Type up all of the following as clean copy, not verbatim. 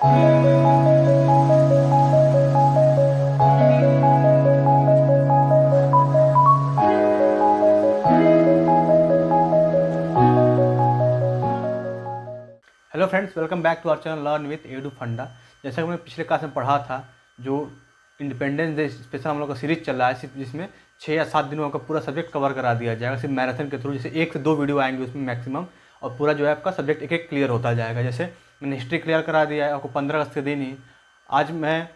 Hello friends, welcome back to our channel learn with Edu Funda. जैसा कि मैंने पिछले क्लास में पढ़ा था, जो इंडिपेंडेंस डे स्पेशल हम लोग का सीरीज चल रहा है, सिर्फ जिसमें 6 या 7 दिनों का पूरा सब्जेक्ट कवर करा दिया जाएगा सिर्फ मैराथन के थ्रू। जैसे 1 से 2 वीडियो आएंगे उसमें मैक्सिमम, और पूरा जो है आपका सब्जेक्ट एक एक क्लियर होता जाएगा। जैसे मैंने हिस्ट्री क्लियर करा दिया है आपको 15 अगस्त के दिन ही। आज मैं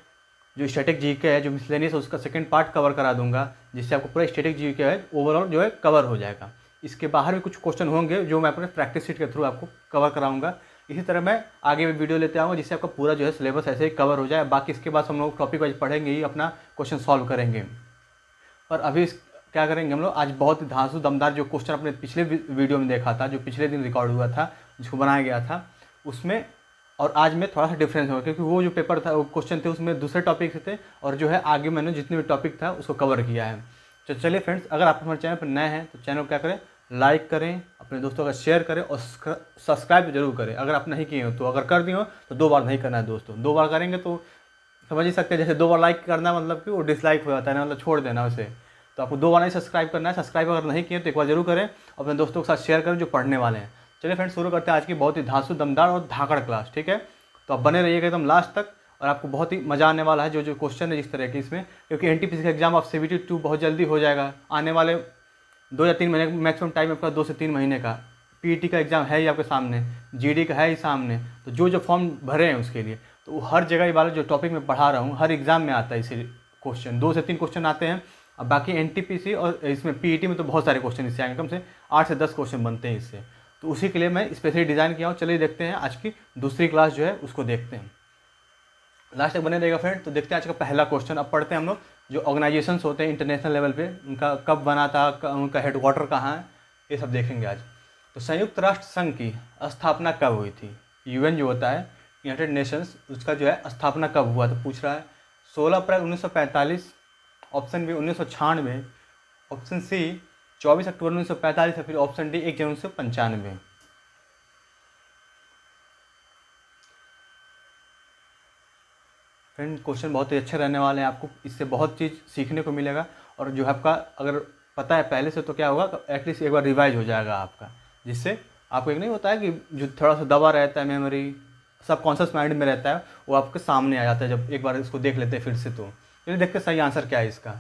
जो स्टैटिक जीके है, जो मिसलेनियस है, उसका सेकंड पार्ट कवर करा दूंगा, जिससे आपको पूरा स्टैटिक जीके है ओवरऑल जो है कवर हो जाएगा। इसके बाहर भी कुछ क्वेश्चन होंगे जो मैं अपने प्रैक्टिस शीट के थ्रू आपको कवर कराऊंगा। इसी तरह मैं आगे भी वीडियो लेते आऊँगा जिससे आपका पूरा जो है सिलेबस ऐसे ही कवर हो जाए। बाकी इसके बाद हम लोग टॉपिक वाइज पढ़ेंगे ही, अपना क्वेश्चन सॉल्व करेंगे। पर अभी क्या करेंगे हम लोग, आज बहुत ही धांसू दमदार जो क्वेश्चन अपने पिछले वीडियो में देखा था, जो पिछले दिन रिकॉर्ड हुआ था, जिसको बनाया गया था, उसमें और आज में थोड़ा सा डिफरेंस होगा, क्योंकि वो जो पेपर था, वो क्वेश्चन थे, उसमें दूसरे टॉपिक से थे, और जो है आगे मैंने जितने भी टॉपिक था उसको कवर किया है। तो चलिए फ्रेंड्स, अगर आप हमारे चैनल पर नए हैं तो चैनल को क्या करें, लाइक करें, अपने दोस्तों का शेयर करें और सब्सक्राइब जरूर करें अगर आप नहीं किए हो तो। अगर कर दिए हो तो 2 बार नहीं करना है दोस्तों, 2 बार करेंगे तो समझ ही सकते हैं। जैसे 2 बार लाइक करना मतलब कि वो डिसलाइक हो जाता है ना, मतलब छोड़ देना उसे। तो आपको 2 बार नहीं सब्सक्राइब करना है। सब्सक्राइब अगर नहीं किए तो एक बार जरूर करें, अपने दोस्तों के साथ शेयर करें जो पढ़ने वाले हैं। चलिए फ्रेंड्स, शुरू करते हैं आज की बहुत ही धांसू दमदार और धाकड़ क्लास, ठीक है। तो आप बने रहिएगा एकदम लास्ट तक, और आपको बहुत ही मज़ा आने वाला है। जो जो क्वेश्चन है जिस तरह के इसमें, क्योंकि एनटीपीसी का एग्जाम ऑफ CBT 2 बहुत जल्दी हो जाएगा, आने वाले 2 या 3 महीने मैक्सिमम टाइम आपका, 2 से 3 महीने का। पीईटी का एग्ज़ाम है ही आपके सामने, जीडी का है ही सामने। तो जो जो फॉर्म भरे हैं उसके लिए, तो वो हर जगह वाला जो टॉपिक मैं पढ़ा रहा हूँ हर एग्जाम में आता है इसे क्वेश्चन। 2 से 3 क्वेश्चन आते हैं। अब बाकी एनटीपीसी और इसमें पीईटी में तो बहुत सारे क्वेश्चन इससे आएंगे, कम से 8 से 10 क्वेश्चन बनते हैं इससे। तो उसी के लिए मैं स्पेशली डिज़ाइन किया हूँ। चलिए देखते हैं आज की दूसरी क्लास जो है उसको देखते हैं, लास्ट तक बने रहेगा फ्रेंड। तो देखते हैं आज का पहला क्वेश्चन। अब पढ़ते हैं हम लोग जो ऑर्गेनाइजेशंस होते हैं इंटरनेशनल लेवल पे, उनका कब बना था, उनका हेडक्वार्टर कहाँ है, ये सब देखेंगे आज। तो संयुक्त राष्ट्र संघ की स्थापना कब हुई थी? यूएन जो होता है, यूनाइटेड नेशंस, उसका जो है स्थापना कब हुआ? तो पूछ रहा है 16 अप्रैल 1945, ऑप्शन बी 1996, ऑप्शन सी 24 अक्टूबर 1945, या फिर ऑप्शन डी 1 जनवरी 1995। फ्रेंड, क्वेश्चन बहुत ही अच्छे रहने वाले हैं, आपको इससे बहुत चीज़ सीखने को मिलेगा। और जो आपका अगर पता है पहले से तो क्या होगा, एटलीस्ट एक बार रिवाइज हो जाएगा आपका, जिससे आपको एक नहीं होता है कि जो थोड़ा सा दबा रहता है मेमोरी, सब कॉन्शियस माइंड में रहता है, वो आपके सामने आ जाता है जब एक बार इसको देख लेते हैं फिर से। तो चलिए देखते हैं सही आंसर क्या है इसका।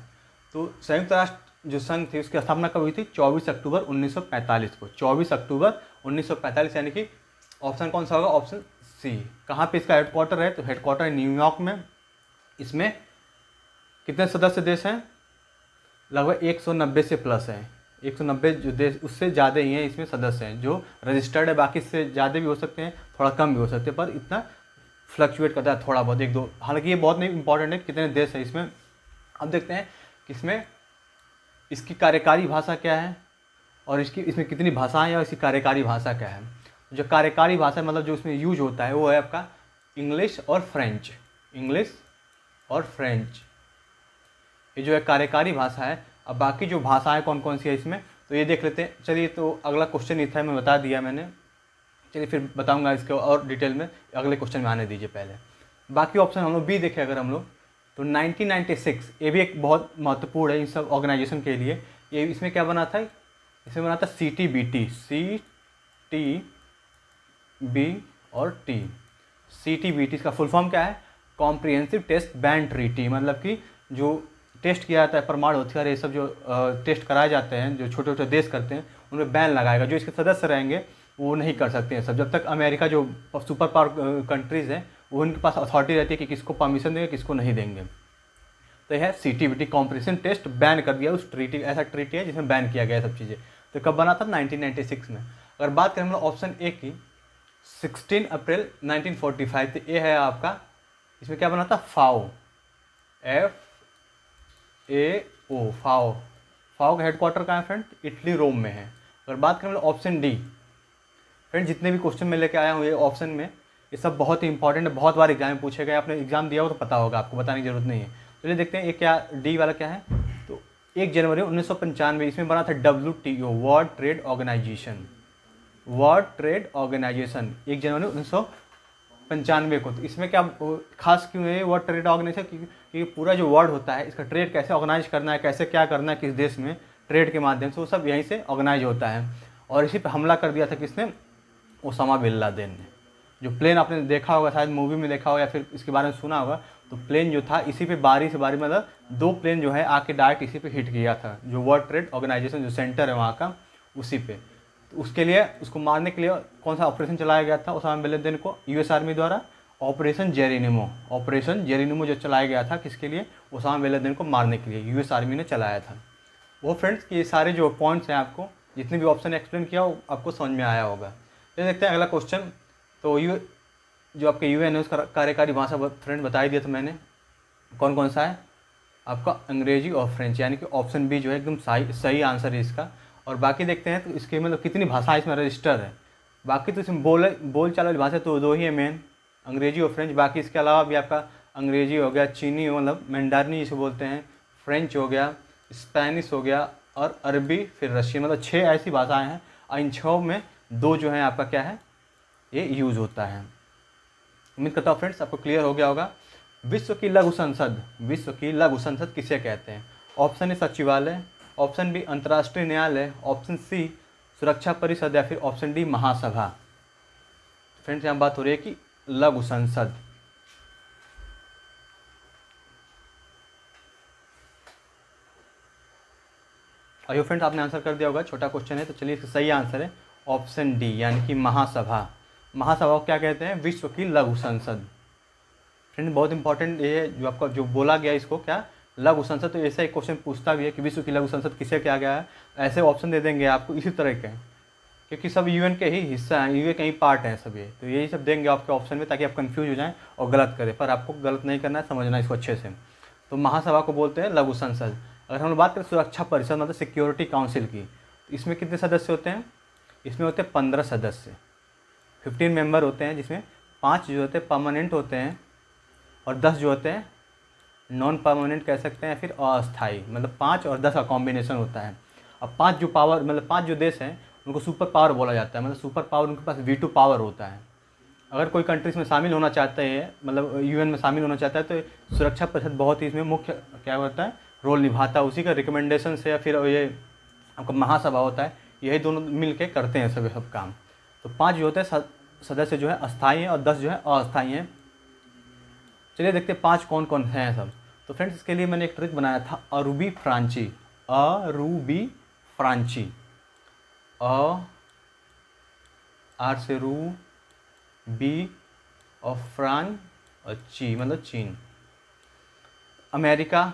तो संयुक्त राष्ट्र जो संघ थी उसकी स्थापना कब हुई थी? 24 अक्टूबर 1945 को। 24 अक्टूबर 1945, यानी कि ऑप्शन कौन सा होगा? Option C. कहाँ पे इसका हेडक्वार्टर है? तो हेडक्वार्टर है न्यूयॉर्क में। इसमें कितने सदस्य देश हैं? लगभग 190 से प्लस हैं। 190 जो देश, उससे ज़्यादा ही हैं इसमें सदस्य हैं जो रजिस्टर्ड है। बाकी इससे ज़्यादा भी हो सकते हैं, थोड़ा कम भी हो सकते हैं, पर इतना फ्लक्चुएट करता है थोड़ा बहुत, 1-2। हालांकि ये बहुत नहीं इंपॉर्टेंट है कितने देश हैं इसमें। अब देखते हैं कि इसमें इसकी कार्यकारी भाषा क्या है, और इसमें कितनी भाषाएँ हैं, और इसकी कार्यकारी भाषा क्या है। जो कार्यकारी भाषा मतलब जो इसमें यूज होता है वो है आपका इंग्लिश और फ्रेंच। इंग्लिश और फ्रेंच, ये जो है कार्यकारी भाषा है। अब बाकी जो भाषाएं कौन कौन सी है इसमें, तो ये देख लेते हैं। चलिए, तो अगला क्वेश्चन ये था, मैं बता दिया मैंने। चलिए फिर बताऊंगा इसके और डिटेल में, अगले क्वेश्चन में आने दीजिए पहले। बाकी ऑप्शन हम लोग बी देखें अगर हम लोग, तो 1996, ये भी एक बहुत महत्वपूर्ण है इन सब ऑर्गेनाइजेशन के लिए। ये इसमें क्या बना था? इसमें बना था CTBT, CTB और T। CTBT इसका फुल फॉर्म क्या है? Comprehensive test ban treaty. मतलब कि जो टेस्ट किया जाता है, परमाणु हथियार, ये सब जो टेस्ट कराए जाते हैं, जो छोटे छोटे देश करते हैं, उनमें बैन लगाएगा। जो इसके सदस्य रहेंगे वो नहीं कर सकते हैं सब, जब तक अमेरिका जो सुपर पावर कंट्रीज़ हैं वो उनके पास अथॉरिटी रहती है कि किसको परमिशन देंगे, किसको नहीं देंगे। तो यह CTBT कॉम्प्रिहेंसिव टेस्ट बैन कर दिया उस ट्रीटी, ऐसा ट्रीटी है जिसमें बैन किया गया सब चीज़ें। तो कब बना था? 1996 में। अगर बात करें हम लोग ऑप्शन ए की, 16 अप्रैल 1945, तो ये है आपका, इसमें क्या बना था? FAO, FAO, FAO। FAO का हेडक्वार्टर कहाँ है फ्रेंड? इटली, रोम में है। अगर बात करें ऑप्शन डी, फ्रेंड जितने भी क्वेश्चन मैं लेके आया हूँ ये ऑप्शन में, ये सब बहुत ही इंपॉर्टेंट है, बहुत बार एग्जाम में पूछे गए। आपने एग्जाम दिया हो तो पता होगा, आपको बताने की जरूरत नहीं है। चलिए देखते हैं ये क्या, डी वाला क्या है। तो 1 जनवरी 1995, इसमें बना था WTO, world trade organization. World trade organization 1 जनवरी 95 को। तो इसमें क्या खास क्यों है वर्ल्ड ट्रेड ऑर्गेनाइजेशन, क्योंकि पूरा जो वर्ल्ड होता है इसका ट्रेड कैसे ऑर्गेनाइज करना है, कैसे क्या करना है किस देश में ट्रेड के माध्यम से, वो सब यहीं से ऑर्गेनाइज होता है। और इसी पे हमला कर दिया था किसने, ओसामा बिन लादेन ने। जो प्लेन आपने देखा होगा, शायद मूवी में देखा होगा या फिर इसके बारे में सुना होगा, तो प्लेन जो था इसी पे बारी से बारी मतलब 2 प्लेन जो है आके डायरेक्ट इसी पे हिट किया था, जो वर्ल्ड ट्रेड ऑर्गेनाइजेशन जो सेंटर है वहाँ का, उसी पे। तो उसके लिए उसको मारने के लिए कौन सा ऑपरेशन चलाया गया था ओसामा बिन लादेन को यूएस आर्मी द्वारा, ऑपरेशन जेरिनिमो जो चलाया गया था किसके लिए, ओसामा बिन लादेन को मारने के लिए यूएस आर्मी ने चलाया था। वो फ्रेंड्स कि ये सारे जो पॉइंट्स हैं आपको जितने भी ऑप्शन एक्सप्लेन किया वो आपको समझ में आया होगा। ये देखते हैं अगला क्वेश्चन। तो जो आपके यूएन है उसका कार्यकारी भाषा फ्रेंड बता ही दिया था मैंने, कौन कौन सा है आपका, अंग्रेजी और फ्रेंच, यानी कि ऑप्शन बी जो है एकदम सही आंसर है इसका। और बाकी देखते हैं तो इसके मतलब कितनी भाषाएं इसमें रजिस्टर है। बाकी तो इसमें बोल चाल वाली भाषा तो 2 ही है मेन, अंग्रेजी और फ्रेंच। बाकी इसके अलावा भी आपका अंग्रेजी हो गया, चीनी मतलब मैंडारिनी जिसे बोलते हैं, फ्रेंच हो गया, स्पेनिश हो गया और अरबी फिर रशियन, मतलब 6 ऐसी भाषाएं हैं। और इन 6 में 2 जो है आपका क्या है, ये यूज़ होता है। उम्मीद करता हूँ फ्रेंड्स आपको क्लियर हो गया होगा। विश्व की लघु संसद किसे कहते हैं? ऑप्शन ए सचिवालय, ऑप्शन बी अंतर्राष्ट्रीय न्यायालय, ऑप्शन सी सुरक्षा परिषद या फिर ऑप्शन डी महासभा। फ्रेंड्स यहाँ बात हो रही है कि लघु संसद। आइए फ्रेंड्स आपने आंसर कर दिया होगा, छोटा क्वेश्चन है तो चलिए इसका सही आंसर है ऑप्शन डी यानी कि महासभा। महासभा को क्या कहते हैं? विश्व की लघु संसद। फ्रेंड बहुत इंपॉर्टेंट ये जो आपका जो बोला गया इसको क्या, लघु संसद। तो ऐसा एक क्वेश्चन पूछता भी है कि विश्व की लघु संसद किसे क्या गया है, ऐसे ऑप्शन दे देंगे आपको इसी तरह के, क्योंकि सब यूएन के ही हिस्सा हैं, यूएन के ही पार्ट हैं सब ये, तो यही सब देंगे आपके ऑप्शन में ताकि आप कंफ्यूज हो जाएं और गलत करें। पर आपको गलत नहीं करना है, समझना इसको अच्छे से। तो महासभा को बोलते हैं लघु संसद। अगर हम लोग बात करें सुरक्षा परिषद मतलब सिक्योरिटी काउंसिल की, तो इसमें कितने सदस्य होते हैं? इसमें होते हैं 15 सदस्य, 15 मेंबर होते हैं, जिसमें 5 जो होते हैं परमानेंट होते हैं और 10 जो होते हैं नॉन परमानेंट कह सकते हैं, फिर अस्थायी, मतलब 5 और 10 का कॉम्बिनेशन होता है। अब 5 जो पावर मतलब 5 जो देश हैं उनको सुपर पावर बोला जाता है, मतलब सुपर पावर उनके पास वीटो पावर होता है। अगर कोई कंट्रीज में शामिल होना चाहते हैं, मतलब यूएन में शामिल होना चाहता है, तो सुरक्षा परिषद बहुत ही इसमें मुख्य क्या होता है, रोल निभाता है। उसी का रिकमेंडेशन से या फिर ये आपका महासभा होता है, यही दोनों मिल के करते हैं सब काम। तो 5 जो होते हैं सदस्य जो है अस्थायी हैं और 10 जो है अस्थायी हैं। चलिए देखते हैं 5 कौन कौन हैं सब। तो फ्रेंड्स इसके लिए मैंने एक ट्रिक बनाया था, अरूबी फ्रांची, अरूबी फ्रांची, आर से रू, बी और फ्रान और ची मतलब चीन। अमेरिका,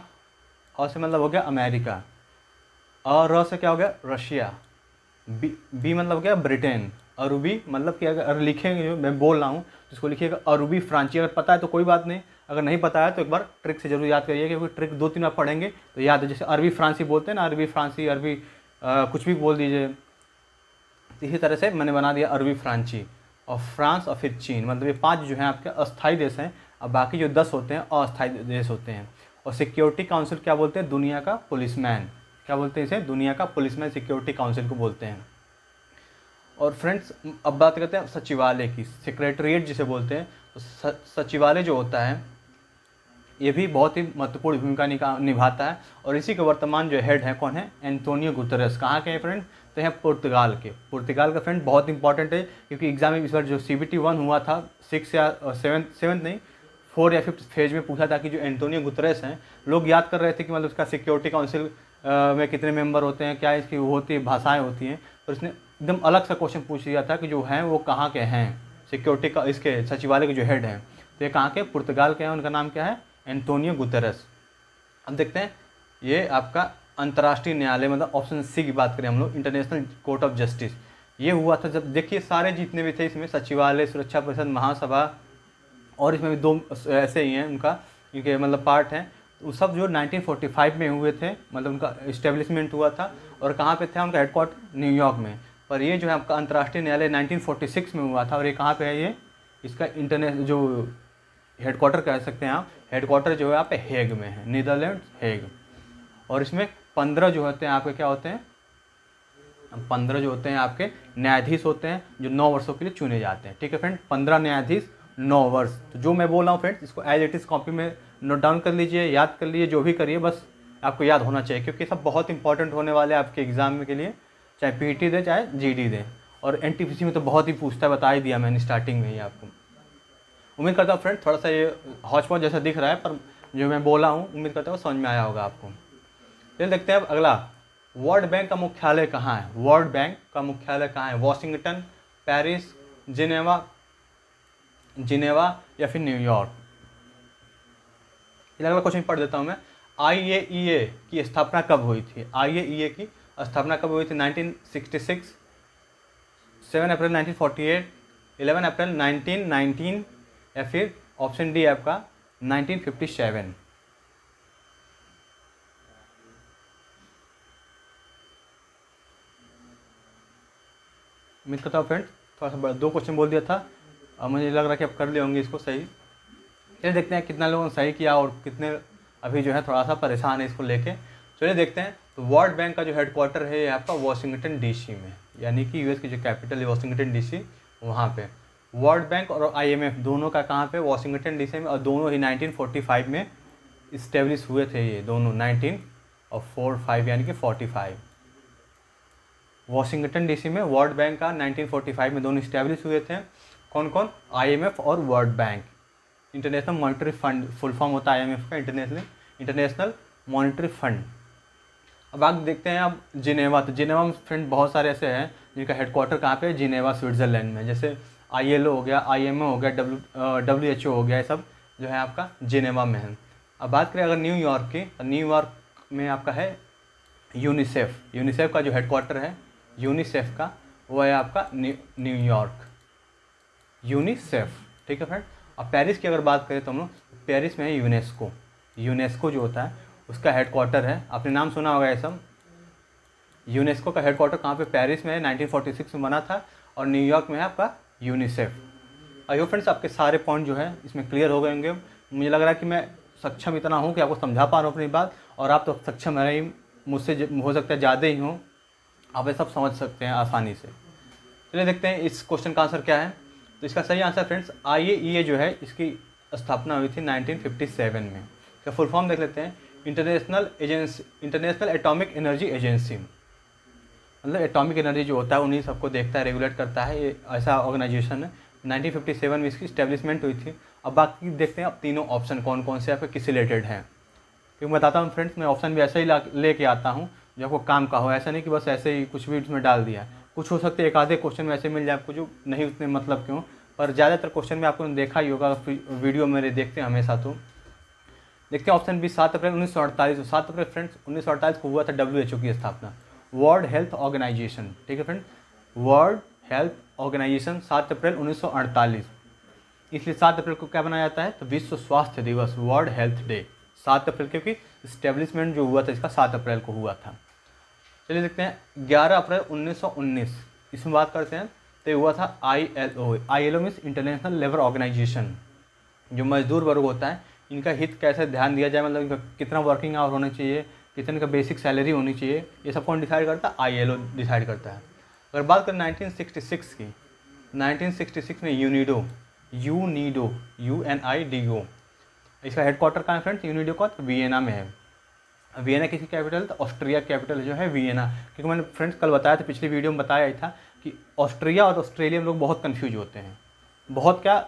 और से मतलब हो गया अमेरिका, और र से क्या हो गया रशिया, बी मतलब हो गया ब्रिटेन। अरूबी मतलब कि अगर लिखेंगे, जो मैं बोल रहा हूँ जिसको लिखिएगा अरूबी फ्रांची। अगर पता है तो कोई बात नहीं, अगर नहीं पता है तो एक बार ट्रिक से जरूर याद करिए, क्योंकि ट्रिक 2-3 बार पढ़ेंगे तो याद है। जैसे अरबी फ्रांसी बोलते हैं ना, अरबी फ्रांसी, अरबी कुछ भी बोल दीजिए। इसी तरह से मैंने बना दिया अरबी फ्रांची और फ्रांस और फिर चीन, मतलब ये 5 जो हैं आपके अस्थायी देश हैं, और बाकी जो 10 होते हैं अस्थायी देश होते हैं। और सिक्योरिटी काउंसिल क्या बोलते हैं? दुनिया का पुलिसमैन। क्या बोलते हैं इसे? दुनिया का पुलिसमैन सिक्योरिटी काउंसिल को बोलते हैं। और फ्रेंड्स अब बात करते हैं सचिवालय की, सेक्रेटरीट जिसे बोलते हैं। तो सचिवालय जो होता है ये भी बहुत ही महत्वपूर्ण भूमिका निभाता है। और इसी के वर्तमान जो हेड है कौन है? Antonio Guterres. कहाँ के हैं फ्रेंड? तो हैं पुर्तगाल के। पुर्तगाल का फ्रेंड बहुत इंपॉर्टेंट है, क्योंकि एग्जाम में इस बार जो CBT 1 हुआ था 6 या 7 नहीं 4 या 5 फेज में पूछा था कि जो एंटोनियो गुतेरेस हैं, लोग याद कर रहे थे कि मतलब उसका सिक्योरिटी काउंसिल में कितने मेंबर होते हैं, क्या इसकी वो होती है, भाषाएँ होती हैं। तो उसने एकदम अलग सा क्वेश्चन पूछ लिया था कि जो हैं वो कहाँ के हैं, सिक्योरिटी का इसके सचिवालय के जो हेड हैं, तो ये कहाँ के? पुर्तगाल के हैं। उनका नाम क्या है? Antonio Guterres. अब देखते हैं ये आपका अंतर्राष्ट्रीय न्यायालय, मतलब ऑप्शन सी की बात करें हम लोग, इंटरनेशनल कोर्ट ऑफ जस्टिस, ये हुआ था जब, देखिए सारे जितने भी थे इसमें सचिवालय, सुरक्षा परिषद, महासभा, और इसमें भी 2 ऐसे ही हैं उनका, इनके मतलब पार्ट हैं। वो सब जो 1945 में हुए थे, मतलब उनका इस्टेब्लिशमेंट हुआ था। और कहाँ पे था उनका हेडक्वार्टर? न्यूयॉर्क में। पर ये जो है आपका अंतर्राष्ट्रीय न्यायालय 1946 में हुआ था। और ये कहाँ पे है? ये इसका इंटरनेशनल जो हेडक्वार्टर कह सकते हैं आप, हेडक्वार्टर जो है यहाँ पे हेग में है, नीदरलैंड हेग। और इसमें 15 जो होते हैं आपके क्या होते हैं? 15 जो होते हैं आपके न्यायाधीश होते हैं, जो 9 वर्षों के लिए चुने जाते हैं। ठीक है फ्रेंड, 15 न्यायाधीश 9 वर्ष। तो जो मैं बोल रहा हूँ फ्रेंड्स, इसको एज इट इज़ कॉपी में नोट डाउन कर लीजिए, याद कर लीजिए, जो भी करिए बस आपको याद होना चाहिए, क्योंकि सब बहुत इंपॉर्टेंट होने वाले हैं आपके एग्जाम के लिए, चाहे पीटी दे चाहे जीडी दे। और एनटीपीसी में तो बहुत ही पूछता है, बता ही दिया मैंने स्टार्टिंग में ही आपको। उम्मीद करता हूँ फ्रेंड्स थोड़ा सा ये हौच पौच जैसा दिख रहा है, पर जो मैं बोला हूँ उम्मीद करता हूँ समझ में आया होगा आपको। चलिए देखते हैं अब अगला, वर्ल्ड बैंक का मुख्यालय कहाँ है? वर्ल्ड बैंक का मुख्यालय कहाँ है? वॉशिंगटन, पेरिस, जिनेवा या फिर न्यूयॉर्क? अगला क्वेश्चन पढ़ देता हूँ मैं। IAEA की स्थापना कब हुई थी? IAEA की स्थापना कब हुई थी? 1966, 7 अप्रैल 1948, 11 अप्रैल 1919 या फिर ऑप्शन डी आपका 1957। उम्मीद करता हूँ फ्रेंड्स थोड़ा सा 2 क्वेश्चन बोल दिया था, और मुझे लग रहा है कि आप कर लिए होंगे इसको सही। चलिए देखते हैं कितना लोगों ने सही किया और कितने अभी जो है थोड़ा सा परेशान है इसको लेके। चलिए देखते हैं। तो वर्ल्ड बैंक का जो हेडक्वार्टर है ये आपका वॉशिंगटन डीसी में, यानी कि यूएस की जो कैपिटल है वॉशिंगटन डीसी, वहाँ पे। वर्ल्ड बैंक और IMF दोनों का कहाँ पे? वॉशिंगटन डीसी में, और दोनों ही 1945 में इस्टेब्लिश हुए थे ये दोनों, 1945 यानी कि 45। वॉशिंगटन डीसी में वर्ल्ड बैंक का 1945 में दोनों इस्टेब्लिश हुए थे। कौन कौन? IMF और world bank, international monetary fund full form होता है IMF का, इंटरनेशनल मॉनिटरी फंड। अब आगे देखते हैं अब जिनेवा। तो जिनेवा में फ्रेंड बहुत सारे ऐसे हैं जिनका हेडक्वार्टर कहाँ पे है? जिनेवा स्विट्ज़रलैंड में। जैसे ILO हो गया, IMO हो गया, WHO हो गया, ये सब जो है आपका जिनेवा में है। अब बात करें अगर न्यूयॉर्क की, तो न्यूयॉर्क में आपका है यूनिसेफ का जो हेडक्वार्टर है यूनिसेफ का, वो है आपका न्यूयॉर्क, यूनिसेफ। ठीक है फ्रेंड। अब पेरिस की अगर बात करें तो हम लोग, पेरिस में है यूनेस्को जो होता है उसका हेडक्वार्टर है। आपने नाम सुना होगा ये सब। यूनेस्को का हेडक्वार्टर कहाँ पे? पेरिस में है, 1946 में बना था, और न्यूयॉर्क में है आपका यूनिसेफ। आई होप फ्रेंड्स आपके सारे पॉइंट जो है इसमें क्लियर हो गए होंगे। मुझे लग रहा है कि मैं सक्षम इतना हूँ कि आपको समझा पा रहा हूँ अपनी बात, और आप तो सक्षम है ही, मुझसे हो सकता है ज़्यादा ही हो, आप ये सब समझ सकते हैं आसानी से। चलिए देखते हैं इस क्वेश्चन का आंसर क्या है। तो इसका सही आंसर फ्रेंड्स IAEA जो है इसकी स्थापना हुई थी 1957 में। इसका फुल फॉर्म देख लेते हैं, इंटरनेशनल एटॉमिक एनर्जी एजेंसी। मतलब एटॉमिक एनर्जी जो होता है उन्हीं सबको देखता है, रेगुलेट करता है, ये ऐसा ऑर्गेनाइजेशन है। 1957 में इसकी स्टैब्लिशमेंट हुई थी। अब बाकी देखते हैं अब तीनों ऑप्शन कौन कौन से आपके किस रिलेटेड हैं, क्योंकि मैं बताता हूँ फ्रेंड्स, मैं ऑप्शन भी ऐसे ही लेके आता हूँ जो आपको काम का हो, ऐसा नहीं कि बस ऐसे ही कुछ भी उसमें डाल दिया। कुछ हो सकते एक आधे क्वेश्चन में ऐसे मिल जाए आपको जो नहीं उतने मतलब क्यों, पर ज़्यादातर क्वेश्चन में आपको देखा ही होगा, वीडियो मेरे देखते हैं हमेशा। तो देखते हैं ऑप्शन बी 7 अप्रैल 1948। 7 अप्रैल फ्रेंड्स 1948 को हुआ था WHO की स्थापना, वर्ल्ड हेल्थ ऑर्गेनाइजेशन। ठीक है फ्रेंड, वर्ल्ड हेल्थ ऑर्गेनाइजेशन 7 अप्रैल 1948। इसलिए 7 अप्रैल को क्या बनाया जाता है? तो विश्व स्वास्थ्य दिवस, वर्ल्ड हेल्थ डे 7 अप्रैल, क्योंकि इस्टेब्लिशमेंट जो हुआ था इसका 7 अप्रैल को हुआ था। चलिए देखते हैं 11 अप्रैल 1919, इसमें बात करते हैं। तो ये हुआ था ILO means international labour organisation. जो मजदूर वर्ग होता है इनका हित कैसे ध्यान दिया जाए, मतलब इनका कितना वर्किंग आवर होना चाहिए, कितने का बेसिक सैलरी होनी चाहिए, ये सब कौन डिसाइड करता है? ILO डिसाइड करता है। अगर बात करें 1966 की, 1966 में यूनिडो UNIDO, इसका हेडक्वार्टर कहाँ है फ्रेंड्स? यूनिडो का वियना में है। वियना किसकी कैपिटल? तो ऑस्ट्रिया कैपिटल जो है वियना। क्योंकि मैंने फ्रेंड्स कल बताया था, पिछली वीडियो में बताया ही था कि ऑस्ट्रिया और ऑस्ट्रेलिया में लोग बहुत कन्फ्यूज होते हैं, बहुत क्या,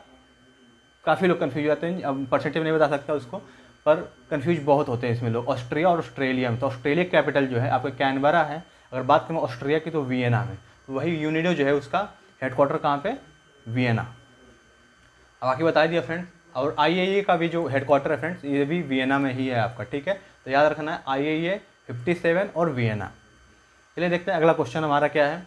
काफ़ी लोग कन्फ्यूज होते हैं। अब परसेंटेज नहीं बता सकता उसको, पर कन्फ्यूज बहुत होते हैं इसमें लोग, ऑस्ट्रिया और ऑस्ट्रेलिया में। तो ऑस्ट्रेलिया कैपिटल जो है आपका कैनबरा है। अगर बात करें ऑस्ट्रिया की तो वियना में। तो वही यूनिडो जो है उसका हेडक्वार्टर कहाँ पे? वियना। अब बाकी बता दिया फ्रेंड्स। और IAEA का भी जो हेडक्वार्टर है फ्रेंड्स ये भी वियना में ही है आपका। ठीक है, तो याद रखना है IAEA 57 और वियना। चलिए देखते हैं अगला क्वेश्चन हमारा क्या है।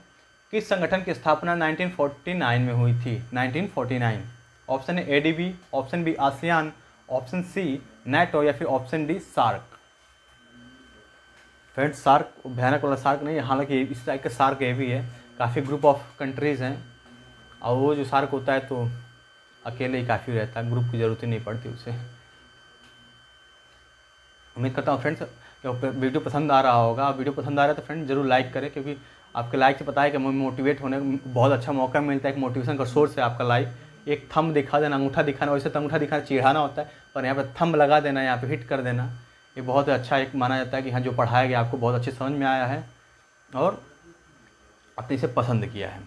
किस संगठन की स्थापना 1949 में हुई थी? 1949। ऑप्शन है ADB, option B ASEAN, option C NATO या फिर option D SAARC. Friends SAARC भयानक वाला सार्क नहीं है, हालांकि इस टाइप का सार्क ये भी है, काफ़ी ग्रुप ऑफ कंट्रीज़ हैं, और वो जो सार्क होता है तो अकेले ही काफ़ी रहता है, ग्रुप की ज़रूरत ही नहीं पड़ती उसे। उम्मीद करता हूँ फ्रेंड्स वीडियो पसंद आ रहा होगा। वीडियो पसंद आ रहा है तो फ्रेंड्स ज़रूर लाइक करें, क्योंकि आपके लाइक से पता है कि मुझे मोटिवेट होने का बहुत अच्छा मौका मिलता है, एक मोटिवेशन का सोर्स है आपका लाइक। एक थंब दिखा देना, अंगूठा दिखाना, वैसे तो अंगूठा दिखाना चिढ़ाना होता है, पर यहाँ पे थंब लगा देना, यहाँ पे हिट कर देना, ये बहुत अच्छा एक माना जाता है कि हाँ जो पढ़ाया गया आपको बहुत अच्छे समझ में आया है और आपने इसे पसंद किया है।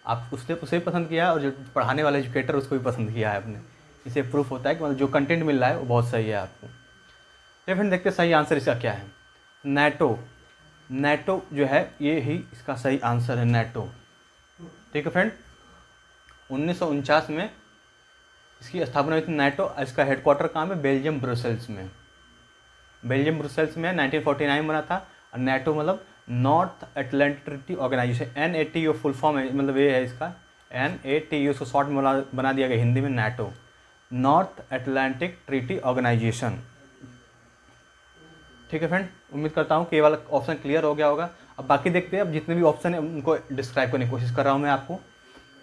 आप उसने उसे पसंद किया है और जो पढ़ाने वाले एजुकेटर उसको भी पसंद किया है आपने। इसे प्रूफ होता है कि मतलब जो कंटेंट मिल रहा है वो बहुत सही है आपको। फिर फ्रेंड देखते हैं सही आंसर इसका क्या है। नेटो, नेटो जो है ये ही इसका सही आंसर है, नेटो। ठीक है फ्रेंड, 1949 में इसकी स्थापना हुई थी नेटो। इसका हेडक्वार्टर कहाँ में? बेल्जियम ब्रुसेल्स में। बेल्जियम ब्रुसेल्स में 1949 बना था। और नेटो मतलब north atlantic treaty organisation, NATO full form है, मतलब ये है इसका NATO, उसको शॉर्ट में बना दिया गया हिंदी में NATO, north atlantic treaty organisation. ठीक है फ्रेंड, उम्मीद करता हूँ कि ये वाला ऑप्शन क्लियर हो गया होगा। अब बाकी देखते हैं, अब जितने भी ऑप्शन है उनको डिस्क्राइब करने की कोशिश कर रहा हूँ मैं आपको।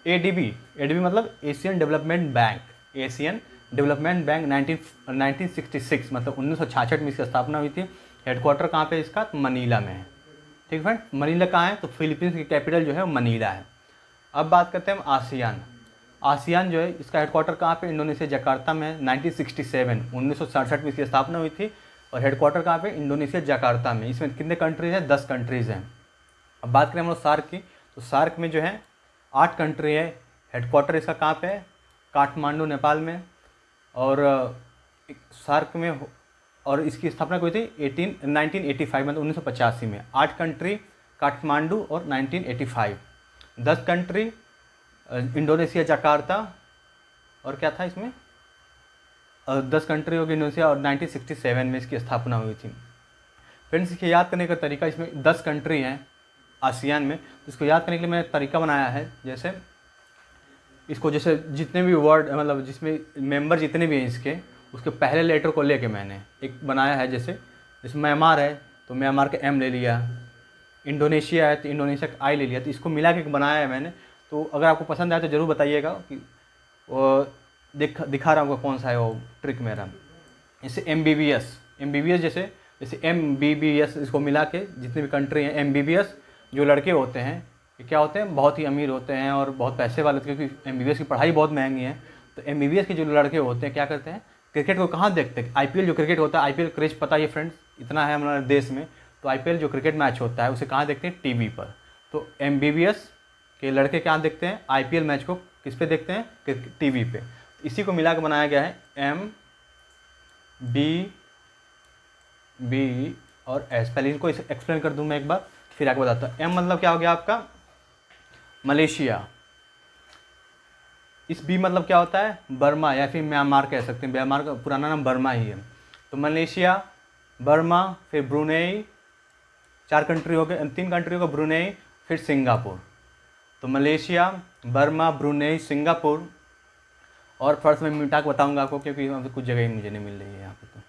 ADB, ADB मतलब Asian development bank, Asian development bank 1966 मतलब 1966 में इसकी स्थापना हुई थी। हेडक्वार्टर कहाँ पे इसका? तो मनीला में है। ठीक है फ्रेंड, मनीला कहाँ है? तो फिलीपींस की कैपिटल जो है वो मनीला है। अब बात करते हैं हम आसियान। आसियान जो है इसका हेडक्वार्टर कहाँ पे? इंडोनेशिया जकार्ता में है। 1967 में इसकी स्थापना हुई थी और हेडक्वार्टर कहाँ पे? इंडोनेशिया जकार्ता में। इसमें कितने कंट्रीज़ हैं? 10 कंट्रीज़ हैं। अब बात करें हम लोग सार्क की, तो सार्क में जो है 8 कंट्री है। हेडक्वार्टर इसका कहाँ पे है? काठमांडू नेपाल में। और सार्क में और इसकी स्थापना हुई थी 1985 मतलब 1985 में। 8 कंट्री काठमांडू और 1985, 10 कंट्री इंडोनेशिया जकार्ता, और क्या था इसमें 10 कंट्री होगी इंडोनेशिया, और 1967 में इसकी स्थापना हुई थी। फ्रेंड्स इसके याद करने का तरीका, इसमें 10 कंट्री हैं आसियान में, तो इसको याद करने के लिए मैंने तरीका बनाया है। जैसे इसको जैसे जितने भी वर्ड मतलब जिसमें मेंबर जितने भी हैं इसके, उसके पहले लेटर को लेके मैंने एक बनाया है। जैसे म्यांमार है तो म्यांमार का M ले लिया, इंडोनेशिया है तो इंडोनेशिया का I ले लिया, तो इसको मिला के बनाया है मैंने। तो अगर आपको पसंद आए तो ज़रूर बताइएगा कि वो दिखा रहा हूँ कौन सा है वो ट्रिक मेरा। जैसे MBBS जैसे MBBS, इसको मिला के जितने भी कंट्री हैं MBBS, जो लड़के होते हैं ये क्या होते हैं? बहुत ही अमीर होते हैं और बहुत पैसे वाले होते हैं, क्योंकि MBBS की पढ़ाई बहुत महंगी है। तो MBBS के जो लड़के होते हैं क्या करते हैं? क्रिकेट को कहाँ देखते हैं? IPL जो क्रिकेट होता है, IPL क्रेज पता है फ्रेंड्स, इतना है हमारे देश में। तो IPL जो क्रिकेट मैच होता है उसे कहाँ देखते हैं? टीवी पर। तो MBBS के लड़के कहाँ देखते हैं? IPL मैच को किस पे देखते हैं? टीवी पे। इसी को मिला के बनाया गया है MBB और S। पहले इनको एक्सप्लेन कर दूँ मैं एक बार, फिर आगे बताता हूँ। M मतलब क्या हो गया आपका? मलेशिया। इस B मतलब क्या होता है? बर्मा या फिर म्यांमार कह सकते हैं, म्यांमार का पुराना नाम बर्मा ही है। तो मलेशिया, बर्मा, फिर ब्रुनेई, 4 कंट्री हो गए, 3 कंट्री हो गए, ब्रुनेई, फिर सिंगापुर। तो मलेशिया, बर्मा, ब्रुनेई, सिंगापुर। और फर्स्ट मैं मिटा के बताऊंगा आपको, क्योंकि यहाँ पे कुछ जगह ही मुझे नहीं मिल रही है यहाँ पे। तो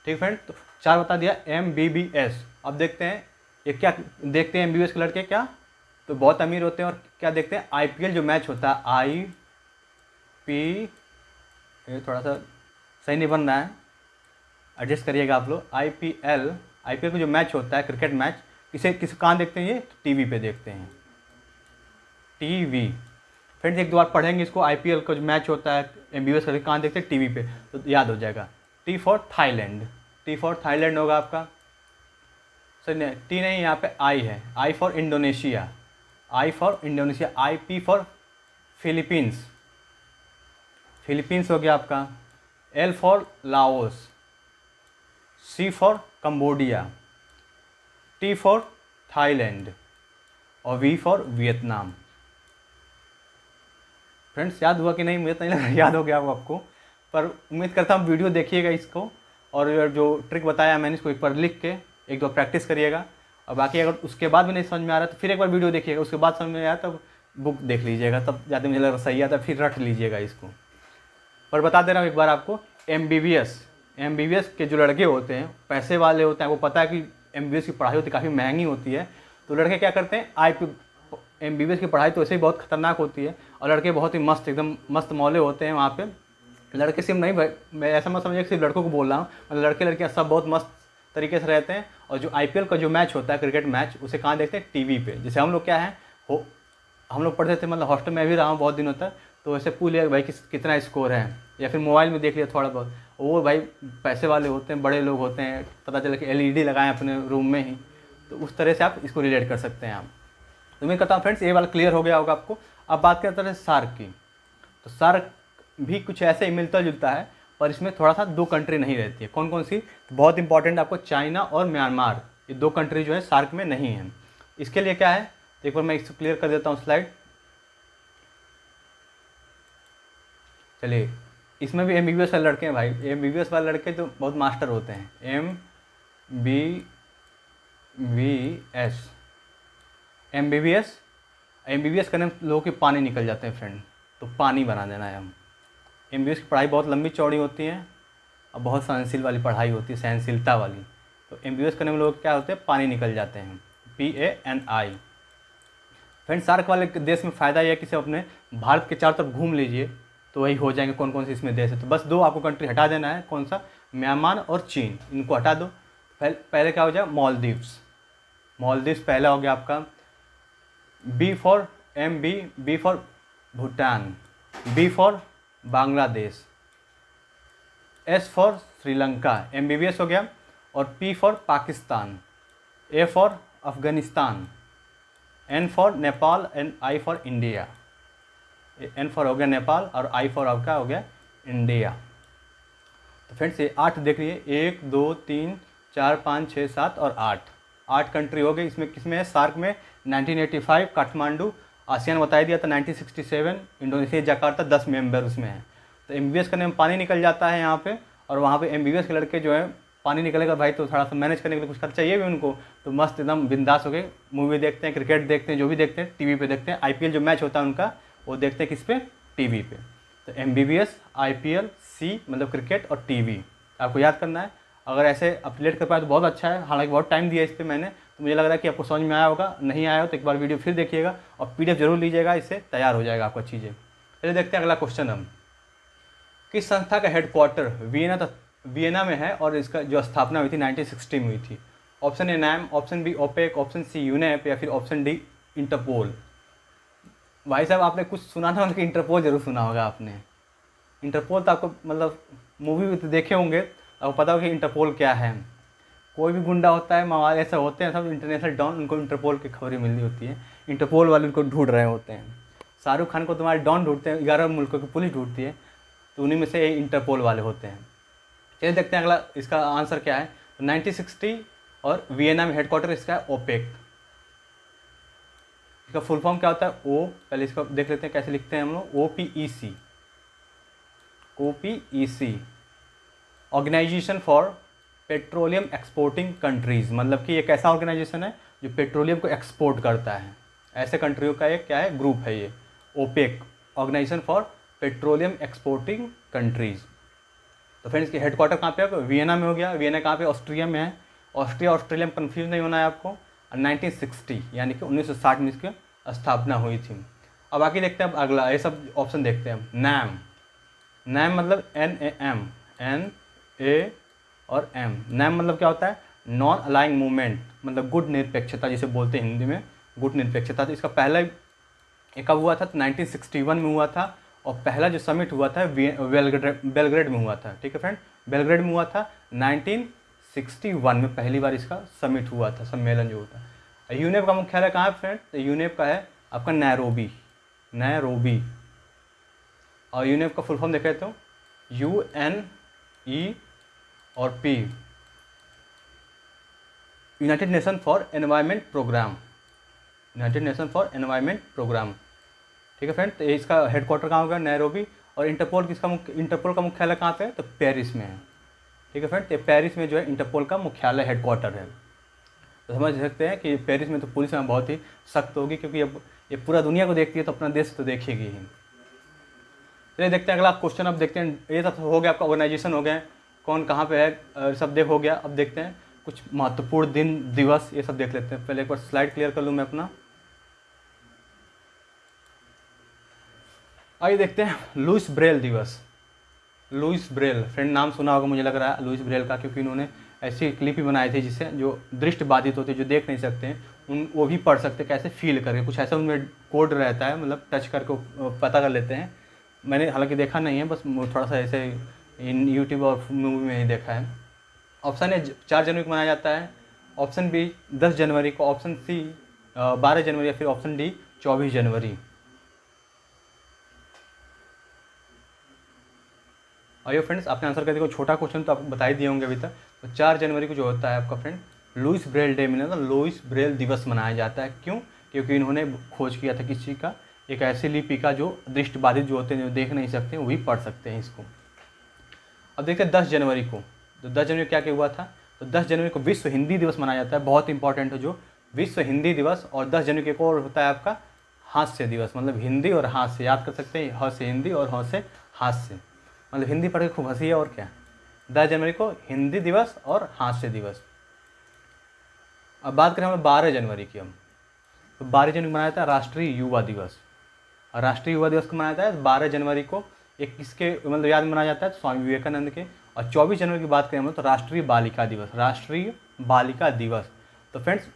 ठीक फ्रेंड, तो 4 बता दिया MBBS। अब देखते हैं ये क्या देखते हैं। MBBS के लड़के क्या तो बहुत अमीर होते हैं और क्या देखते हैं? IPL जो मैच होता है ये थोड़ा सा सही नहीं बन रहा है, एडजस्ट करिएगा आप लोग। IPL का जो मैच होता है क्रिकेट मैच, किसे कहाँ देखते हैं? ये टीवी पे देखते हैं, टीवी। फ्रेंड्स एक दो बार पढ़ेंगे इसको, IPL का जो मैच होता है MBBS का कहाँ देखते हैं? टीवी पे, तो याद हो जाएगा। T फॉर थाईलैंड होगा आपका। सर नहीं, T नहीं, यहाँ पे I है। I for Indonesia, IP for Philippines हो गया आपका। L for Laos, C for Cambodia, T for Thailand और V फॉर वियतनाम। फ्रेंड्स याद हुआ कि नहीं? मुझे तो नहीं लग रहा याद हो गया आपको, पर उम्मीद करता हूँ वीडियो देखिएगा इसको, और जो ट्रिक बताया मैंने इसको एक बार लिख के एक दो प्रैक्टिस करिएगा। और बाकी अगर उसके बाद भी नहीं समझ में आ रहा तो फिर एक बार वीडियो देखिएगा, उसके बाद समझ में आया तब बुक देख लीजिएगा, तब ज़्यादा मुझे लग रहा सही आता, फिर रट लीजिएगा इसको। पर बता दे रहा हूँ एक बार आपको, MBBS के जो लड़के होते हैं पैसे वाले होते हैं, वो पता है कि MBBS की पढ़ाई होती है काफ़ी महंगी होती है, तो लड़के क्या करते हैं? MBBS की पढ़ाई तो वैसे ही बहुत खतरनाक होती है, और लड़के बहुत ही मस्त एकदम मस्त मौले होते हैं वहाँ पे। लड़के सिर्फ नहीं भाई, मैं ऐसा मत समझिए कि सिर्फ लड़कों को बोल रहा हूँ, मतलब लड़के लड़कियाँ सब बहुत मस्त तरीके से रहते हैं। और जो IPL का जो मैच होता है क्रिकेट मैच, उसे कहाँ देखते हैं? टीवी पे। जैसे हम लोग क्या है हो हम लोग पढ़ते थे, मतलब हॉस्टल में भी रहा हूँ बहुत दिनों तक, तो ऐसे पूछ लिया भाई कितना स्कोर है, या फिर मोबाइल में देख लिया थोड़ा बहुत। वो भाई पैसे वाले होते हैं, बड़े लोग होते हैं, पता चला कि एलईडी लगाएं अपने रूम में ही, तो उस तरह से आप इसको रिलेट कर सकते हैं आप। तो मैं कहता हूँ फ्रेंड्स ये वाला क्लियर हो गया होगा आपको। अब बात करते हैं सार्क की। तो सार्क भी कुछ ऐसे ही मिलता जुलता है, पर इसमें थोड़ा सा दो कंट्री नहीं रहती है। कौन कौन सी? तो बहुत इंपॉर्टेंट आपको, चाइना और म्यांमार, ये दो कंट्री जो है सार्क में नहीं है। इसके लिए क्या है, तो एक बार मैं इसको क्लियर कर देता हूँ स्लाइड। चलिए, इसमें भी एमबीबीएस वाले लड़के हैं भाई, एमबीबीएस वाले लड़के तो बहुत मास्टर होते हैं। एमबीबीएस एमबीबीएस करने में लोगों के पानी निकल जाते हैं फ्रेंड, तो पानी बना देना है हम। एमबीबीएस की पढ़ाई बहुत लंबी चौड़ी होती है और बहुत सहनशील वाली पढ़ाई होती है, सहनशीलता वाली। तो एमबीबीएस करने में लोग क्या होते हैं, पानी निकल जाते हैं, PANI। फ्रेंड सार्क वाले देश में फ़ायदा यह है कि सिर्फ अपने भारत के चारों तरफ घूम लीजिए तो वही हो जाएंगे कौन कौन से इसमें देश है। तो बस दो आपको कंट्री हटा देना है, कौन सा? म्यांमार और चीन, इनको हटा दो। पहले क्या हो जाए, मालदीव्स। मालदीव्स पहला हो गया आपका, B for Bhutan, B for Bangladesh, S for Sri Lanka, MBBS हो गया, और P for Pakistan, A for Afghanistan, N for Nepal, and I for India. N for हो गया नेपाल और आई फॉर आपका हो गया इंडिया। तो फ्रेंड्स ये 8 देख लीजिए, 1 2 3 4 5 6 7 और 8 कंट्री हो गई। इसमें किसमें है, सार्क में 1985 काठमांडू, आसियान बता दिया था 1967, इंडोनेशिया जकार्ता 10 मेंबर उसमें है। तो एमबीबीएस करने में पानी निकल जाता है यहाँ पे, और वहाँ पे एमबीबीएस के लड़के जो है पानी निकलेगा भाई, तो थोड़ा सा मैनेज करने के लिए कुछ खर्चा चाहिए भी उनको, तो मस्त एकदम बिंदास हो गए, मूवी देखते हैं, क्रिकेट देखते हैं, जो भी देखते हैं टीवी पे देखते हैं। आईपीएल जो मैच होता है उनका वो देखते हैं किस पे, टीवी पे। तो एमबीबीएस, आईपीएल, सी मतलब क्रिकेट, और टीवी आपको याद करना है। अगर ऐसे आप रिलेट कर पाए तो बहुत अच्छा है, हालांकि बहुत टाइम दिया इस पर मैंने, तो मुझे लग रहा है कि आपको समझ में आया होगा। नहीं आया हो तो एक बार वीडियो फिर देखिएगा, और पीडीएफ जरूर लीजिएगा, इससे तैयार हो जाएगा आपको चीज़ें। चलिए देखते हैं अगला क्वेश्चन हम। किस संस्था का हेडक्वार्टर वियना में है और इसका जो स्थापना हुई थी 1960 में हुई थी? Option A NAM, option B OPEC, option C UNEP, या फिर ऑप्शन डी इंटरपोल। भाई साहब आपने कुछ सुना ना, मतलब इंटरपोल जरूर सुना होगा आपने। इंटरपोल तो आपको मतलब मूवी भी तो देखे होंगे, आपको पता होगा कि इंटरपोल क्या है। कोई भी गुंडा होता है, मवाली ऐसे होते हैं सब इंटरनेशनल डॉन, उनको इंटरपोल की खबरें मिल रही होती है, इंटरपोल वाले उनको ढूंढ रहे होते हैं। शाहरुख खान को तुम्हारे डॉन ढूंढते हैं, 11 मुल्कों की पुलिस ढूंढती है, तो उन्हीं में से इंटरपोल वाले होते हैं। चलिए देखते हैं अगला इसका आंसर क्या है। तो 1960 और वियना में हेडक्वार्टर इसका है ओपेक। इसका फुल फॉर्म क्या होता है? ओ, पहले इसका देख लेते हैं कैसे लिखते हैं हम लोग, OPEC, organization for petroleum exporting countries. मतलब कि ये कैसा ऑर्गेनाइजेशन है जो पेट्रोलियम को एक्सपोर्ट करता है, ऐसे कंट्रियों का एक क्या है, ग्रुप है ये, OPEC, organization for petroleum exporting countries. तो फ्रेंड्स इसके हेडक्वार्टर कहाँ पे है? वियना में हो गया। वियना कहाँ पे? ऑस्ट्रिया में है। ऑस्ट्रिया में कन्फ्यूज नहीं होना है आपको। 1960 यानी कि 1960 में इसकी स्थापना हुई थी। अब बाकी देखते हैं, अब अगला ये सब ऑप्शन देखते हैं। नैम मतलब NAM और M। नैम मतलब क्या होता है? नॉन अलाइंग मूवमेंट, मतलब गुड निरपेक्षता जिसे बोलते हैं हिंदी में, गुड निरपेक्षता। तो इसका पहला एक कब हुआ था? तो 1961 में हुआ था, और पहला जो समिट हुआ था बेलग्रेड में हुआ था। ठीक है फ्रेंड, बेलग्रेड में हुआ था 1961 में पहली बार इसका समिट हुआ था, सम्मेलन जो होता है। यूनेप का मुख्यालय कहाँ है फ्रेंड? तो यूनेप का है आपका नैरोबी। और यूनेप का फुल फॉर्म देख लेते हो, UNE और P, United Nation for environment programme. ठीक है फ्रेंड, तो इसका हेडक्वार्टर कहाँ होगा? नैरोबी। और इंटरपोल का मुख्यालय कहाँ पे है? तो पेरिस में है। ठीक है फ्रेंड, तो पेरिस में जो है इंटरपोल का मुख्यालय हेडक्वार्टर है। तो समझ सकते हैं कि पेरिस में तो पुलिस में बहुत ही सख्त होगी, क्योंकि अब ये पूरा दुनिया को देखती है तो अपना देश तो देखेगी ही। चलिए देखते हैं अगला क्वेश्चन। अब देखते हैं, ये सब हो गया आपका, ऑर्गेनाइजेशन हो गए, कौन कहाँ पे है, सब हो गया। अब देखते हैं कुछ महत्वपूर्ण दिन दिवस, ये सब देख लेते हैं। पहले एक बार स्लाइड क्लियर कर लूँ मैं अपना। आइए देखते हैं लुईस ब्रेल दिवस। लुईस ब्रेल, फ्रेंड नाम सुना होगा मुझे लग रहा है लुईस ब्रेल का, क्योंकि इन्होंने ऐसी क्लिप ही बनाई थी जिससे जो दृष्टिबाधित होते जो देख नहीं सकते हैं उन वो भी पढ़ सकते कैसे फील करके, कुछ ऐसा उनमें कोड रहता है, मतलब टच करके पता कर लेते हैं। मैंने हालांकि देखा नहीं है, बस थोड़ा सा ऐसे इन यूट्यूब और मूवी में ही देखा है। ऑप्शन ए 4 जनवरी को मनाया जाता है, ऑप्शन बी 10 जनवरी को, ऑप्शन सी 12 जनवरी या फिर ऑप्शन डी 24 जनवरी। आइए फ्रेंड्स, आपने आंसर कर दिया। छोटा क्वेश्चन तो आपको बता ही दिए होंगे अभी तक। तो 4 जनवरी को जो होता है आपका फ्रेंड लुइस ब्रेल डे मिला था, लुइस ब्रेल दिवस मनाया जाता है। क्यों? क्योंकि इन्होंने खोज किया था किसी का, एक ऐसी लिपि का जो दृष्टिबाधित जो होते हैं, जो देख नहीं सकते वही पढ़ सकते हैं इसको। अब देखते हैं 10 जनवरी को। तो 10 जनवरी क्या क्या हुआ था? तो 10 जनवरी को विश्व हिंदी दिवस मनाया जाता है, बहुत इंपॉर्टेंट है जो विश्व हिंदी दिवस। और 10 जनवरी को एक और होता है आपका हास्य दिवस, मतलब हिंदी और हास्य याद कर सकते हैं, ह से हिंदी और ह से हास्य, मतलब हिंदी पढ़ के खूब हंसी है और क्या। 10 जनवरी को हिंदी दिवस और हास्य दिवस। अब बात करें हम 12 जनवरी की। हम तो 12 जनवरी को मनाया जाता है राष्ट्रीय युवा दिवस। और राष्ट्रीय युवा दिवस को मनाया जाता है 12 जनवरी को, एक किसके मतलब याद मनाया जाता है? स्वामी विवेकानंद के। और 24 जनवरी की बात करें हम तो राष्ट्रीय बालिका दिवस, राष्ट्रीय बालिका दिवस। तो फ्रेंड्स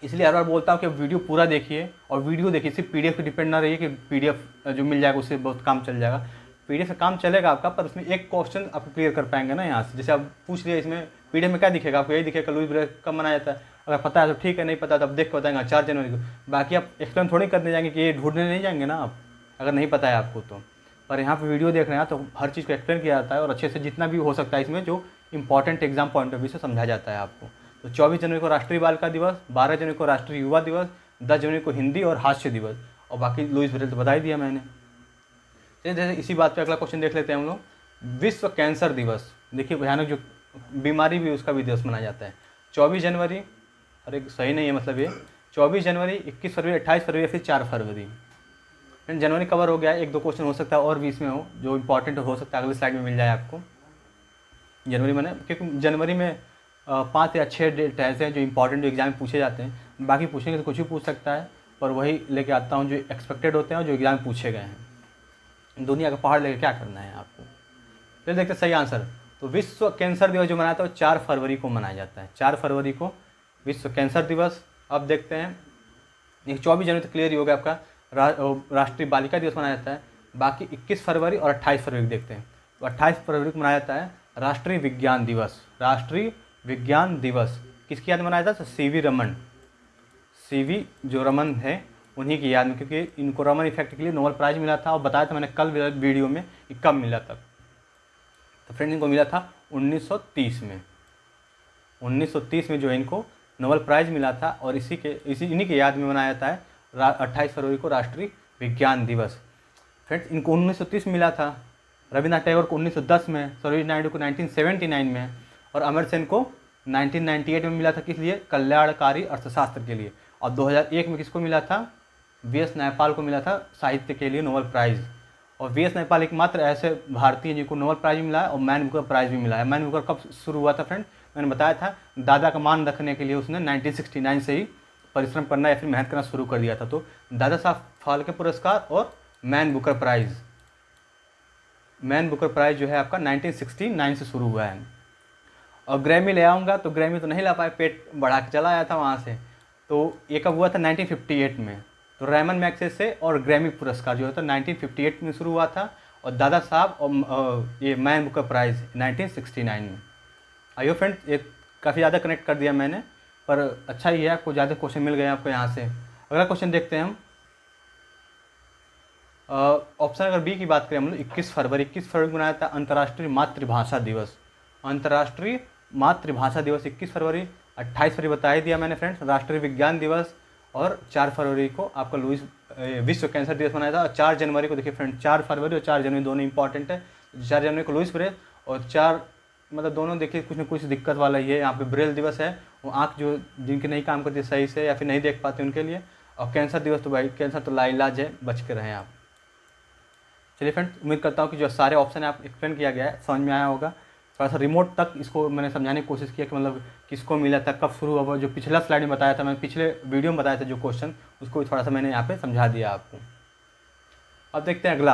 इसलिए हर बार बोलता हूँ कि वीडियो पूरा देखिए, और वीडियो देखिए, सिर्फ पीडीएफ पे डिपेंड ना रहिए कि पीडीएफ जो मिल जाएगा उससे बहुत काम चल जाएगा। पीडीएफ से काम चलेगा आपका, पर उसमें एक क्वेश्चन आप क्लियर कर पाएंगे ना यहाँ से। जैसे आप पूछ लिए, इसमें पीडीएफ में क्या दिखेगा आपको? यही दिखेगा लुइस ब्रेल कब मनाया जाता है। अगर पता है तो ठीक है, नहीं पता तो आप देख के बताएंगे 4 जनवरी को। बाकी आप एक्सप्लेन थोड़ी करने जाएंगे कि ये ढूंढने नहीं जाएंगे ना आप, अगर नहीं पता है आपको तो। पर यहाँ पर वीडियो देख रहे हैं तो हर चीज़ को एक्सप्लेन किया जाता है, और अच्छे से जितना भी हो सकता है इसमें जो important exam point of view से समझा जाता है आपको। तो 24 जनवरी को राष्ट्रीय बालिका दिवस, 12 जनवरी को राष्ट्रीय युवा दिवस, 10 जनवरी को हिंदी और हास्य दिवस, और बाकी लुइस ब्रेल तो बता ही दिया मैंने। जैसे इसी बात पे अगला क्वेश्चन देख लेते हैं हम लोग। विश्व कैंसर दिवस, देखिए भयानक जो बीमारी भी उसका भी दिवस मनाया जाता है 24 जनवरी। अरे सही नहीं है, मतलब ये 24 जनवरी, 21 फरवरी, 28 फरवरी या फिर 4 फरवरी। जनवरी कवर हो गया, 1-2 क्वेश्चन हो सकता है और भी इसमें हो जो इंपॉर्टेंट हो सकता है, अगले स्लाइड में मिल जाए आपको। जनवरी मैंने, क्योंकि जनवरी में 5 या 6 डेट ऐसे हैं जो इंपॉर्टेंट जो एग्जाम में पूछे जाते हैं। बाकी पूछेंगे तो कुछ भी पूछ सकता है, पर वही लेके आता हूँ जो एक्सपेक्टेड होते हैं और जो एग्जाम में पूछे गए हैं। दुनिया का पहाड़ लेके क्या करना है आपको। फिर देखते सही आंसर। तो विश्व कैंसर दिवस जो मनाया था वो 4 फरवरी को मनाया जाता है, 4 फरवरी को विश्व कैंसर दिवस। अब देखते हैं, ये 24 जनवरी तक क्लियर ही हो गया आपका। राष्ट्रीय बालिका दिवस मनाया जाता है। बाकी 21 फरवरी और 28 फरवरी देखते हैं। तो 28 फरवरी को मनाया जाता है राष्ट्रीय विज्ञान दिवस। राष्ट्रीय विज्ञान दिवस किसकी याद में मनाया जाता है? सीवी रमन, सीवी जो रमन है उन्हीं की याद में, क्योंकि इनको रमन इफेक्ट के लिए नोबेल प्राइज़ मिला था, और बताया था मैंने कल वीडियो में कि कब मिला था। तो फ्रेंड इनको मिला था 1930 में, 1930 में जो इनको नोबेल प्राइज़ मिला था, और इन्हीं की याद में मनाया जाता है 28 फरवरी को राष्ट्रीय विज्ञान दिवस। फ्रेंड्स इनको 1930 में मिला था, रविन्द्रनाथ टैगोर को 1910 में, सरोजिनी नायडू को 1979 में, और अमरसेन को 1998 में मिला था। किस लिए? कल्याणकारी अर्थशास्त्र के लिए। और 2001 में किसको मिला था? वी.एस. नायपाल को मिला था साहित्य के लिए नोबेल प्राइज़। और वी.एस. नायपाल एकमात्र ऐसे भारतीय जिनको नोबेल प्राइज़ भी मिला है और मैन बुकर प्राइज़ भी मिला है। मैन बुकर कब शुरू हुआ था फ्रेंड? मैंने बताया था, दादा का मान रखने के लिए उसने 1969 से ही परिश्रम करना या फिर मेहनत करना शुरू कर दिया था। तो दादा साहब फाल्के पुरस्कार और Man Booker Prize, Man Booker Prize जो है आपका 1969 से शुरू हुआ है। और ग्रैमी ले आऊँगा तो ग्रैमी तो नहीं ला पाए, पेट बढ़ा के चला आया था वहाँ से। तो ये कब हुआ था? 1958 में। तो रैमन मैग्सेसे और ग्रैमी पुरस्कार जो है 1958 में शुरू हुआ था, और दादा साहब और ये मैन बुकर प्राइज़ 1969 में। आइयो फ्रेंड्स, ये काफ़ी ज़्यादा कनेक्ट कर दिया मैंने, पर अच्छा ही है, आपको ज़्यादा क्वेश्चन मिल गए आपको यहाँ से। अगला क्वेश्चन देखते हैं हम। ऑप्शन अगर बी की बात करें हम लोग, 21 फरवरी को मनाया था अंतर्राष्ट्रीय मातृभाषा दिवस। अंतर्राष्ट्रीय मातृभाषा दिवस 21 फरवरी। 28 फरवरी बता ही दिया मैंने फ्रेंड्स, राष्ट्रीय विज्ञान दिवस। और 4 फरवरी को आपका विश्व कैंसर दिवस मनाया था। और 4 जनवरी को देखिए फ्रेंड, 4 फरवरी और 4 जनवरी दोनों इंपॉर्टेंट है। 4 जनवरी को लुइस ब्रेल, और 4 मतलब दोनों देखिए कुछ न कुछ दिक्कत वाला ही है। यहाँ पे ब्रेल दिवस है, वो आँख जो जिनकी नहीं काम करती सही से या फिर नहीं देख पाते उनके लिए। और कैंसर दिवस तो भाई कैंसर तो लाइलाज है, बच के रहें आप। चलिए फ्रेंड्स, उम्मीद करता हूँ कि जो सारे ऑप्शन आप एक्सप्लेन किया गया है समझ में आया होगा। थोड़ा सा रिमोट तक इसको मैंने समझाने की कोशिश किया कि मतलब किसको मिला था, कब शुरू हुआ। जो पिछला स्लाइड में बताया था, मैंने पिछले वीडियो में बताया था जो क्वेश्चन, उसको भी थोड़ा सा मैंने यहाँ पे समझा दिया आपको। अब देखते हैं अगला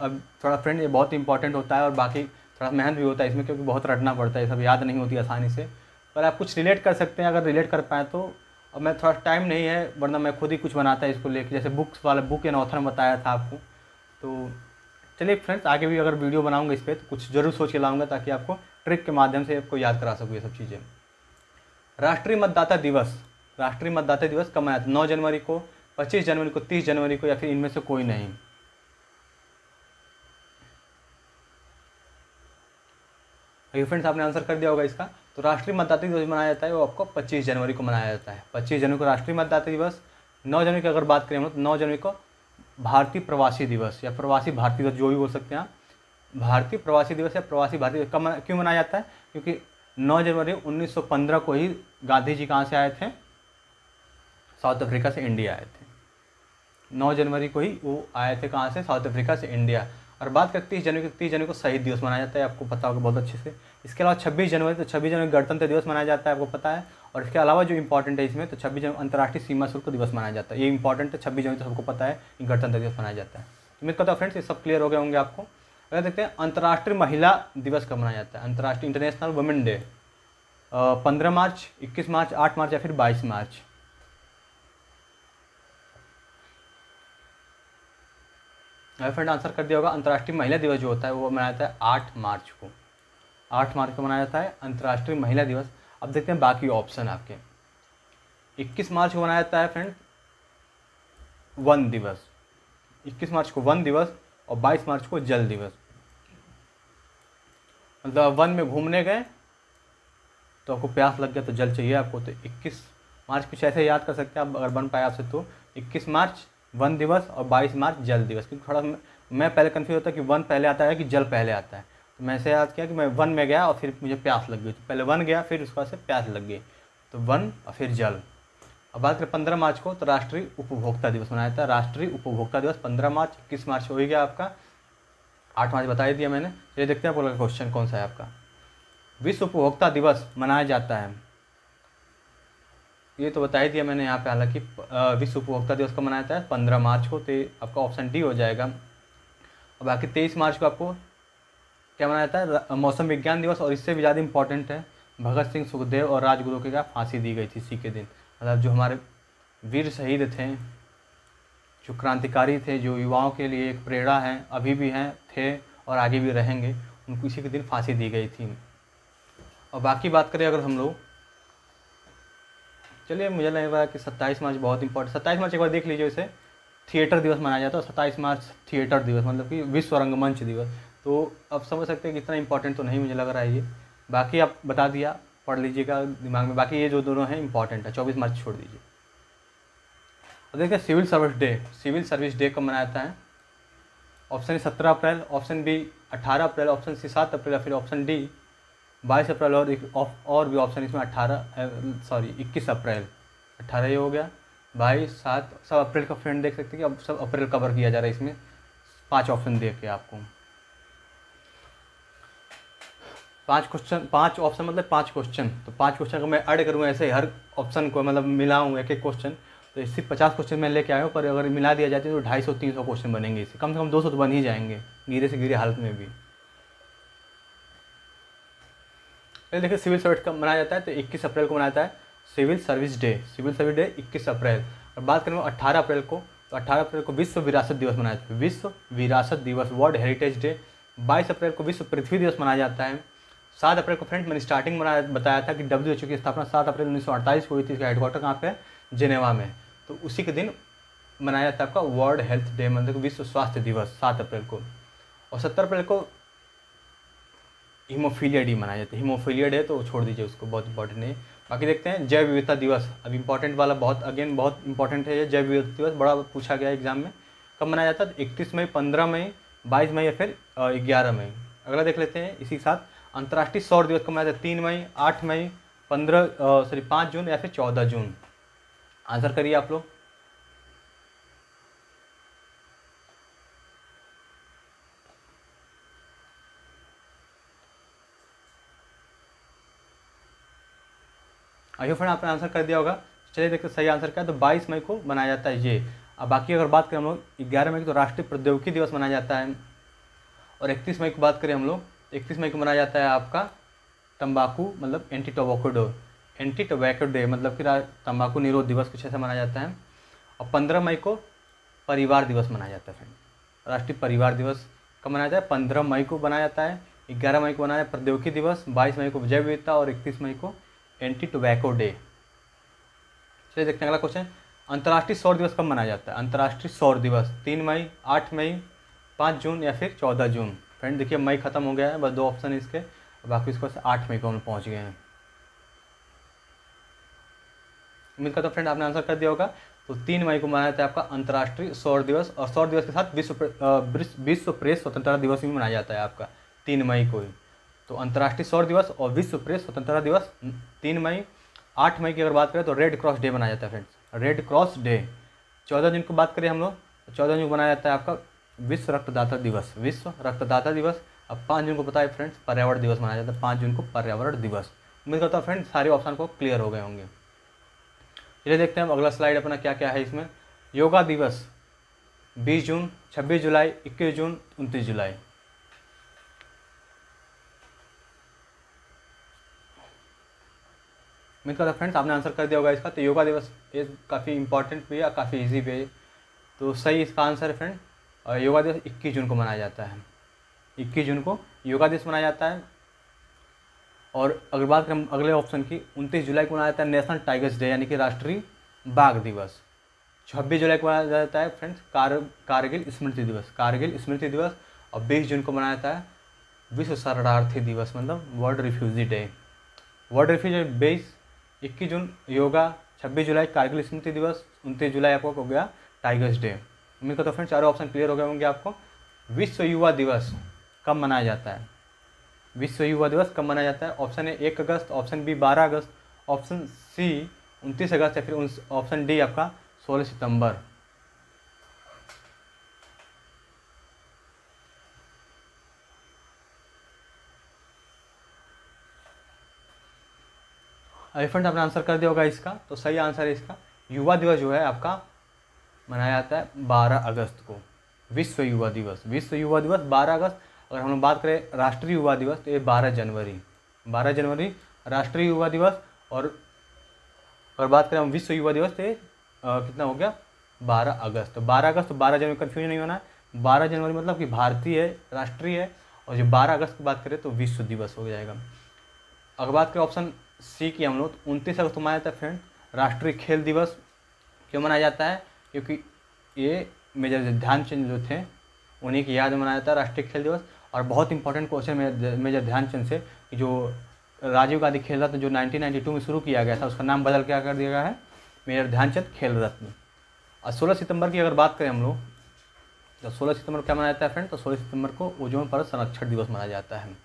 अब थोड़ा फ्रेंड ये बहुत इंपॉर्टेंट होता है, और बाकी थोड़ा मेहनत भी होता है इसमें, क्योंकि बहुत रटना पड़ता है, सब याद नहीं होती आसानी से, पर आप कुछ रिलेट कर सकते हैं अगर रिलेट कर पाएँ तो। अब मैं थोड़ा टाइम नहीं है, वरना मैं खुद ही कुछ बनाता है इसको लेके, जैसे बुक्स वाला बुक एंड ऑथर में बताया था आपको। तो चलिए फ्रेंड्स, आगे भी अगर वीडियो बनाऊंगा इस पर तो कुछ ज़रूर सोच के लाऊंगा, ताकि आपको ट्रिक के माध्यम से आपको याद करा सकूँ ये सब चीज़ें। राष्ट्रीय मतदाता दिवस, राष्ट्रीय मतदाता दिवस कब मनाया था? 9 जनवरी को, 25 जनवरी को, 30 जनवरी को, या फिर इनमें से कोई नहीं? अगर फ्रेंड्स आपने आंसर कर दिया होगा इसका, तो राष्ट्रीय मतदाता दिवस मनाया जाता है वो आपको 25 जनवरी को मनाया जाता है। 25 जनवरी को राष्ट्रीय मतदाता दिवस। 9 जनवरी की अगर बात करें हम लोग, तो 9 जनवरी को भारतीय प्रवासी दिवस या प्रवासी भारतीय दिवस, जो भी बोल सकते हैं आप, भारतीय प्रवासी दिवस या प्रवासी भारतीय दिवस कब क्यों मनाया जाता है? क्योंकि 9 जनवरी 1915 को ही गांधी जी कहाँ से आए थे? साउथ अफ्रीका से इंडिया आए थे। 9 जनवरी को ही वो आए थे, कहाँ से? साउथ अफ्रीका से इंडिया। और बात करते 30 जनवरी, 30 जनवरी को शहीद दिवस मनाया जाता है, आपको पता होगा बहुत अच्छे से। इसके अलावा 26 जनवरी, तो 26 जनवरी गणतंत्र दिवस मनाया जाता है, आपको पता है। और इसके अलावा जो इंपॉर्टेंट है इसमें, तो 26 जनवरी अंतर्राष्ट्रीय सीमा शुल्क दिवस मनाया जाता है। ये इंपॉर्टेंट है, 26 जनवरी तो सबको पता है कि गणतंत्र दिवस मनाया जाता है। उम्मीद करता हूँ फ्रेंड्स ये सब क्लियर हो गए होंगे आपको। अगर देखते हैं अंतर्राष्ट्रीय महिला दिवस कब मनाया जाता है? अंतर्राष्ट्रीय इंटरनेशनल वुमेन डे 15 मार्च, 21 मार्च, 8 मार्च या फिर 22 मार्च? फ्रेंड आंसर कर दिया होगा। अंतर्राष्ट्रीय महिला दिवस जो होता है वो मनाया जाता है 8 मार्च को। 8 मार्च को मनाया जाता है अंतर्राष्ट्रीय महिला दिवस। अब देखते हैं बाकी ऑप्शन आपके। 21 मार्च को मनाया जाता है फ्रेंड वन दिवस, 21 मार्च को वन दिवस, और 22 मार्च को जल दिवस। मतलब वन में घूमने गए तो आपको प्यास लग गया तो जल चाहिए आपको, तो 21 मार्च कुछ ऐसे याद कर सकते हैं आप अगर बन पाए आपसे तो। 21 मार्च वन दिवस और 22 मार्च जल दिवस। क्योंकि थोड़ा मैं पहले कन्फ्यूज होता कि वन पहले आता है कि जल पहले आता है, तो मैं ऐसे याद किया कि मैं वन में गया और फिर मुझे प्यास लग गई, तो पहले वन गया फिर उसके बाद से प्यास लग गई, तो वन और फिर जल। अब बात करें 15 मार्च को, तो राष्ट्रीय उपभोक्ता दिवस मनाया जाता है। राष्ट्रीय उपभोक्ता दिवस 15 मार्च। 21 मार्च हो ही गया आपका, 8 मार्च बता ही दिया मैंने। चलिए देखते हैं आपको क्वेश्चन कौन सा है आपका। विश्व उपभोक्ता दिवस मनाया जाता है, ये तो बता ही दिया मैंने यहाँ पे, हालांकि विश्व उपभोक्ता दिवस कब मनाया जाता है? 15 मार्च को, तो आपका ऑप्शन डी हो जाएगा। और बाकी 23 मार्च को आपको क्या मनाया जाता है? मौसम विज्ञान दिवस। और इससे भी ज़्यादा इंपॉर्टेंट है, भगत सिंह, सुखदेव और राजगुरु के क्या फांसी दी गई थी इसी के दिन। मतलब जो हमारे वीर शहीद थे, जो क्रांतिकारी थे, जो युवाओं के लिए एक प्रेरणा है, अभी भी हैं, थे और आगे भी रहेंगे, उनको इसी के दिन फांसी दी गई थी। और बाकी बात करें अगर हम लोग, चलिए मुझे लग रहा है कि 27 मार्च बहुत इंपॉर्टेंट। 27 मार्च एक बार देख लीजिए, इसे थिएटर दिवस मनाया जाता है। 27 मार्च थिएटर दिवस, मतलब कि विश्व रंगमंच दिवस। तो अब समझ सकते हैं कि इतना इंपॉर्टेंट तो नहीं मुझे लग रहा है ये। बाकी आप बता दिया, पढ़ लीजिएगा दिमाग में। बाकी ये जो दोनों हैं इंपॉर्टेंट है। 24 मार्च छोड़ दीजिए। अब देखिए Civil Service Day. Civil Service Day कब मनाया जाता है? Option A 17 April, option B 18 April, option C 7 April, या फिर ऑप्शन डी 22 अप्रैल, और भी ऑप्शन इसमें 21 अप्रैल। 18 ये हो गया, 22, 7, सब अप्रैल का फ्रेंड देख सकते हैं कि अब सब अप्रैल कवर किया जा रहा है इसमें। 5 ऑप्शन दे के आपको 5 क्वेश्चन, 5 ऑप्शन मतलब 5 क्वेश्चन। तो 5 क्वेश्चन को मैं ऐड करूँ ऐसे हर ऑप्शन को, मतलब मिलाऊँ एक एक क्वेश्चन, तो इससे 50 क्वेश्चन मैं लेके आया हूँ। पर अगर मिला दिया जाए तो 250-300 क्वेश्चन बनेंगे इससे, कम से कम 200 तो बन ही जाएंगे गिरे से गिरे हालत में भी। देखिए सिविल सर्विस कब मनाया जाता है? तो 21 अप्रैल को मनाया जाता है Civil Service Day. Civil Service Day 21 April. और बात करें 18 अप्रैल को, तो 18 अप्रैल को विश्व विरासत दिवस मनाया जाता है। विश्व विरासत दिवस, वर्ल्ड हेरिटेज डे। 22 अप्रैल को विश्व पृथ्वी दिवस मनाया जाता है। 7 अप्रैल को फ्रेंड मैंने स्टार्टिंग में बताया था कि WHO की स्थापना 7 अप्रैल 1948 को हुई थी। इसका हेडक्वार्टर कहाँ पे है? जिनेवा में। तो उसी के दिन मनाया जाता है आपका वर्ल्ड हेल्थ डे, मतलब विश्व स्वास्थ्य दिवस 7 अप्रैल को। और 17 अप्रैल को हीमोफीलिया डे मनाया जाता है। हीमोफीलिया डे तो छोड़ दीजिए उसको, बहुत इंपॉर्टेंट नहीं है। बाकी देखते हैं जैव विविधता दिवस। अब इंपॉर्टेंट वाला बहुत इंपॉर्टेंट है ये जैव विविधता दिवस, बड़ा पूछा गया एग्जाम में। कब मनाया जाता है? 31 मई, 15 मई, 22 मई या फिर 11 मई। अगला देख लेते हैं इसी साथ। अंतर्राष्ट्रीय सौर दिवस कब मनाया जाता है? 3 मई, 8 मई, 5 जून या फिर 14 जून? आंसर करिए आप लोग। आइए फ्रेंड आपने आंसर कर दिया होगा। चलिए देखते सही आंसर क्या है। तो 22 मई को मनाया जाता है ये। अब बाकी अगर बात करें हम लोग 11 मई को, तो राष्ट्रीय प्रौद्योगिकी दिवस मनाया जाता है। और 31 मई की बात करें हम लोग 31 मई को मनाया जाता है आपका तंबाकू मतलब एंटी टोबैको डे, मतलब कि तंबाकू निरोध दिवस कुछ ऐसा मनाया जाता है। और 15 मई को परिवार दिवस मनाया जाता है फ्रेंड। राष्ट्रीय परिवार दिवस कब मनाया जाता है? 15 मई को मनाया जाता है। 11 मई को मनाया प्रौद्योगिकी दिवस, 22 मई को जैव विविधता और 31 मई को एंटी टोबैको डे। चलिए देखते हैं अगला क्वेश्चन। अंतर्राष्ट्रीय सौर दिवस कब मनाया जाता है? अंतर्राष्ट्रीय सौर दिवस 3 मई, 8 मई, 5 जून या फिर 14 जून। फ्रेंड देखिए मई खत्म हो गया है, बस 2 ऑप्शन है इसके, बाकी इसको 8 मई को हम पहुँच गए हैं। उम्मीद करता हूँ फ्रेंड आपने आंसर कर दिया होगा। तो 3 मई को मनाया जाता है आपका अंतर्राष्ट्रीय सौर दिवस, और सौर दिवस के साथ विश्व प्रेस स्वतंत्रता दिवस भी मनाया जाता है आपका 3 मई को ही। तो अंतर्राष्ट्रीय सौर दिवस और विश्व प्रेस स्वतंत्रता दिवस 3 मई। 8 मई की अगर बात करें तो रेड क्रॉस डे मनाया जाता है फ्रेंड्स, रेड क्रॉस डे। 14 जून की बात करें हम लोग, तो 14 जून को मनाया जाता है आपका विश्व रक्तदाता दिवस, विश्व रक्तदाता दिवस। अब 5 जून को पता है फ्रेंड्स पर्यावरण दिवस मनाया जाता है, 5 जून को पर्यावरण दिवस। उम्मीद करता हूँ फ्रेंड्स सारे ऑप्शन को क्लियर हो गए होंगे। चलिए देखते हैं अब अगला स्लाइड अपना क्या क्या है इसमें। योगा दिवस 20 जून, 26 जुलाई, 21 जून, 29 जुलाई। उम्मीद करता हूँ फ्रेंड्स आपने आंसर कर दिया होगा इसका। तो योगा दिवस ये काफ़ी इंपॉर्टेंट भी है, काफ़ी इजी भी है, तो सही इसका आंसर है फ्रेंड। योगा दिवस 21 जून को मनाया जाता है, 21 जून को योगा दिवस मनाया जाता है। और अगर बात करें अगले ऑप्शन की, 29 जुलाई को मनाया जाता है नेशनल टाइगर्स डे यानी कि राष्ट्रीय बाघ दिवस। 26 जुलाई को मनाया जाता है फ्रेंड्स कारगिल स्मृति दिवस, कारगिल स्मृति दिवस। और 20 जून को मनाया जाता है विश्व शरणार्थी दिवस, मतलब world refugee day, world refugee 21 जून योगा, 26 जुलाई कारगिल स्मृति दिवस, 29 जुलाई आपको हो गया टाइगर्स डे। उम्मीद करता हूँ फ्रेंड्स चारों ऑप्शन क्लियर हो गए होंगे आपको। विश्व युवा दिवस कब मनाया जाता है? विश्व युवा दिवस कब मनाया जाता है? ऑप्शन ए 1 अगस्त, ऑप्शन बी 12 अगस्त, ऑप्शन सी 29 अगस्त या फिर ऑप्शन डी आपका 16 सितंबर। अभी फ्रेंड आपने आंसर कर दिया होगा इसका, तो सही आंसर है इसका युवा दिवस जो है आपका मनाया जाता है 12 अगस्त को, विश्व युवा दिवस, विश्व युवा दिवस 12 अगस्त। अगर हम लोग बात करें राष्ट्रीय युवा दिवस तो ये 12 जनवरी, 12 जनवरी राष्ट्रीय युवा दिवस। और अगर बात करें हम विश्व युवा दिवस तो कितना हो गया 12 अगस्त। तो 12 अगस्त तो 12 जनवरी कन्फ्यूजन नहीं होना है, 12 जनवरी मतलब कि भारतीय है, राष्ट्रीय है, और जो 12 अगस्त की बात करें तो विश्व दिवस हो जाएगा। अगर बात करें ऑप्शन सी की हम लोग, तो 29 अगस्त को मनाया जाता है फ्रेंड राष्ट्रीय खेल दिवस। क्यों मनाया जाता है? क्योंकि ये मेजर ध्यानचंद जो थे उन्हीं की याद में मनाया जाता है राष्ट्रीय खेल दिवस। और बहुत इंपॉर्टेंट क्वेश्चन मेजर ध्यानचंद से कि जो राजीव गांधी खेल रत्न जो 1992 में शुरू किया गया था उसका नाम बदल क्या कर दिया गया है मेजर ध्यानचंद खेल रत्न। और 16 सितंबर की अगर बात करें हम लोग, तो 16 सितंबर क्या मनाया जाता है फ्रेंड? तो 16 सितंबर को ओजोन परत संरक्षण दिवस मनाया जाता है।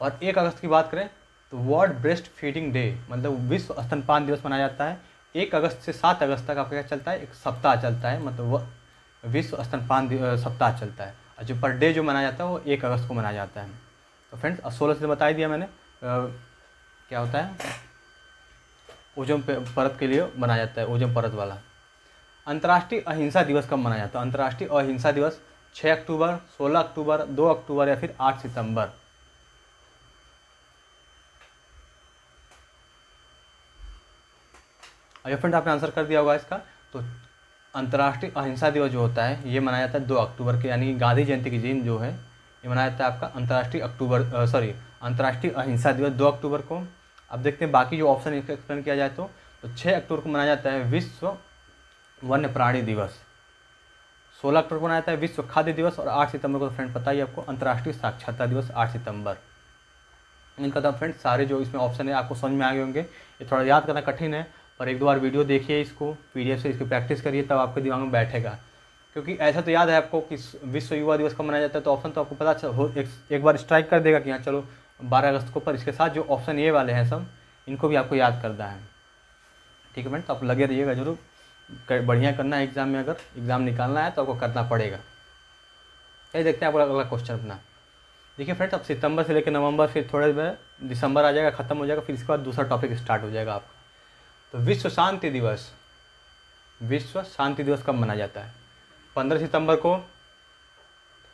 और 1 अगस्त की बात करें तो वर्ल्ड ब्रेस्ट फीडिंग डे मतलब विश्व स्तनपान दिवस मनाया जाता है। 1 अगस्त से 7 अगस्त तक आपका क्या चलता है? एक सप्ताह चलता है, मतलब विश्व स्तनपान सप्ताह चलता है। और जो पर डे जो मनाया जाता है वो 1 अगस्त को मनाया जाता है। तो फ्रेंड्स 16 से बता ही दिया मैंने क्या होता है ओजोन परत के लिए बनाया जाता है, ओजोन परत वाला। अंतर्राष्ट्रीय अहिंसा दिवस कब मनाया जाता है? अंतर्राष्ट्रीय अहिंसा दिवस 6 अक्टूबर, 16 अक्टूबर, 2 अक्टूबर या फिर 8 सितंबर। और फ्रेंड आपने आंसर कर दिया होगा इसका। तो अंतर्राष्ट्रीय अहिंसा दिवस जो होता है ये मनाया जाता है 2 अक्टूबर के, यानी गांधी जयंती की दिन जो है ये मनाया जाता है आपका अंतर्राष्ट्रीय अहिंसा दिवस 2 अक्टूबर को। अब देखते हैं बाकी जो ऑप्शन एक्सप्लेन किया जाए तो 6 अक्टूबर को मनाया जाता है विश्व वन्य प्राणी दिवस, 16 अक्टूबर को मनाया जाता है विश्व खाद्य दिवस, और 8 सितंबर को फ्रेंड पता ही आपको अंतर्राष्ट्रीय साक्षरता दिवस 8 सितंबर। इनका था फ्रेंड सारे जो इसमें ऑप्शन है आपको समझ में आ गए होंगे। ये थोड़ा याद करना कठिन है, पर 1-2 बार वीडियो देखिए, इसको PDF से इसकी प्रैक्टिस करिए, तब आपके दिमाग में बैठेगा। क्योंकि ऐसा तो याद है आपको कि विश्व युवा दिवस कब मनाया जाता है, तो ऑप्शन तो आपको पता एक बार स्ट्राइक कर देगा कि हाँ चलो 12 अगस्त को, पर इसके साथ जो ऑप्शन ये वाले हैं सब इनको भी आपको याद करना है। ठीक है फ्रेंड, तो आप लगे रहिएगा जरूर, बढ़िया करना है एग्जाम में, अगर एग्ज़ाम निकालना है तो आपको करना पड़ेगा। चलिए देखते हैं आपको अगला क्वेश्चन अपना। देखिए फ्रेंड्स अब सितंबर से लेकर नवंबर, फिर थोड़े में दिसंबर आ जाएगा, ख़त्म हो जाएगा, फिर इसके बाद दूसरा टॉपिक स्टार्ट हो जाएगा आपका। तो विश्व शांति दिवस कब मनाया जाता है? 15 सितंबर को,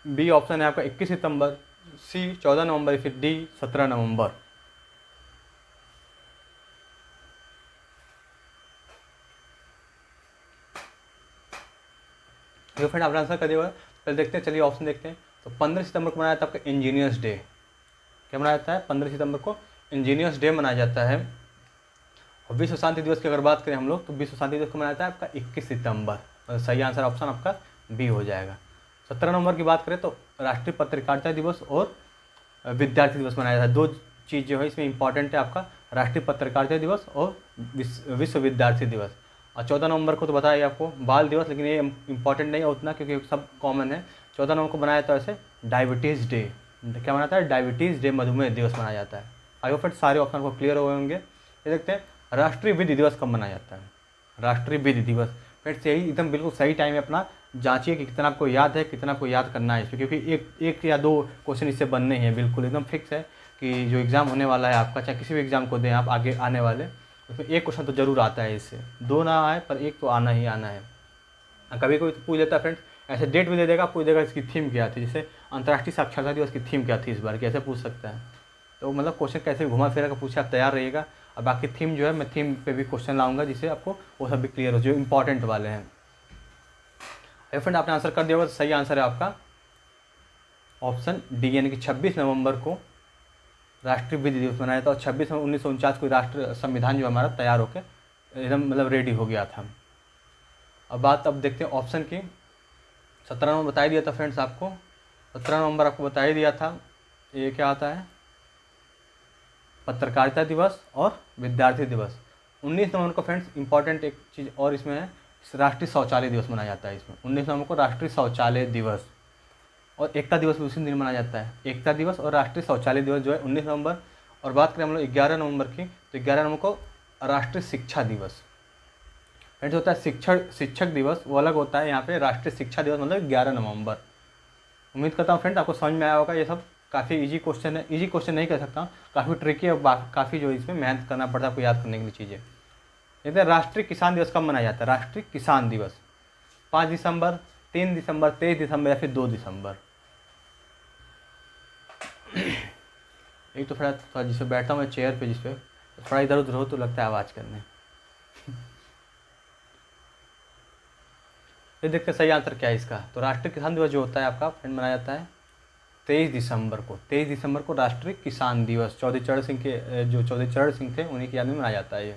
बी ऑप्शन है आपका 21 सितंबर, सी 14 नवंबर या फिर डी 17 नवंबर। तो फ्रेंड आपने आंसर कर दिया होगा। पहले देखते हैं, चलिए ऑप्शन देखते हैं। तो 15 सितंबर को मनाया जाता है आपका इंजीनियर्स डे। क्या मनाया जाता है? 15 सितंबर को इंजीनियर्स डे मनाया जाता है। और विश्व शांति दिवस की अगर बात करें हम लोग, तो विश्व शांति दिवस को मनाया जाता है आपका 21 सितंबर। तो सही आंसर ऑप्शन आपका बी हो जाएगा। 17 नवंबर की बात करें तो राष्ट्रीय पत्रकारिता दिवस और विद्यार्थी दिवस मनाया जाता है। दो चीज़ जो है इसमें इंपॉर्टेंट है आपका, राष्ट्रीय पत्रकारिता दिवस और विश्व विद्यार्थी दिवस। और 14 नवंबर को तो बताया आपको बाल दिवस, लेकिन ये इंपॉर्टेंट नहीं है उतना क्योंकि सब कॉमन है। 14 नवंबर को मनाया जाता है वैसे डायबिटीज़ डे। क्या मनाता है? डायबिटीज़ डे, मधुमेह दिवस मनाया जाता है। आई होप सारे ऑप्शन को क्लियर हो गए होंगे। ये देखते हैं राष्ट्रीय विधि दिवस कब मनाया जाता है। राष्ट्रीय विधि दिवस फ्रेंड्स यही एकदम बिल्कुल सही टाइम है अपना, जांचिए कि कितना आपको याद है, कितना आपको याद करना है इसमें, क्योंकि एक या दो क्वेश्चन इससे बनने हैं, बिल्कुल एकदम फिक्स है कि जो एग्ज़ाम होने वाला है आपका, चाहे किसी भी एग्ज़ाम को दें आप आगे आने वाले, उसमें एक क्वेश्चन तो ज़रूर आता है इससे, दो ना आए पर एक तो आना ही आना है। कभी कोई तो पूछ लेता है फ्रेंड्स, ऐसे डेट भी दे देगा, पूछ देगा इसकी थीम क्या थी, जैसे अंतर्राष्ट्रीय साक्षरता दिवस की थीम क्या थी इस बार, कैसे पूछ सकता है। तो मतलब क्वेश्चन कैसे घुमा फिरा कर पूछे, आप तैयार रहिएगा। और बाकी थीम जो है, मैं थीम पे भी क्वेश्चन लाऊंगा जिससे आपको वो सब भी क्लियर हो, जो इंपॉर्टेंट वाले हैं। फ्रेंड आपने आंसर कर दिया होगा, तो सही आंसर है आपका ऑप्शन डी, यानी कि 26 नवंबर को राष्ट्रीय विधि दिवस मनाया था। और 26 नवंबर 1949 को राष्ट्रीय संविधान जो हमारा तैयार होकर एकदम मतलब रेडी हो गया था। अब देखते हैं ऑप्शन की। 17 नवंबर बता ही दिया था फ्रेंड्स आपको, 17 नवंबर आपको बता ही दिया था। ये क्या आता है? पत्रकारिता दिवस और विद्यार्थी दिवस। 19 नवंबर को फ्रेंड्स इंपॉर्टेंट एक चीज़ और इसमें है, राष्ट्रीय शौचालय दिवस मनाया जाता है इसमें। 19 नवंबर को राष्ट्रीय शौचालय दिवस, और एकता दिवस भी उसी दिन मनाया जाता है। एकता दिवस और राष्ट्रीय शौचालय दिवस जो है 19 नवंबर। और बात करें हम लोग 11 नवंबर की, तो 11 नवंबर को राष्ट्रीय शिक्षा दिवस फ्रेंड्स होता है। शिक्षक दिवस वो अलग होता है, यहाँ पे राष्ट्रीय शिक्षा दिवस मतलब 11 नवंबर। उम्मीद करता हूँ फ्रेंड आपको समझ में आया होगा। ये सब काफ़ी इजी क्वेश्चन है, इजी क्वेश्चन नहीं कह सकता, काफ़ी ट्रिकी है, काफ़ी जो इसमें मेहनत करना पड़ता है आपको याद करने के लिए चीज़ें। देखते हैं राष्ट्रीय किसान दिवस कब मनाया जाता है। राष्ट्रीय किसान दिवस 5 दिसंबर, 3 दिसंबर, 23 दिसंबर या फिर 2 दिसंबर। एक तो थोड़ा जिसपे बैठता हूँ मैं चेयर पे, जिसपे थोड़ा इधर उधर हो तो लगता है आवाज़ करने। ये देखते सही आंसर क्या है इसका। तो राष्ट्रीय किसान दिवस जो होता है आपका फ्रेंड मनाया जाता है 23 दिसंबर को। 23 दिसंबर को राष्ट्रीय किसान दिवस चौधरी चरण सिंह के, जो चौधरी चरण सिंह थे उन्हीं की याद में मनाया जाता है ये।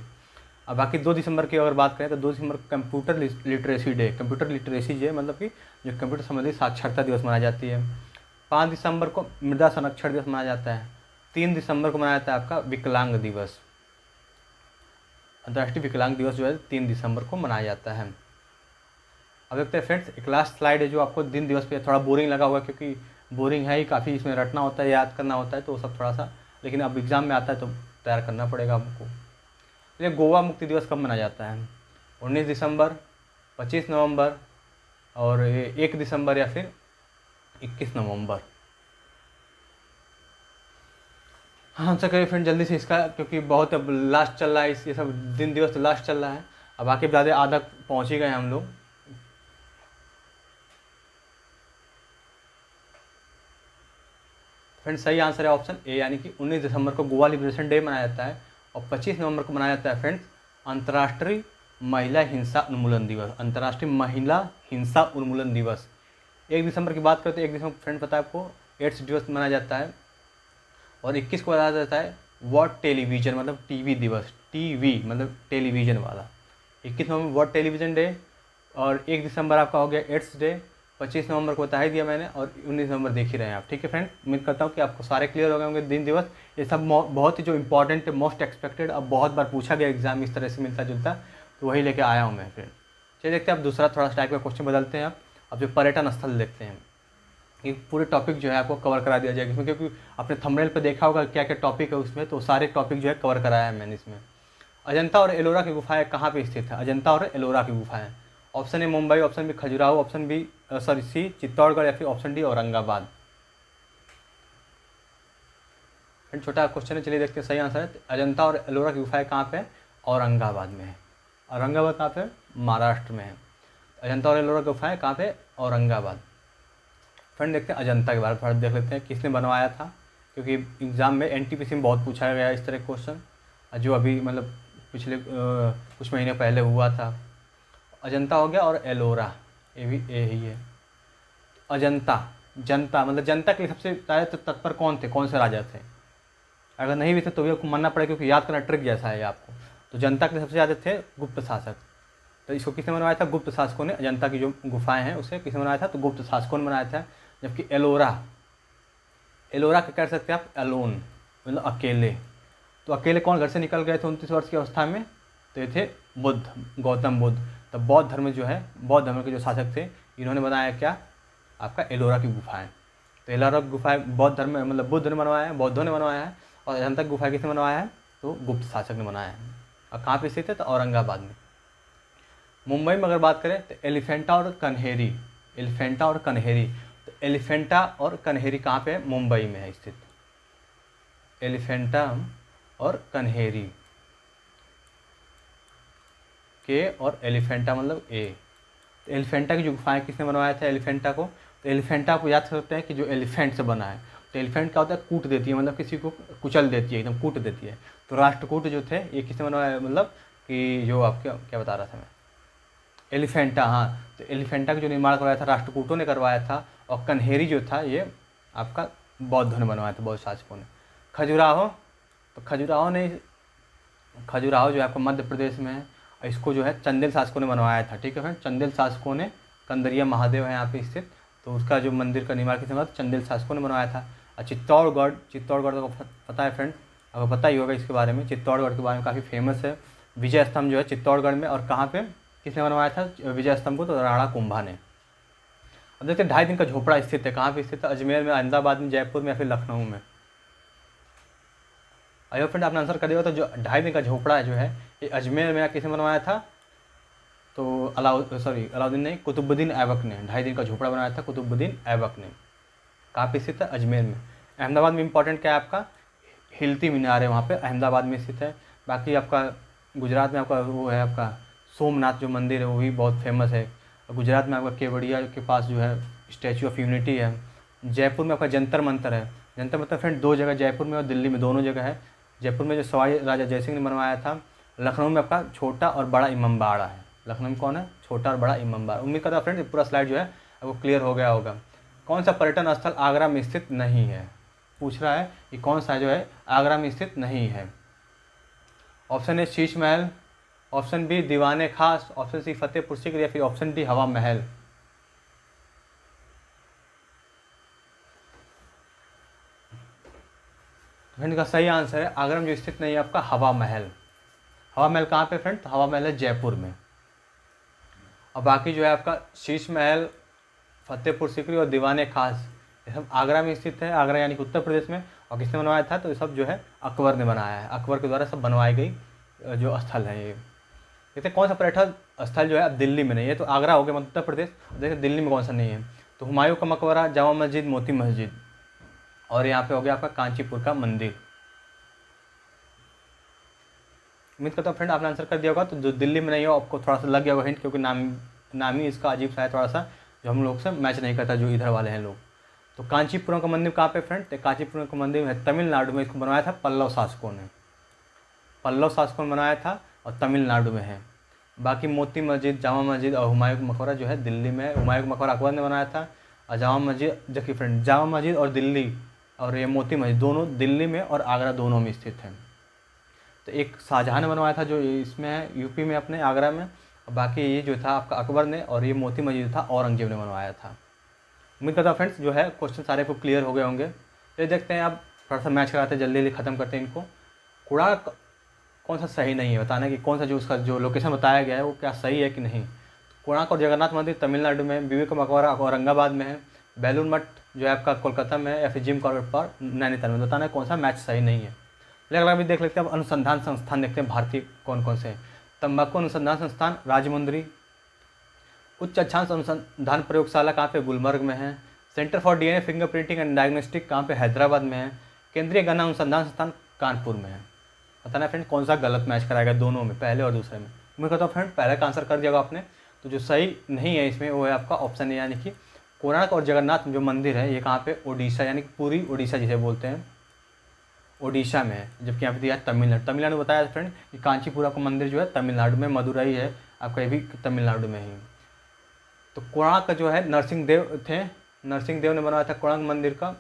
अब बाकी 2 दिसंबर की अगर बात करें तो 2 दिसंबर computer literacy day, computer literacy day मतलब कि जो कंप्यूटर संबंधी साक्षरता दिवस मनाई जाती है। 5 दिसंबर को मृदा संरक्षण दिवस मनाया जाता है। 3 दिसंबर को मनाया जाता है आपका विकलांग दिवस, अंतर्राष्ट्रीय विकलांग दिवस जो है 3 दिसंबर को मनाया जाता है। अब देखते हैं फ्रेंड्स एक लास्ट स्लाइड है जो आपको दिन दिवस पे थोड़ा बोरिंग लगा हुआ है, क्योंकि बोरिंग है ही काफ़ी, इसमें रटना होता है, याद करना होता है, तो वो सब थोड़ा सा, लेकिन अब एग्ज़ाम में आता है तो तैयार करना पड़ेगा आपको। ये गोवा मुक्ति दिवस कब मनाया जाता है? 19 दिसंबर, 25 नवंबर और 1 दिसंबर या फिर 21 नवंबर। हाँ आंसर करिए फ्रेंड जल्दी से इसका, क्योंकि बहुत अब लास्ट चल रहा है, ये सब दिन दिवस तो लास्ट चल रहा है। अब आके ज़्यादा आधा पहुँच ही गए हम लोग। फ्रेंड सही आंसर है ऑप्शन ए, यानी कि 19 दिसंबर को गोवा लिबरेशन डे मनाया जाता है। और 25 नवंबर को मनाया जाता है फ्रेंड्स अंतर्राष्ट्रीय महिला हिंसा उन्मूलन दिवस, अंतर्राष्ट्रीय महिला हिंसा उन्मूलन दिवस। 1 दिसंबर की बात करें तो 1 दिसंबर फ्रेंड पता है आपको एड्स दिवस मनाया जाता है। और 21 को बताया जाता है वर्ल्ड टेलीविजन मतलब टीवी दिवस, टीवी मतलब टेलीविजन वाला। 21 नवंबर वर्ल्ड टेलीविजन डे, और 1 दिसंबर आपका हो गया एड्स डे। 25 नवंबर को बता ही दिया मैंने, और 19 नवंबर देख ही रहे हैं आप। ठीक है फ्रेंड, उम्मीद करता हूँ कि आपको सारे क्लियर हो गए होंगे दिन दिवस। ये सब बहुत ही जो इंपॉर्टेंट मोस्ट एक्सपेक्टेड, अब बहुत बार पूछा गया एग्जाम इस तरह से मिलता जुलता, तो वही लेके आया हूँ मैं फ्रेंड। चलिए देखते हैं अब दूसरा थोड़ा टाइप का क्वेश्चन बदलते हैं। अब जो पर्यटन स्थल देखते हैं, एक पूरे टॉपिक जो है आपको कवर करा दिया जाएगा इसमें, क्योंकि आपने थंबनेल पर देखा होगा क्या क्या टॉपिक है उसमें, तो सारे टॉपिक जो है कवर कराया है मैंने इसमें। अजंता और एलोरा की गुफाएं कहाँ पे स्थित है? अजंता और एलोरा की गुफाएं, option A Mumbai, option B Khajuraho, option B C Chittorgarh, या फिर ऑप्शन डी औरंगाबाद। फ्रेंड छोटा क्वेश्चन है, चलिए देखते हैं सही आंसर है। अजंता और एलोरा की गुफाएं कहाँ पे है? औरंगाबाद में है। औरंगाबाद कहाँ पे? महाराष्ट्र में है। अजंता और एलोरा की गुफाएं कहाँ पे? औरंगाबाद। फ्रेंड देखते हैं अजंता के बारे में थोड़ा देख लेते हैं किसने बनवाया था, क्योंकि एग्ज़ाम में एनटीपीसी में बहुत पूछा गया इस तरह के क्वेश्चन, जो अभी मतलब पिछले कुछ महीने पहले हुआ था। अजंता हो गया और एलोरा, ये भी ए ही है। अजंता, जनता मतलब जनता के लिए सबसे ज़्यादा तत्पर कौन थे, कौन से राजा थे? अगर नहीं भी थे तो भी आपको मानना पड़ेगा, क्योंकि याद करना ट्रिक जैसा है आपको। तो जनता के लिए सबसे ज़्यादा थे गुप्त शासक। तो इसको किसने बनवाया था? गुप्त शासकों ने। अजंता की जो गुफाएं हैं उसे किसने बनाया था? तो गुप्त शासकों ने बनाया था। जबकि एलोरा, एलोरा क्या कह सकते हैं आप? अलोन, मतलब अकेले। तो अकेले कौन घर से निकल गए थे 29 वर्ष की अवस्था में? तो ये थे बुद्ध, गौतम बुद्ध। तो बौद्ध धर्म जो है, बौद्ध धर्म के जो शासक थे, इन्होंने बनाया क्या? आपका एलोरा की गुफाएं। तो एलोरा की गुफाएं बौद्ध धर्म मतलब बुद्ध ने बनवाया है, बौद्धों ने बनवाया है। और अजंता की गुफा किसने बनवाया है? तो गुप्त शासक ने बनाया है। और कहाँ पे स्थित है? तो औरंगाबाद में। मुंबई में अगर बात करें तो एलिफेंटा और कन्हेरी, एलिफेंटा और कन्हेरी। तो एलिफेंटा और कन्हेरी कहाँ पे है? मुंबई में है स्थित। एलिफेंटा और कन्हेरी, के और एलिफेंटा मतलब ए। तो एलिफेंटा की जो गुफाएं किसने बनवाया था एलिफेंटा को? तो एलिफेंटा को याद सकते हैं कि जो एलिफेंट से बना है। तो एलिफेंट क्या होता है? कूट देती है, मतलब किसी को कुचल देती है, एकदम कूट देती है। तो राष्ट्रकूट जो थे ये किसने बनवाया, मतलब कि जो आपके क्या बता रहा था मैं, एलिफेंटा। हाँ, तो एलिफेंटा का जो निर्माण करवाया था राष्ट्रकूटों ने करवाया था। और कन्हेरी जो था ये आपका बौद्धों ने बनवाया था, बौद्ध शासकों ने। खजुराहो, तो खजुराहो जो है आपका मध्य प्रदेश में है। इसको जो है चंदेल शासकों ने बनवाया था। ठीक है फ्रेंड, चंदेल शासकों ने, कंदरिया महादेव है यहाँ पे स्थित, तो उसका जो मंदिर का निर्माण किसने, चंदेल शासकों ने बनवाया था। और चित्तौड़गढ़, चित्तौड़गढ़ तो पता है फ्रेंड, आपको पता ही होगा इसके बारे में। चित्तौड़गढ़ के बारे में काफ़ी फेमस है। विजय स्तंभ जो है चित्तौड़गढ़ में, और कहाँ पे किसने बनवाया था विजय स्तंभ को? तो राणा कुंभा ने। अब देखते हैं 2.5 दिन का झोपड़ा स्थित है, कहाँ पे स्थित है? अजमेर में, अहमदाबाद में, जयपुर में या फिर लखनऊ में? अयो फ्रेंड आपने आंसर कर दिया। तो जो 2.5 दिन का झोपड़ा जो है ये अजमेर में किसने बनवाया था? तो अलाउद्दीन नहीं, कुतुबुद्दीन ऐबक ने 2.5 दिन का झोपड़ा बनाया था, कुतुबुद्दीन ऐबक ने। कहाँ पे स्थित है? अजमेर में। अहमदाबाद में इंपॉर्टेंट क्या है आपका? हिलती मीनार है वहाँ पे, अहमदाबाद में स्थित है। बाकी आपका गुजरात में आपका वो है आपका सोमनाथ जो मंदिर है, वो भी बहुत फेमस है। गुजरात में आपका केवड़िया के पास जो है स्टैचू ऑफ यूनिटी है। जयपुर में आपका जंतर मंतर है। जंतर मंतर फ्रेंड 2 जगह, जयपुर में और दिल्ली में, दोनों जगह है। जयपुर में जो सवाई राजा जयसिंह ने बनवाया था। लखनऊ में आपका छोटा और बड़ा इमामबाड़ा है। लखनऊ में कौन है? छोटा और बड़ा इमामबाड़ा। उम्मीद करता हूँ फ्रेंड पूरा स्लाइड जो है वो क्लियर हो गया होगा। कौन सा पर्यटन स्थल आगरा में स्थित नहीं है? पूछ रहा है कि कौन सा जो है आगरा में स्थित नहीं है। ऑप्शन ए शीश महल, ऑप्शन बी दीवाने खास, ऑप्शन सी फतेहपुर सीकरी, या फिर ऑप्शन डी हवा महल। फ्रेंड का सही आंसर है आगरा में जो स्थित नहीं है आपका हवा महल। हवा महल कहाँ पे फ्रेंड? तो हवा महल है जयपुर में। और बाकी जो है आपका शीश महल, फतेहपुर सीकरी और दीवाने खास, ये सब आगरा में स्थित है। आगरा यानी कि उत्तर प्रदेश में। और किसने बनवाया था? तो ये सब जो है अकबर ने बनाया है। अकबर के द्वारा सब बनवाई गई जो स्थल है ये। देखते कौन सा पर्यटन स्थल जो है अब दिल्ली में नहीं है। तो आगरा हो गया मध्य प्रदेश। देखिए दिल्ली में कौन सा नहीं है? तो हुमायूं का मकबरा, जामा मस्जिद, मोती मस्जिद, और यहाँ पे हो गया आपका कांचीपुर का मंदिर। उम्मीद करता हूँ फ्रेंड आपने आंसर कर दिया होगा। तो जो दिल्ली में नहीं हो आपको थोड़ा सा लग गया होगा हिंट, क्योंकि नाम ही इसका अजीब सा है थोड़ा सा, जो हम लोग से मैच नहीं करता जो इधर वाले हैं लोग। तो कांचीपुरम का मंदिर कहाँ पे फ्रेंड? तो कांचीपुरम का मंदिर है तमिलनाडु में। इसको बनाया था पल्लव शासकों ने। पल्लव शासकों ने बनाया था और तमिलनाडु में है। बाकी मोती मस्जिद, जामा मस्जिद और हुमायूं का मकबरा जो है दिल्ली में है। हुमायूं का मकबरा अकबर ने बनाया था। और जामा मस्जिद, देखिए फ्रेंड जामा मस्जिद और दिल्ली और ये मोती मस्जिद दोनों दिल्ली में और आगरा दोनों में स्थित है। तो एक शाहजहाँ ने बनवाया था जो इसमें है यूपी में अपने आगरा में। और बाकी ये जो था आपका अकबर ने, और ये मोती मस्जिद था औरंगजेब ने बनवाया था। उम्मीद करता हूँ फ्रेंड्स जो है क्वेश्चन सारे को क्लियर हो गए होंगे। ये देखते हैं आप थोड़ा सा मैच कराते हैं, जल्दी जल्दी ख़त्म करते हैं इनको। कूड़ा कौन सा सही नहीं है बताना कि कौन सा जो उसका जो लोकेशन बताया गया है वो क्या सही है कि नहीं। कोणार्क और जगन्नाथ मंदिर तमिलनाडु में, बीबी का मकबरा औरंगाबाद में है, बैलून मठ जो है आपका कोलकाता में है, या फिर जिम कॉर्बेट पार्क नैनीताल में। बताना है कौन सा मैच सही नहीं है। अगला भी देख लेते हैं अब अनुसंधान संस्थान देखते हैं भारतीय कौन कौन से हैं। तंबाकू अनुसंधान संस्थान राजमुंदरी, उच्च अक्षांश अनुसंधान प्रयोगशाला कहाँ पे? गुलमर्ग में है। Centre for DNA fingerprinting and diagnostic कहाँ पे? हैदराबाद में है। केंद्रीय गन्ना अनुसंधान संस्थान कानपुर में है। बताना फ्रेंड कौन सा गलत मैच कराएगा दोनों में, पहले और दूसरे में। मैं कहता हूँ फ्रेंड पहले का आंसर कर दिया आपने। तो जो सही नहीं है इसमें वो है आपका ऑप्शन ए, यानी कि कोणार्क और जगन्नाथ जो मंदिर है ये कहाँ पे, ओडिशा यानी कि पूरी उड़ीसा जिसे बोलते हैं, ओडिशा में है। जबकि यहाँ पे दिया है तमिलनाडु। तमिलनाडु बताया फ्रेंड कि कांचीपुरा का मंदिर जो है तमिलनाडु में, मदुरई है आपका, ये भी तमिलनाडु में ही। तो कोणार्क का जो है नरसिंह देव थे, नरसिंह देव ने बनवाया था कोणार्क मंदिर का।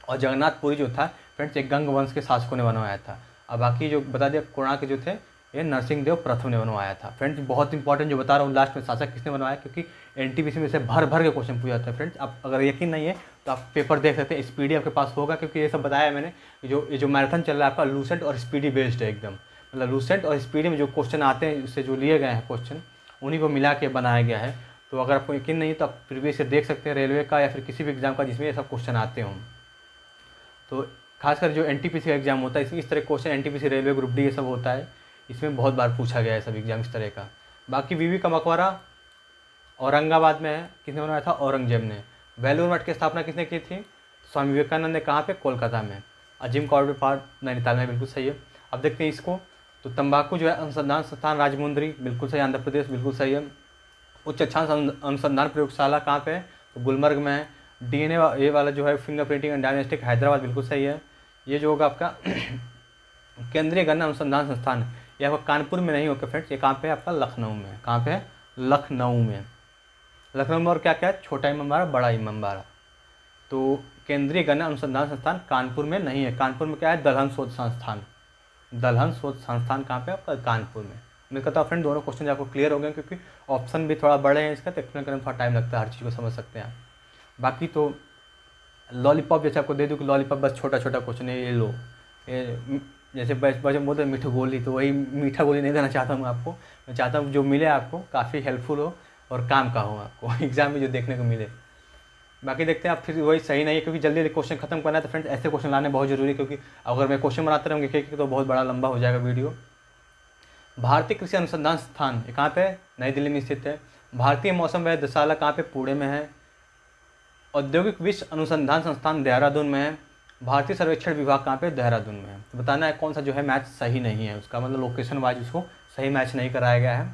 और जगन्नाथपुरी जो था फ्रेंड्स एक गंग वंश के शासकों ने बनवाया था। अब बाकी जो बता दिया कोणार्क जो थे ये नरसिंह देव प्रथम ने बनवाया था। फ्रेंड्स बहुत इंपॉर्टेंट जो बता रहा हूँ लास्ट में, शासक किसने बनवाया, क्योंकि एनटीपीसी में से भर भर के क्वेश्चन पूछा जाता है। फ्रेंड्स आप अगर यकीन नहीं है तो आप पेपर देख सकते हैं, स्पीडी आपके पास होगा, क्योंकि ये सब बताया मैंने। ये जो मैराथन चल रहा है आपका लूसेंट और स्पीडी बेस्ड है एकदम, मतलब लूसेंट और स्पीडी में जो क्वेश्चन आते हैं उससे जो लिए गए हैं क्वेश्चन उन्हीं को मिला के बनाया गया है। तो अगर आपको यकीन नहीं है तो आप प्रीवियस से देख सकते हैं रेलवे का या फिर किसी भी एग्जाम का जिसमें ये सब क्वेश्चन आते हों। तो खासकर जो एनटीपीसी का एग्जाम होता है इसमें इस तरह question, NTPC railway group D ये सब होता है, इसमें बहुत बार पूछा गया है सब एग्जाम इस तरह का। बाकी बीबी का मकबरा औरंगाबाद में है, किसने बनाया था, औरंगजेब ने। वेलूर मठ की स्थापना किसने की थी, स्वामी विवेकानंद ने। कहाँ पे, कोलकाता में। अजीम कॉर्बेट पार्क नैनीताल में, बिल्कुल सही है। अब देखते हैं इसको, तो तंबाकू जो है अनुसंधान संस्थान राजमुंद्री, बिल्कुल सही, आंध्र प्रदेश, बिल्कुल सही है। उच्च अक्षांश अनुसंधान प्रयोगशाला कहाँ पे है, तो गुलमर्ग में है। डीएनए ये वाला जो है फिंगरप्रिंटिंग एंड डायग्नोस्टिक हैदराबाद, बिल्कुल सही है। ये जो होगा आपका केंद्रीय गन्ना अनुसंधान संस्थान, ये आपका कानपुर में नहीं होगा फ्रेंड्स, ये कहाँ पे है आपका, लखनऊ में है। कहाँ पे है, लखनऊ में। लखनऊ में और क्या क्या है, छोटा इमामबाड़ा, बड़ा इमामबाड़ा। तो केंद्रीय गन्ना अनुसंधान संस्थान कानपुर में नहीं है। कानपुर में क्या है, दलहन शोध संस्थान। दलहन शोध संस्थान कहाँ पे आपका, कानपुर में। मैं कहता हूँ फ्रेंड दोनों क्वेश्चन आपको क्लियर हो गए, क्योंकि ऑप्शन भी थोड़ा बड़े हैं इसका, तो एक्सप्लेन करने में थोड़ा टाइम लगता है, हर चीज़ को समझ सकते हैं आप। बाकी तो लॉलीपॉप जैसे आपको दे दूँ कि लॉलीपॉप बस छोटा छोटा क्वेश्चन है, ये लो, ये जैसे बच्चे बोलते हैं मीठू गोली, तो वही मीठा गोली नहीं देना चाहता हूँ आपको। मैं चाहता हूँ जो मिले आपको काफ़ी हेल्पफुल हो और काम का हो आपको एग्जाम में जो देखने को मिले। बाकी देखते हैं आप, फिर वही सही नहीं है, क्योंकि जल्दी क्वेश्चन खत्म करना है। तो फ्रेंड्स ऐसे क्वेश्चन लाने बहुत जरूरी है, क्योंकि अगर मैं क्वेश्चन बनाते रहूँगी तो बहुत बड़ा लंबा हो जाएगा वीडियो। भारतीय कृषि अनुसंधान संस्थान ये कहाँ पे है, नई दिल्ली में स्थित है। भारतीय मौसम वेधशाला कहाँ पे, पुणे में है। औद्योगिक विश्व अनुसंधान संस्थान देहरादून में है। भारतीय सर्वेक्षण विभाग कहाँ पे, देहरादून में है। तो बताना है कौन सा जो है मैच सही नहीं है, उसका मतलब लोकेशन वाइज उसको सही मैच नहीं कराया गया है।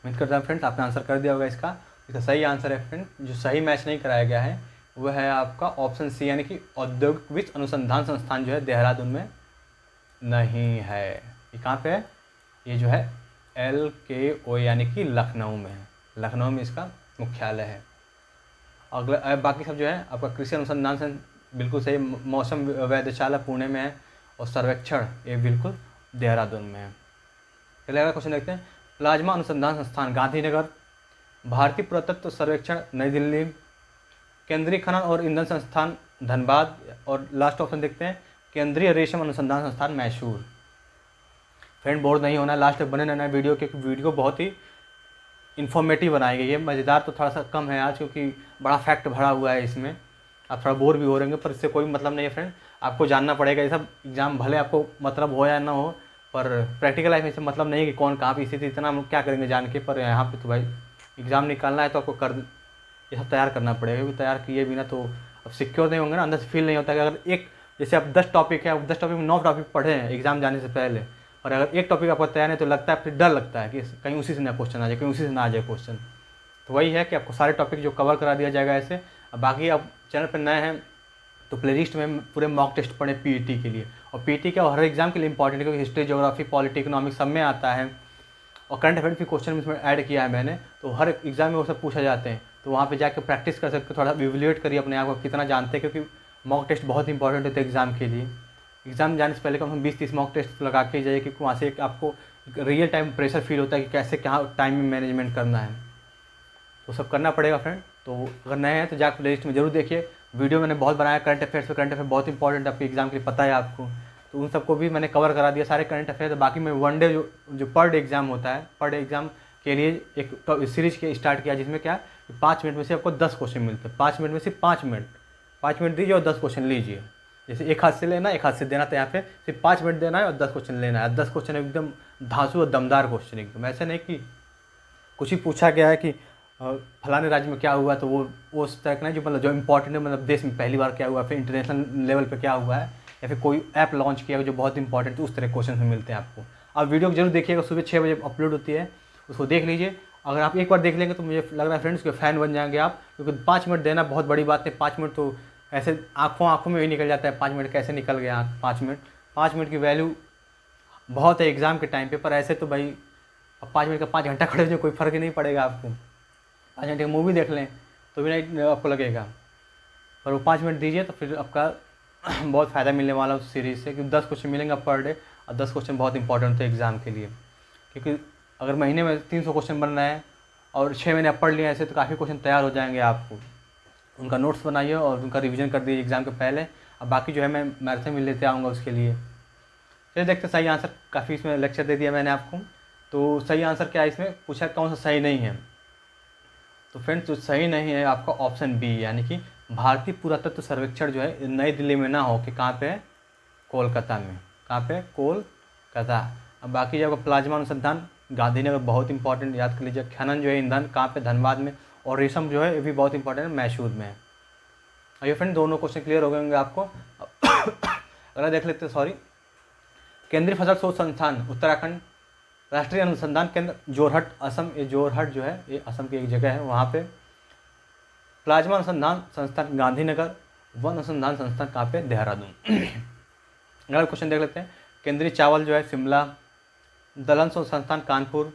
उम्मीद करता हूँ फ्रेंड्स आपने आंसर कर दिया होगा इसका। इसका सही आंसर है फ्रेंड, जो सही मैच नहीं कराया गया है वह है आपका ऑप्शन सी, यानी कि औद्योगिक विश्व अनुसंधान संस्थान जो है देहरादून में नहीं है। ये कहाँ पे है, ये जो है LKO यानी कि लखनऊ में है। लखनऊ में इसका मुख्यालय है। अगला बाकी सब जो है आपका कृषि अनुसंधान से बिल्कुल सही। मौसम वेधशाला पुणे में है और सर्वेक्षण ये बिल्कुल देहरादून में है। चलिए अगला क्वेश्चन देखते हैं। प्लाज्मा अनुसंधान संस्थान गांधीनगर। भारतीय पुरातत्व सर्वेक्षण नई दिल्ली। केंद्रीय खनन और ईंधन संस्थान धनबाद। और लास्ट ऑप्शन देखते हैं, केंद्रीय रेशम अनुसंधान संस्थान मैसूर। फ्रेंड बोर्ड नहीं होना, लास्ट तक बने रहना है वीडियो, क्योंकि वीडियो बहुत ही इन्फॉर्मेटिव बनाई गई है। मज़ेदार तो थोड़ा सा कम है आज, क्योंकि बड़ा फैक्ट भरा हुआ है इसमें। आप थोड़ा बोर भी हो रहेंगे, पर इससे कोई मतलब नहीं है फ्रेंड। आपको जानना पड़ेगा ये सब। एग्जाम भले आपको मतलब हो या ना हो, पर प्रैक्टिकल लाइफ में से मतलब नहीं कि कौन कहाँ पे स्थिति, इतना हम क्या करेंगे जान के। पर यहाँ पे तो भाई एग्ज़ाम निकालना है तो आपको ये सब तैयार करना पड़ेगा, क्योंकि तैयार किए बिना तो अब सिक्योर नहीं होंगे ना, अंदर से फील नहीं होता कि अगर एक जैसे आप 10 टॉपिक है, 10 टॉपिक में 9 टॉपिक पढ़े हैं एग्जाम जाने से पहले, और अगर एक टॉपिक आपको तैयार है तो लगता है, फिर डर लगता है कि कहीं उसी से ना क्वेश्चन आ जाए, कहीं उसी से ना आ जाए क्वेश्चन। तो वही है कि आपको सारे टॉपिक जो कवर करा दिया जाएगा ऐसे। अब बाकी आप चैनल पर नए हैं तो प्लेलिस्ट में पूरे मॉक टेस्ट पढ़े पीईटी के लिए। और पीईटी का हर एग्जाम के लिए इंपॉर्टेंट है, क्योंकि हिस्ट्री, ज्योग्राफी, पॉलिटी, इकोनॉमिक्स सब में आता है। और करंट अफेयर भी क्वेश्चन में इसमें ऐड किया है मैंने, तो हर एग्जाम में वो सब पूछा जाते हैं। तो वहाँ पे जाकर प्रैक्टिस कर सकते, थोड़ा इवैल्यूएट करिए अपने आप को कितना जानते हैं, क्योंकि मॉक टेस्ट बहुत इंपॉर्टेंट होते हैं एग्जाम के लिए। एग्जाम जाने से पहले कम से कम 20-30 मॉक टेस्ट लगा के जाइए, क्योंकि वहाँ से आपको रियल टाइम प्रेशर फील होता है कि कैसे क्या टाइम में मैनेजमेंट करना है। तो सब करना पड़ेगा फ्रेंड। तो अगर नए हैं तो जाकर प्ले लिस्ट में जरूर देखिए। वीडियो मैंने बहुत बनाया करंट अफेयर्स पे। करंट अफेयर बहुत इंपॉर्टेंट है आपके एग्जाम के लिए, पता है आपको। तो उन सबको भी मैंने कवर करा दिया सारे करंट अफेयर। बाकी मैं वन डे जो पर डे एग्जाम होता है, पर डे एग्जाम के लिए एक सीरीज के स्टार्ट किया, जिसमें क्या 5 मिनट में से आपको 10 क्वेश्चन मिलते हैं। 5 मिनट में से 5 मिनट दीजिए और 10 क्वेश्चन लीजिए। जैसे एक हाथ से लेना, एक हाथ से देना, तो यहाँ पे सिर्फ 5 मिनट देना है और 10 क्वेश्चन लेना है। 10 क्वेश्चन एकदम धांसू और दमदार क्वेश्चन एकदम, ऐसे नहीं कि कुछ ही पूछा गया है कि फलाने राज्य में क्या हुआ, तो वो उस तरह का नहीं, जो मतलब जो इंपॉर्टेंट है, मतलब देश में पहली बार क्या हुआ, फिर इंटरनेशनल लेवल पे क्या हुआ है, या फिर कोई ऐप लॉन्च किया जो बहुत इंपॉर्टेंट, तो उस तरह क्वेश्चन में मिलते हैं आपको। आप वीडियो जरूर देखिएगा, सुबह 6 बजे अपलोड होती है। उसको देख लीजिए। अगर आप एक बार देख लेंगे तो मुझे लग रहा है फ्रेंड्स कि फ़ैन बन जाएंगे आप, क्योंकि 5 मिनट देना बहुत बड़ी बात है। 5 मिनट तो ऐसे आँखों में ही निकल जाता है। 5 मिनट कैसे निकल गया 5 मिनट की वैल्यू बहुत है एग्ज़ाम के टाइम पे। पर ऐसे तो भाई अब 5 मिनट का 5 घंटा खड़े हो जाए कोई फ़र्क ही नहीं पड़ेगा आपको। 5 घंटे की मूवी देख लें तो भी नहीं आपको लगेगा, पर वो 5 मिनट दीजिए तो फिर आपका बहुत फ़ायदा मिलने वाला उस सीरीज़ से, क्योंकि 10 क्वेश्चन मिलेंगे पर डे, और 10 क्वेश्चन बहुत इंपॉर्टेंट होते हैं एग्ज़ाम के लिए। क्योंकि अगर महीने में 300 क्वेश्चन बन रहे हैं और 6 महीने आप पढ़ लिए ऐसे, तो काफ़ी क्वेश्चन तैयार हो जाएंगे आपको। उनका नोट्स बनाइए और उनका रिवीजन कर दीजिए एग्ज़ाम के पहले। अब बाकी जो है मैं मैराथन में लेते आऊँगा उसके लिए। चलिए देखते हैं सही आंसर। काफ़ी इसमें लेक्चर दे दिया मैंने आपको, तो सही आंसर क्या है इसमें पूछा कौन सा सही नहीं है। तो फ्रेंड्स जो सही नहीं है आपका ऑप्शन बी, यानी कि भारतीय पुरातत्व सर्वेक्षण जो है नई दिल्ली में ना हो कि कहाँ पे है, कोलकाता में। कहाँ पे, कोलकाता। अब बाकी जो प्लाज्मा अनुसंधान गांधीनगर बहुत इंपॉर्टेंट, याद कर लीजिए। खनन जो है ईंधन कहाँ पे, धनबाद में। और रेशम जो है ये भी बहुत इंपॉर्टेंट है, मैसूर में। आइए फ्रेंड दोनों क्वेश्चन क्लियर हो गए होंगे आपको। अगला देख लेते हैं, सॉरी। केंद्रीय फसल शोध संस्थान उत्तराखंड, राष्ट्रीय अनुसंधान केंद्र जोरहट असम, ये जोरहट जो है ये असम की एक जगह है, वहाँ पे। प्लाज्मा अनुसंधान संस्थान गांधीनगर, वन अनुसंधान संस्थान कहाँ पे, देहरादून। अगला क्वेश्चन देख लेते हैं। केंद्रीय चावल जो है शिमला, दलहन शोध संस्थान कानपुर,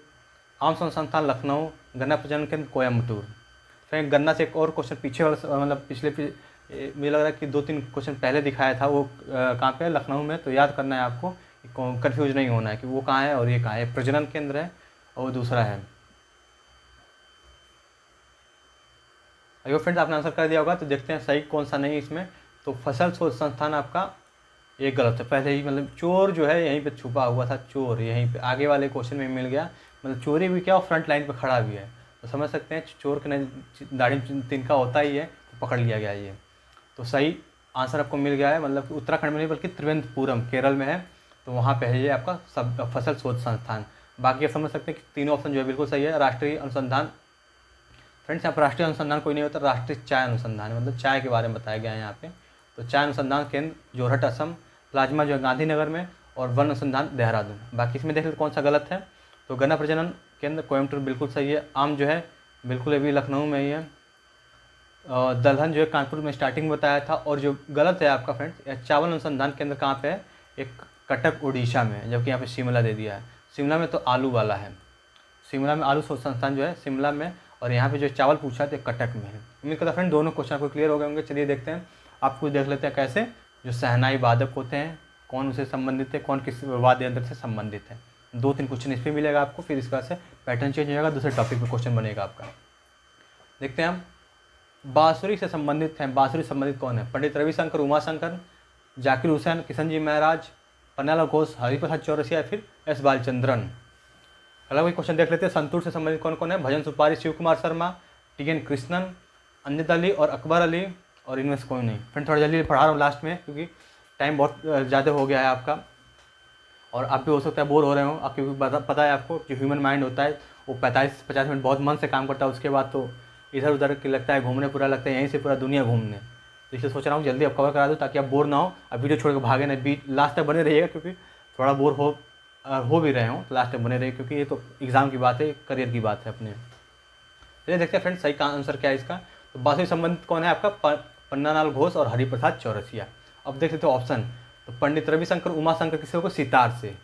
आम शोध संस्थान लखनऊ, गन्ना प्रजनन केंद्र कोयम्बटूर। फिर गन्ना से एक और क्वेश्चन पीछे वाला, मतलब पिछले मुझे लग रहा है कि 2-3 क्वेश्चन पहले दिखाया था, वो कहाँ पे है, लखनऊ में। तो याद करना है आपको, कंफ्यूज नहीं होना है कि वो कहाँ है और ये कहाँ है। प्रजनन केंद्र है और दूसरा है। अगर फ्रेंड्स आपने आंसर कर दिया होगा तो देखते हैं सही कौन सा नहीं इसमें। तो फसल शोध संस्थान आपका ये गलत है पहले ही, मतलब चोर जो है यहीं पे छुपा हुआ था, चोर यहीं पे आगे वाले क्वेश्चन में मिल गया। मतलब चोरी भी क्या, फ्रंट लाइन पे खड़ा भी है, तो समझ सकते हैं चोर के नहीं दाढ़ी तिनका होता ही है, तो पकड़ लिया गया ये। तो सही आंसर आपको मिल गया है, मतलब कि उत्तराखंड में नहीं बल्कि त्रिवेंद्रपुरम केरल में है, तो वहाँ पे है ये आपका सब फसल शोध संस्थान। बाकी आप समझ सकते हैं कि तीनों ऑप्शन जो है बिल्कुल सही है। राष्ट्रीय अनुसंधान, फ्रेंड्स यहाँ पर राष्ट्रीय अनुसंधान कोई नहीं होता, राष्ट्रीय चाय अनुसंधान है, मतलब चाय के बारे में बताया गया है यहाँ पे। तो चाय अनुसंधान केंद्र जोरहट असम, प्लाज्मा जो है गांधीनगर में, और वन अनुसंधान देहरादून। बाकी इसमें देख लेते कौन सा गलत है। तो गन्ना प्रजनन केंद्र कोयम्बटूर बिल्कुल सही है। आम जो है बिल्कुल अभी लखनऊ में ही है। दलहन जो है कानपुर में स्टार्टिंग में बताया था। और जो गलत है आपका फ्रेंड्स, चावल अनुसंधान केंद्र कहाँ पे है, एक कटक उड़ीसा में है, जबकि यहाँ पे शिमला दे दिया है। शिमला में तो आलू वाला है, शिमला में आलू शोध संस्थान जो है शिमला में, और यहाँ पे जो चावल पूछा तो कटक में है। उम्मीद करता फ्रेंड दोनों क्वेश्चन आपको क्लियर हो गए होंगे। चलिए देखते हैं, आपको देख लेते हैं कैसे जो शहनाई वादक होते हैं कौन उनसे संबंधित है, कौन किस वाद्य यंत्र से संबंधित है। 2-3 क्वेश्चन इस पर मिलेगा आपको, फिर इसका से पैटर्न चेंज हो जाएगा, दूसरे टॉपिक पे क्वेश्चन बनेगा आपका। देखते हैं हम, बांसुरी से संबंधित हैं। बांसुरी से संबंधित कौन है, पंडित रविशंकर, उमाशंकर, जाकिर हुसैन, किशन जी महाराज, पन्नालाल घोष, हरिप्रसाद चौरसिया, या फिर एस बालचंद्रन। अगला कोई क्वेश्चन देख लेते हैं। संतूर से संबंधित कौन कौन है, भजन सुपारी, शिव कुमार शर्मा, टी.एन. कृष्णन, अमजद अली और अकबर अली, और इनमें से कोई नहीं। फ्रेंड थोड़ा जल्दी पढ़ा रहा हूँ लास्ट में, क्योंकि टाइम बहुत ज़्यादा हो गया है आपका, और आप भी हो सकता है बोर हो रहे हो। क्योंकि पता है आपको जो ह्यूमन माइंड होता है वो 45-50 मिनट बहुत मन से काम करता है, उसके बाद तो इधर उधर के लगता है घूमने, पूरा लगता है यहीं से पूरा दुनिया घूमने। तो इसलिए सोच रहा हूँ जल्दी आप कवर करा दूँ ताकि आप बोर ना हो, अब वीडियो छोड़ के भागे ना, बीच लास्ट तक बने रहिएगा, क्योंकि थोड़ा बोर हो भी रहे हों तो लास्ट तक बने रहिए, क्योंकि ये तो एग्ज़ाम की बात है, करियर की बात है अपने। चलिए देखते हैं फ्रेंड्स सही का आंसर क्या है इसका। तो बांसुरी संबंधित कौन है आपका, पन्नालाल घोष और हरिप्रसाद चौरसिया। अब देख लेते हो ऑप्शन। तो पंडित रविशंकर उमाशंकर किससे होगा, सितार से,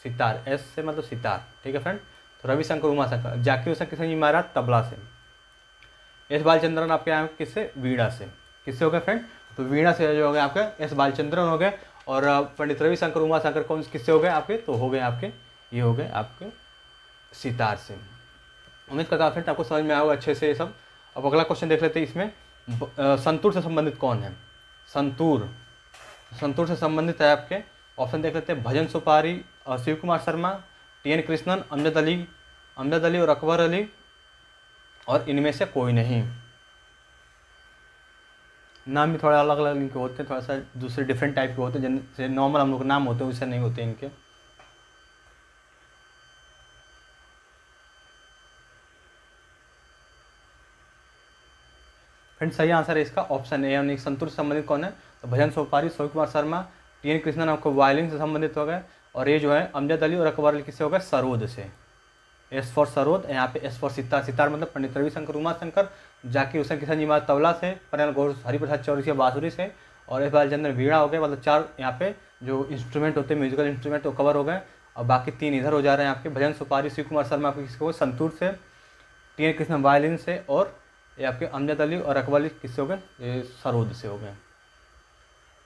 सितार एस से मतलब सितार, ठीक है फ्रेंड। तो रविशंकर उमाशंकर। जाकिर हुसैन किशन जी महाराज तबला से। एस बालचंद्रन आपके यहाँ किससे, वीणा से। किससे हो गए फ्रेंड, तो वीणा से जो हो गए आपके एस बालचंद्रन हो गए, और पंडित रविशंकर उमाशंकर कौन किससे हो गए आपके, तो हो गए आपके ये हो गए आपके सितार से। उम्मीद करता हूँ फ्रेंड आपको समझ में आएगा अच्छे से ये सब। अब अगला क्वेश्चन देख लेते हैं इसमें, संतूर से संबंधित कौन है, संतूर, संतूर से संबंधित है आपके ऑप्शन देख लेते हैं, भजन सुपारी, शिव कुमार शर्मा, टी.एन. कृष्णन, अमजद अली और अकबर अली, और इनमें से कोई नहीं। नाम भी थोड़ा अलग अलग इनके होते हैं, थोड़ा सा दूसरे डिफरेंट टाइप के होते हैं, जैसे नॉर्मल हम लोग नाम होते हैं वैसे नहीं होते इनके। फ्रेंड सही आंसर है इसका ऑप्शन ए, यानी संतूर से संबंधित कौन है, तो भजन सुपारी, शिव कुमार शर्मा, टी.एन. कृष्णन आपको वायलिन से संबंधित हो गए, और ये जो है अमजद अली और अकबर अली किससे हो गए, सरोद से। एस फॉर सरोद, यहाँ पे एस फॉर सितार, सितार मतलब पंडित रविशंकर उमाशंकर, जाकिर हुसैन किशन जी महाराज तबला से, परियाल घोष हरिप्रसाद चौरसिया बांसुरी से, और एस बालचंद्र वीणा हो गए। मतलब 4 यहाँ पे जो इंस्ट्रूमेंट होते हैं म्यूजिकल इंस्ट्रूमेंट वो कवर हो गए, और बाकी 3 इधर हो जा रहे हैं आपके। भजन सुपारी शिव कुमार शर्मा आपके किसको हो, संतूर से, टी एन कृष्ण वायलिन से, और ये आपके अमजद अली और अकबर अली किससे हो गए, ये सरोद से हो गए।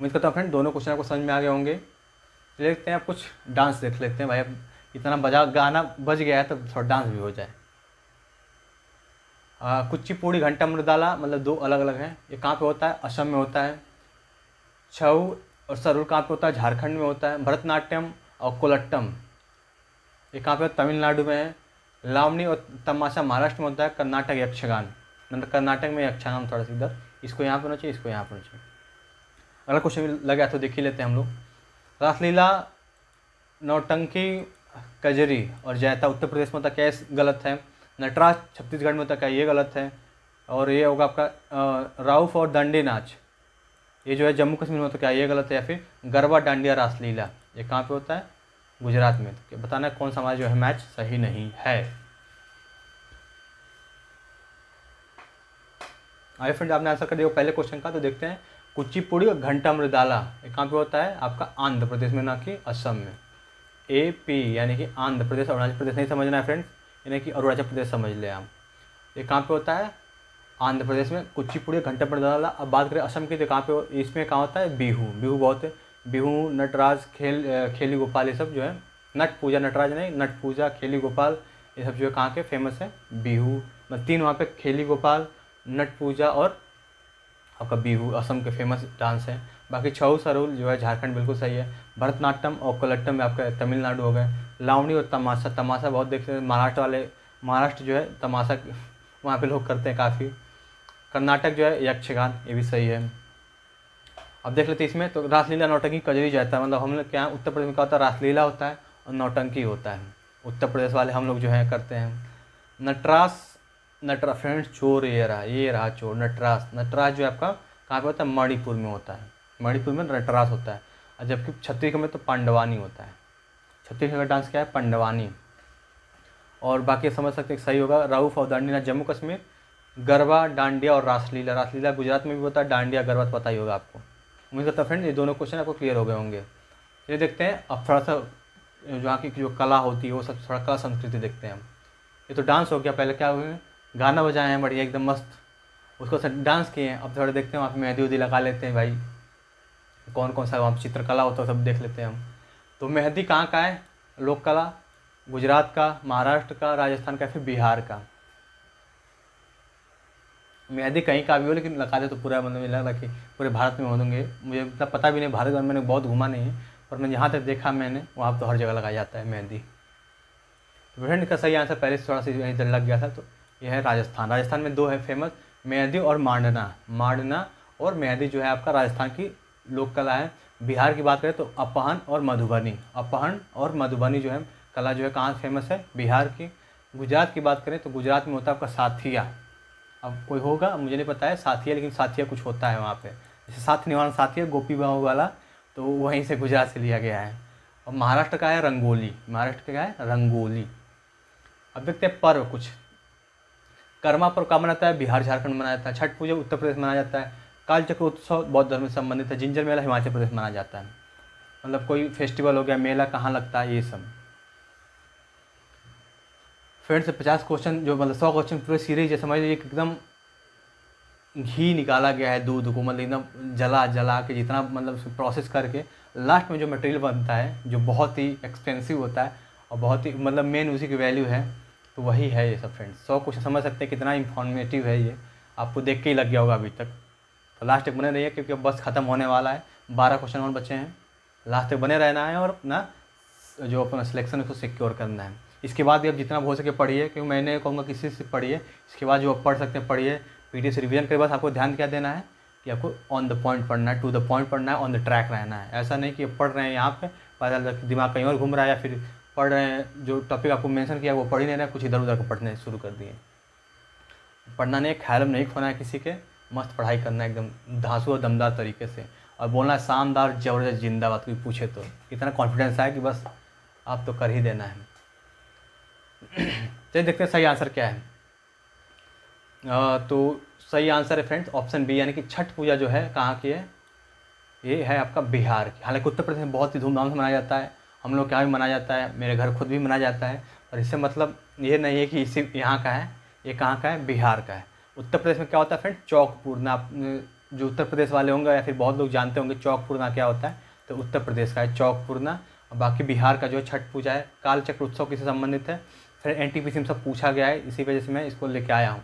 उम्मीद करता हूँ फ्रेंड दोनों क्वेश्चन आपको समझ में आ गए होंगे। देखते हैं आप कुछ डांस देख लेते हैं भाई, अब इतना बजा गाना बज गया है तो थोड़ा डांस भी हो जाए। कुचिपुड़ी घंटा मृदाला मतलब 2 अलग अलग हैं। ये कहाँ पे होता है, असम में होता है। छऊ और सरुल कहाँ पे होता है, झारखंड में होता है। भरतनाट्यम और कोलट्टम ये कहाँ पे, तमिलनाडु में है। लावनी और तमाशा महाराष्ट्र में होता है। कर्नाटक यक्षगान मतलब कर्नाटक में यक्षगान थोड़ा सा इधर, इसको यहाँ पे होना चाहिए, इसको यहाँ पे होना चाहिए। अगला क्वेश्चन लग गया तो देख ही लेते हैं हम लोग। रासलीला, नौटंकी, कजरी और जैता उत्तर प्रदेश में होता है, क्या गलत है। नटराज छत्तीसगढ़ में होता है, क्या ये गलत है। और ये होगा आपका राउफ और दंडी नाच, ये जो है जम्मू कश्मीर में होता है, क्या ये गलत है। या फिर गरबा डांडिया रासलीला ये कहाँ पे होता है, गुजरात में। तो बताना कौन सा हमारा जो है मैच सही नहीं है। आइए फ्रेंड आपने आंसर कर दिया पहले क्वेश्चन का, तो देखते हैं। कुचिपुड़ी और घंटा मृदाला ये कहाँ पे होता है, आपका आंध्र प्रदेश में, ना कि असम में। AP यानी कि आंध्र प्रदेश, अरुणाचल प्रदेश नहीं समझना है फ्रेंड्स, यानी कि अरुणाचल प्रदेश समझ ले आप। ये कहाँ पे होता है, आंध्र प्रदेश में, कुचिपुड़ी घंटा मृदाला। अब बात करें असम की तो कहाँ पे, इसमें कहाँ होता है, बिहू। बिहू बहुत है, बिहू, नटराज, खेली गोपाल, ये सब जो है, नट पूजा, नटराज नहीं, नट पूजा, खेली गोपाल, ये सब जो है कहाँ के फेमस है, बिहू। मतलब 3 वहाँ पे, खेली गोपाल, नट पूजा और आपका बिहू असम के फेमस डांस है। बाकी छऊ सरुल जो है झारखंड बिल्कुल सही है। भरतनाट्यम और कोलट्टम में आपका तमिलनाडु हो गए। लावणी और तमाशा, तमाशा बहुत देखते हैं महाराष्ट्र वाले, महाराष्ट्र जो है तमाशा वहाँ पे लोग करते हैं काफ़ी। कर्नाटक जो है यक्षगान, ये भी सही है। अब देख लेते हैं इसमें, तो रासलीला, नौटंकी, कजरी, जैता, मतलब हम लोग क्या उत्तर प्रदेश में क्या होता है, रासलीला होता है और नौटंकी होता है। उत्तर प्रदेश वाले हम लोग जो है करते हैं। नटराज, फ्रेंड्स चोर, ये रहा चोर, नटराज। नटराज जो है आपका कहाँ पे होता है, मणिपुर में होता है। मणिपुर में नटराज होता है, और जबकि छत्तीसगढ़ में तो पांडवानी होता है। छत्तीसगढ़ का डांस क्या है, पांडवानी। और बाकी समझ सकते हैं सही होगा, राउफ और दांडिया जम्मू कश्मीर, गरबा, डांडिया और रासलीला। रासलीला गुजरात में भी होता है, डांडिया गरबा तो पता ही होगा आपको। उम्मीद करता हूँ फ्रेंड ये दोनों क्वेश्चन आपको क्लियर हो गए होंगे। ये देखते हैं अब थोड़ा सा जो यहाँ की जो कला होती है वो सब, थोड़ा कला संस्कृति देखते हैं हम। ये तो डांस हो गया, पहले क्या हुए, गाना बजाए हैं बढ़िया एकदम मस्त, उसको सब डांस किए हैं। अब थोड़ा देखते हैं वहाँ पे मेहंदी उदी लगा लेते हैं भाई, कौन कौन सा वहाँ पर चित्रकला होता है सब देख लेते हैं हम। तो मेहंदी कहाँ का है, लोक कला, गुजरात का, महाराष्ट्र का, राजस्थान का, फिर बिहार का। मेहंदी कहीं का भी हो लेकिन लगाते तो पूरा, मतलब लग रहा कि पूरे भारत में होंगे। मुझे इतना पता भी नहीं, भारत में मैंने बहुत घूमा नहीं है, पर मैं जहाँ तक देखा मैंने वहाँ तो हर जगह लगाया जाता है मेहंदी। तो फ्रेंड का सही आंसर पहले से थोड़ा सा इधर लग गया था, तो यह है राजस्थान। राजस्थान में 2 है फेमस, मेहंदी और मांडना। मांडना और मेहंदी जो है आपका राजस्थान की लोक कला है। बिहार की बात करें तो अपहन और मधुबनी, अपहन और मधुबनी जो है कला जो है कहाँ फेमस है, बिहार की। गुजरात की बात करें तो गुजरात में होता है आपका साथिया। अब कोई होगा मुझे नहीं पता है साथिया, लेकिन साथिया कुछ होता है वहाँ पे, जैसे साथ निवारण साथिया गोपी बाहू वाला, तो वहीं से गुजरात से लिया गया है। और महाराष्ट्र का है रंगोली, महाराष्ट्र का है रंगोली। अब देखते हैं पर्व कुछ। कर्मा पर्व कहाँ मनाता है, बिहार झारखंड मनाया जाता है। छठ पूजा उत्तर प्रदेश मनाया जाता है। कालचक्र उत्सव बौद्ध धर्म से संबंधित है। जिंजर मेला हिमाचल प्रदेश मनाया जाता है। मतलब कोई फेस्टिवल हो गया, मेला कहाँ लगता है, ये सब। फ्रेंड्स 50 क्वेश्चन जो मतलब 100 क्वेश्चन पूरे सीरीज है, समझ लीजिए एकदम घी निकाला गया है दूध को, मतलब एकदम जला के जितना मतलब प्रोसेस करके लास्ट में जो मटेरियल बनता है जो बहुत ही एक्सपेंसिव होता है और बहुत ही मतलब मेन उसी की वैल्यू है, तो वही है ये सब फ्रेंड्स। 100 क्वेश्चन समझ सकते हैं कितना इंफॉर्मेटिव है ये, आपको देख के ही लग गया होगा अभी तक। तो लास्ट तक बने रहिए क्योंकि अब बस ख़त्म होने वाला है, 12 क्वेश्चन और बचे हैं। लास्ट तक बने रहना है और अपना जो अपना सिलेक्शन उसको सिक्योर करना है। इसके बाद भी आप जितना हो सके पढ़िए, क्योंकि मैंने कहूँगा किसी से पढ़िए। इसके बाद जो आप पढ़ सकते हैं पढ़िए। पीडीएफ से रिवीजन के बाद आपको ध्यान क्या देना है कि आपको ऑन द पॉइंट पढ़ना है, टू द पॉइंट पढ़ना है, ऑन द ट्रैक रहना है। ऐसा नहीं कि आप पढ़ रहे हैं यहाँ पे पता लगा दिमाग कहीं और घूम रहा है, या फिर पढ़ रहे हैं जो टॉपिक आपको मेंशन किया वो पढ़ ही नहीं रहे, कुछ इधर उधर को पढ़ने शुरू कर दिए। पढ़ना नहीं, ख्याल में नहीं खोना है किसी के, मस्त पढ़ाई करना है एकदम धांसू और दमदार तरीके से, और बोलना है शानदार जबरदस्त जिंदाबाद। कोई पूछे तो इतना कॉन्फिडेंस है कि बस आप तो कर ही देना है। चलिए देखते हैं सही आंसर क्या है। तो सही आंसर है फ्रेंड्स ऑप्शन बी, यानी कि छठ पूजा जो है कहाँ की है, ये है आपका बिहार की। हालांकि उत्तर प्रदेश में बहुत ही धूमधाम से मनाया जाता है, हम लोग के यहाँ भी मनाया जाता है, मेरे घर खुद भी मनाया जाता है। और इससे मतलब ये नहीं है कि इसी यहाँ का है, ये कहाँ का है, बिहार का है। उत्तर प्रदेश में क्या होता है फ्रेंड, चौक पूर्णा। आप जो उत्तर प्रदेश वाले होंगे या फिर बहुत लोग जानते होंगे चौक पूर्णा क्या होता है, तो उत्तर प्रदेश का है चौक पूर्णा। और बाकी बिहार का जो है छठ पूजा है। काल चक्र उत्सव किससे संबंधित है, फिर एनटीपीसी में सब पूछा गया है, इसी वजह से मैं इसको लेके आया हूँ।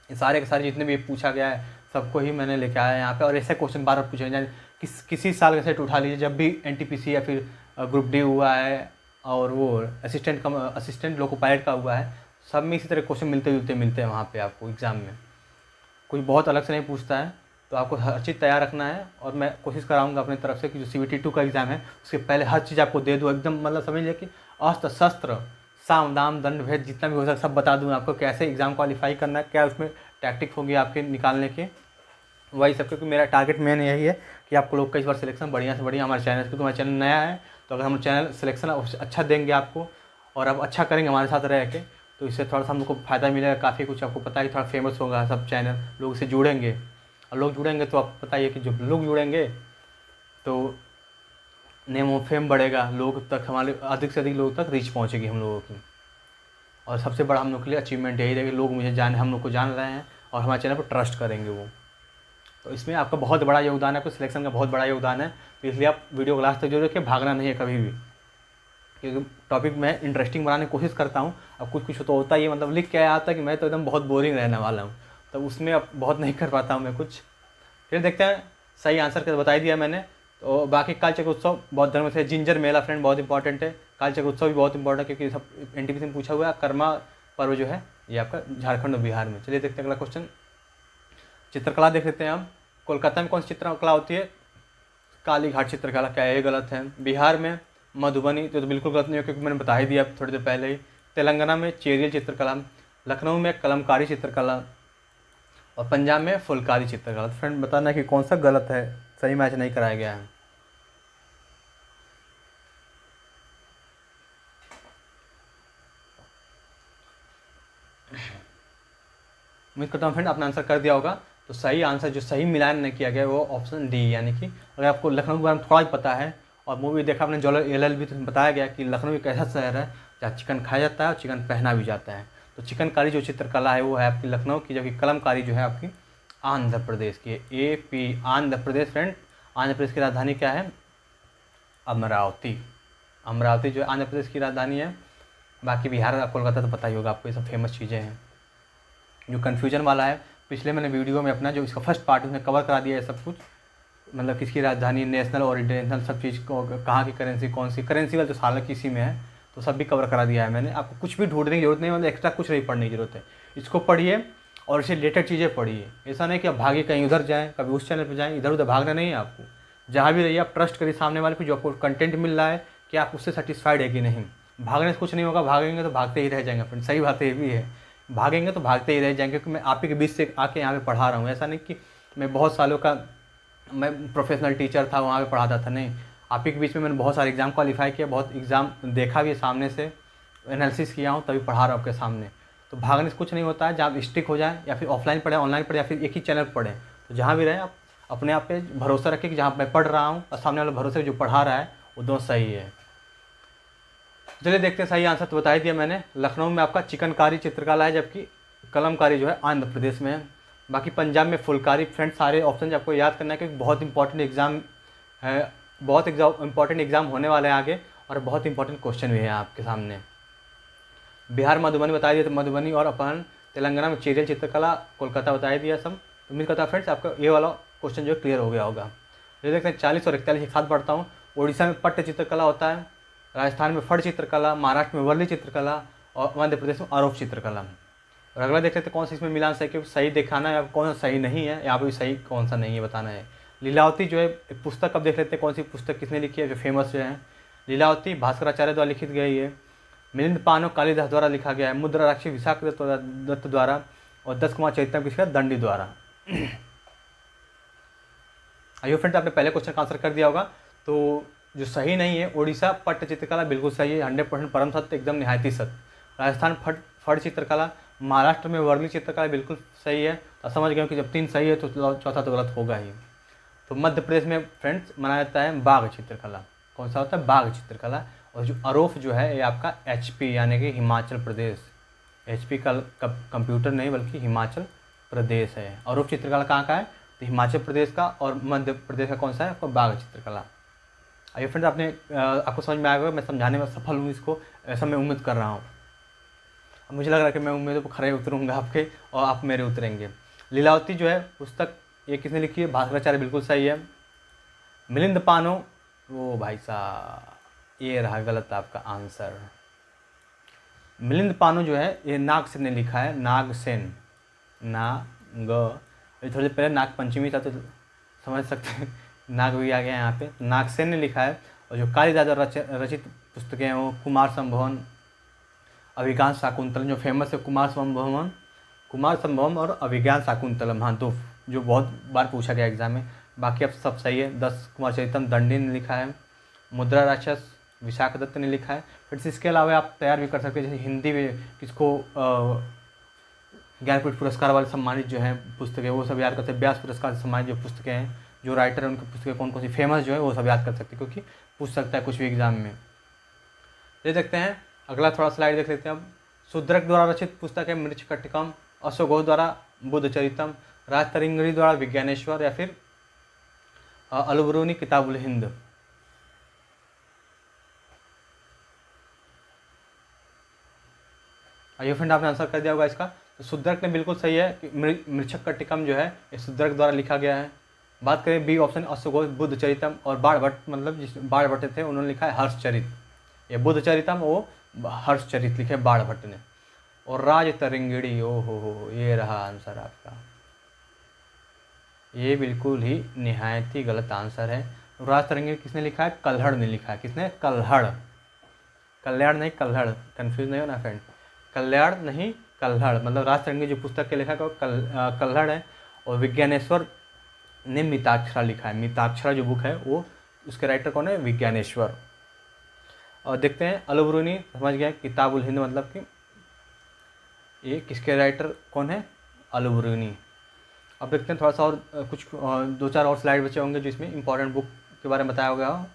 ये सारे के सारे जितने भी पूछा गया है सबको ही मैंने लेके आया यहाँ पे। और ऐसे क्वेश्चन बार बार पूछे जाए, किसी साल का सेट उठा लीजिए, जब भी एनटीपीसी या फिर ग्रुप डी हुआ है और वो असिस्टेंट लोको पायलट का हुआ है, सब में इसी तरह क्वेश्चन मिलते हैं वहाँ पे आपको एग्ज़ाम में। कोई बहुत अलग से नहीं पूछता है, तो आपको हर चीज़ तैयार रखना है। और मैं कोशिश कराऊंगा अपनी तरफ से कि जो CBT 2 का एग्ज़ाम है उसके पहले हर चीज़ आपको दे दूँ एकदम, मतलब समझ लीजिए कि अस्त्र शस्त्र साम दाम दंड भेद जितना भी हो सकता सब बता दूँ आपको, कैसे एग्ज़ाम क्वालिफाई करना है, क्या उसमें टैक्टिक होगी आपके निकालने के, वही सब। क्योंकि मेरा टारगेट मेन यही है कि आपको लोग का इस बार सिलेक्शन बढ़िया से बढ़िया हमारे चैनल, क्योंकि हमारा चैनल नया है, तो अगर हम चैनल सिलेक्शन अच्छा देंगे आपको और आप अच्छा करेंगे हमारे साथ रह के, तो इससे थोड़ा सा हम लोग को फ़ायदा मिलेगा काफ़ी कुछ। आपको पता है कि थोड़ा फेमस होगा सब चैनल, लोग से जुड़ेंगे, और लोग जुड़ेंगे तो आप पता ही है कि जब लोग जुड़ेंगे तो नेम ऑफ फेम बढ़ेगा, लोग तक हमारे अधिक से अधिक लोग तक रीच पहुँचेगी हम लोगों की। और सबसे बड़ा हम लोग के लिए अचीवमेंट यही रहेगा कि लोग मुझे हम लोग को जान रहे हैं और हमारे चैनल पर ट्रस्ट करेंगे वो। तो इसमें आपका बहुत बड़ा योगदान है, आपको सिलेक्शन का बहुत बड़ा योगदान है। तो इसलिए आप वीडियो क्लास तक जरूर रखिए, भागना नहीं है कभी भी, क्योंकि टॉपिक मैं इंटरेस्टिंग बनाने की कोशिश करता हूँ। अब कुछ कुछ तो होता ही है, मतलब लिख के आया आता है कि मैं तो एकदम बहुत बोरिंग रहने वाला हूँ, तो उसमें अब बहुत नहीं कर पाता हूँ मैं कुछ। फिर देखते हैं, सही आंसर कर बता दिया मैंने। तो बाकी काल चक्र उत्सव बौद्ध धर्म से, जिंजर मेला फ्रेंड बहुत इंपॉर्टेंट है, काल चक्र उत्सव भी बहुत इंपॉर्टेंट है, क्योंकि सब एनटीपीसी में पूछा हुआ है। कर्मा पर्व जो है ये आपका झारखंड और बिहार में। चलिए देखते हैं अगला क्वेश्चन, चित्रकला देख लेते हैं हम। कोलकाता में कौन सी चित्रकला होती है, काली घाट चित्रकला। क्या ये गलत है। बिहार में मधुबनी, तो बिल्कुल गलत नहीं है क्योंकि मैंने बता ही दिया थोड़ी देर पहले ही। तेलंगाना में चेरियल चित्रकला, लखनऊ में कलमकारी चित्रकला, और पंजाब में फुलकारी चित्रकला। तो फ्रेंड बताना कि कौन सा गलत है, सही मैच नहीं कराया गया है। उम्मीद करता हूँ फ्रेंड आपने आंसर कर दिया होगा। तो सही आंसर जो सही मिलान नहीं किया गया वो ऑप्शन डी, यानी कि अगर आपको लखनऊ के बारे में थोड़ा ही पता है और मूवी देखा आपने जॉलर LLB, तो बताया गया कि लखनऊ एक ऐसा शहर है जहाँ चिकन खाया जाता है और चिकन पहना भी जाता है। तो चिकनकारी जो चित्रकला है वो है आपकी लखनऊ की, जबकि कलमकारी जो है आपकी आंध्र प्रदेश की है। AP Andhra Pradesh friend. आंध्र प्रदेश की राजधानी क्या है, अमरावती। अमरावती जो है आंध्र प्रदेश की राजधानी है। बाकी बिहार का कोलकाता तो पता ही होगा आपको, ये सब फेमस चीज़ें हैं। जो कन्फ्यूजन वाला है, पिछले मैंने वीडियो में अपना जो इसका फर्स्ट पार्ट उसमें कवर करा दिया है सब कुछ, मतलब किसकी राजधानी, नेशनल और इंटरनेशनल सब चीज़ को, कहाँ की करेंसी, कौन सी करेंसी वाला जो साल किसी में है, तो सब भी कवर करा दिया है मैंने। आपको कुछ भी ढूंढने की जरूरत नहीं, मतलब एक्स्ट्रा कुछ नहीं पढ़ने की जरूरत है। इसको पढ़िए और इससे रिलेटेड चीज़ें पढ़िए। ऐसा नहीं कि आप भागे कहीं उधर जाएँ, कभी उस चैनल पर जाएँ, इधर उधर भागना नहीं है आपको। जहाँ भी रहिए आप ट्रस्ट करिए सामने वाले पे, जो आपको कंटेंट मिल रहा है कि आप उससे सेटिस्फाइड है कि नहीं। भागने से कुछ नहीं होगा, भागेंगे तो भागते ही रह जाएंगे फ्रेंड, सही बात ये भी है, भागेंगे तो भागते ही रह जाएंगे। क्योंकि मैं आप ही के बीच से आके यहाँ पे पढ़ा रहा हूँ, ऐसा नहीं कि मैं बहुत सालों का मैं प्रोफेशनल टीचर था वहाँ पे पढ़ाता था, नहीं। आप ही के बीच में मैंने बहुत सारे एग्ज़ाम क्वालिफाई किया, बहुत एग्ज़ाम देखा भी है सामने से, एनालिसिस किया हूँ, तभी पढ़ा रहा हूँ आपके सामने। तो भागने से कुछ नहीं होता है, जहाँ आप स्टिक हो जाए, या फिर ऑफलाइन पढ़ें, ऑनलाइन पढ़ें, या फिर एक ही चैनल पर पढ़ें, तो जहाँ भी रहें आप अपने आप पे भरोसा रखें कि जहाँ मैं पढ़ रहा हूँ और सामने वाला भरोसे जो पढ़ा रहा है वो दोनों सही है। चलिए देखते हैं, सही आंसर तो बता ही दिया मैंने। लखनऊ में आपका चिकनकारी चित्रकला है, जबकि कलमकारी जो है आंध्र प्रदेश में है। बाकी पंजाब में फुलकारी। फ्रेंड सारे ऑप्शन आपको याद करना है क्योंकि बहुत इंपॉर्टेंट एग्जाम है, बहुत इंपॉर्टेंट एग्जाम होने वाले हैं आगे, और बहुत इंपॉर्टेंट क्वेश्चन भी है आपके सामने। बिहार मधुबनी बता दिया, तो मधुबनी और अपन तेलंगाना में चेरियल चित्रकला, कोलकाता बता दिया सब। उम्मीद करता हूँ फ्रेंड्स आपका ये वाला क्वेश्चन जो क्लियर हो गया होगा। ये देखते हैं 40 और 41 एक साथ पढ़ता हूँ। उड़ीसा में पट्ट चित्रकला होता है, राजस्थान में फड़ चित्रकला, महाराष्ट्र में वर्ली चित्रकला, और मध्य प्रदेश में आरोप चित्रकला। और अगला देख लेते हैं कौन सा इसमें मिलान सही, क्योंकि सही दिखाना है, कौन सा सही नहीं है, यहाँ पर भी सही कौन सा नहीं है बताना है। लीलावती जो है एक पुस्तक, अब देख लेते हैं कौन सी पुस्तक किसने लिखी है, जो फेमस जो है। लीलावती भास्कराचार्य द्वारा लिखित गई है, मिलिंद पानो कालिदास द्वारा लिखा गया है, मुद्रा राक्षी विशाख दत्त द्वारा, और 10 कुमार चैतन्य किसका, दंडी द्वारा। आइए फ्रेंड्स आपने पहले क्वेश्चन का आंसर कर दिया होगा। तो जो सही नहीं है, उड़ीसा पट्ट चित्रकला बिल्कुल सही है, 100% परम सत्य, एकदम निहायती सत्य। राजस्थान फट चित्रकला, महाराष्ट्र में वर्ली चित्रकला बिल्कुल सही है। तो समझ गए कि जब 3 सही है तो चौथा तो गलत होगा ही। तो मध्य प्रदेश में फ्रेंड्स मनाया जाता है बाघ चित्रकला। कौन सा होता है? बाघ चित्रकला। और जो अरोफ जो है ये आपका HP यानी कि हिमाचल प्रदेश, HP का कंप्यूटर नहीं बल्कि हिमाचल प्रदेश है। अरोफ चित्रकला कहाँ का है? तो हिमाचल प्रदेश का। और मध्य प्रदेश का कौन सा है? आपका बाघ चित्रकला। आइए फ्रेंड्स, आपको समझ में आएगा, मैं समझाने में सफल हूँ इसको, ऐसा मैं उम्मीद कर रहा हूँ। अब मुझे लग रहा है कि मैं उम्मीदों पर खड़े उतरूँगा आपके और आप मेरे उतरेंगे। लीलावती जो है पुस्तक, ये किसने लिखी है? भास्कराचार्य, बिल्कुल सही है। मिलिंद पानो, वो भाई साहब ये रहा गलत आपका आंसर। मिलिंद पानो जो है ये नागसेन ने लिखा है, नागसेन, थोड़ी देर पहले नाग पंचमी था तो समझ सकते हैं, नाग भी आ गया यहाँ पे। नागसेन ने लिखा है। और जो कालिदास द्वारा रचित पुस्तकें हैं वो कुमार संभवन, अभिज्ञान शाकुंतलम, जो फेमस है कुमार संभवम और अभिज्ञान शाकुंतलम। हाँ, दो जो बहुत बार पूछा गया एग्जाम में। बाकी अब सब सही है। 10 कुमार चरितम दंडी ने लिखा है। मुद्रा राक्षस विशाख दत्त ने लिखा है। फिर इसके अलावा आप तैयार भी कर सकते हैं, जैसे हिंदी में किसको ज्ञानपीठ पुरस्कार वाले सम्मानित जो हैं पुस्तकें वो सब याद करते हैं। व्यास पुरस्कार से सम्मानित जो पुस्तकें हैं, जो राइटर हैं उनकी पुस्तकें कौन कौन सी फेमस जो है वो सब याद कर सकते हैं, क्योंकि पूछ सकता है कुछ भी एग्जाम में। देखते हैं अगला थोड़ा स्लाइड देख लेते हैं अब। शूद्रक द्वारा रचित पुस्तक है मृच्छकटिकम, अशोक घोष द्वारा बुद्धचरितम, राज तरिंगड़ी द्वारा विज्ञानेश्वर, या फिर अलबरूनी किताबुल हिंद। आइए फ्रेंड, आपने आंसर कर दिया होगा इसका। तो शूद्रक ने बिल्कुल सही है कि मृच्छकटिकम जो है ये शूद्रक द्वारा लिखा गया है। बात करें बी ऑप्शन, अशोक घोष बुद्धचरितम, और बाणभट्ट मतलब जिस बाणभट्ट थे उन्होंने लिखा है हर्षचरित। ये बुद्धचरितम वो हर्षचरित लिखे बाणभट्ट ने। और राज तरिंगड़ी, ओ हो, ये रहा आंसर आपका। ये बिल्कुल ही निहायत ही गलत आंसर है। राज तरिंगड़ी किसने लिखा है? कल्हड़ ने लिखा है। किसने? कल्हड़, कल्याण नहीं कल्हड़, कंफ्यूज नहीं होना फ्रेंड। कल्याण नहीं कल्हड़, मतलब राज तरिंगड़ी जो पुस्तक के लेखक है कल्हड़ है। और विज्ञानेश्वर ने मिताक्षरा लिखा है। मिताक्षरा जो बुक है वो उसके राइटर कौन है? विज्ञानेश्वर। और देखते हैं अलबरूनी, समझ गए किताबुल हिंद मतलब कि ये किसके राइटर कौन है? अलबरूनी। अब देखते हैं थोड़ा सा और कुछ 2-4 और स्लाइड बचे होंगे जिसमें इंपॉर्टेंट बुक के बारे में बताया गया हो।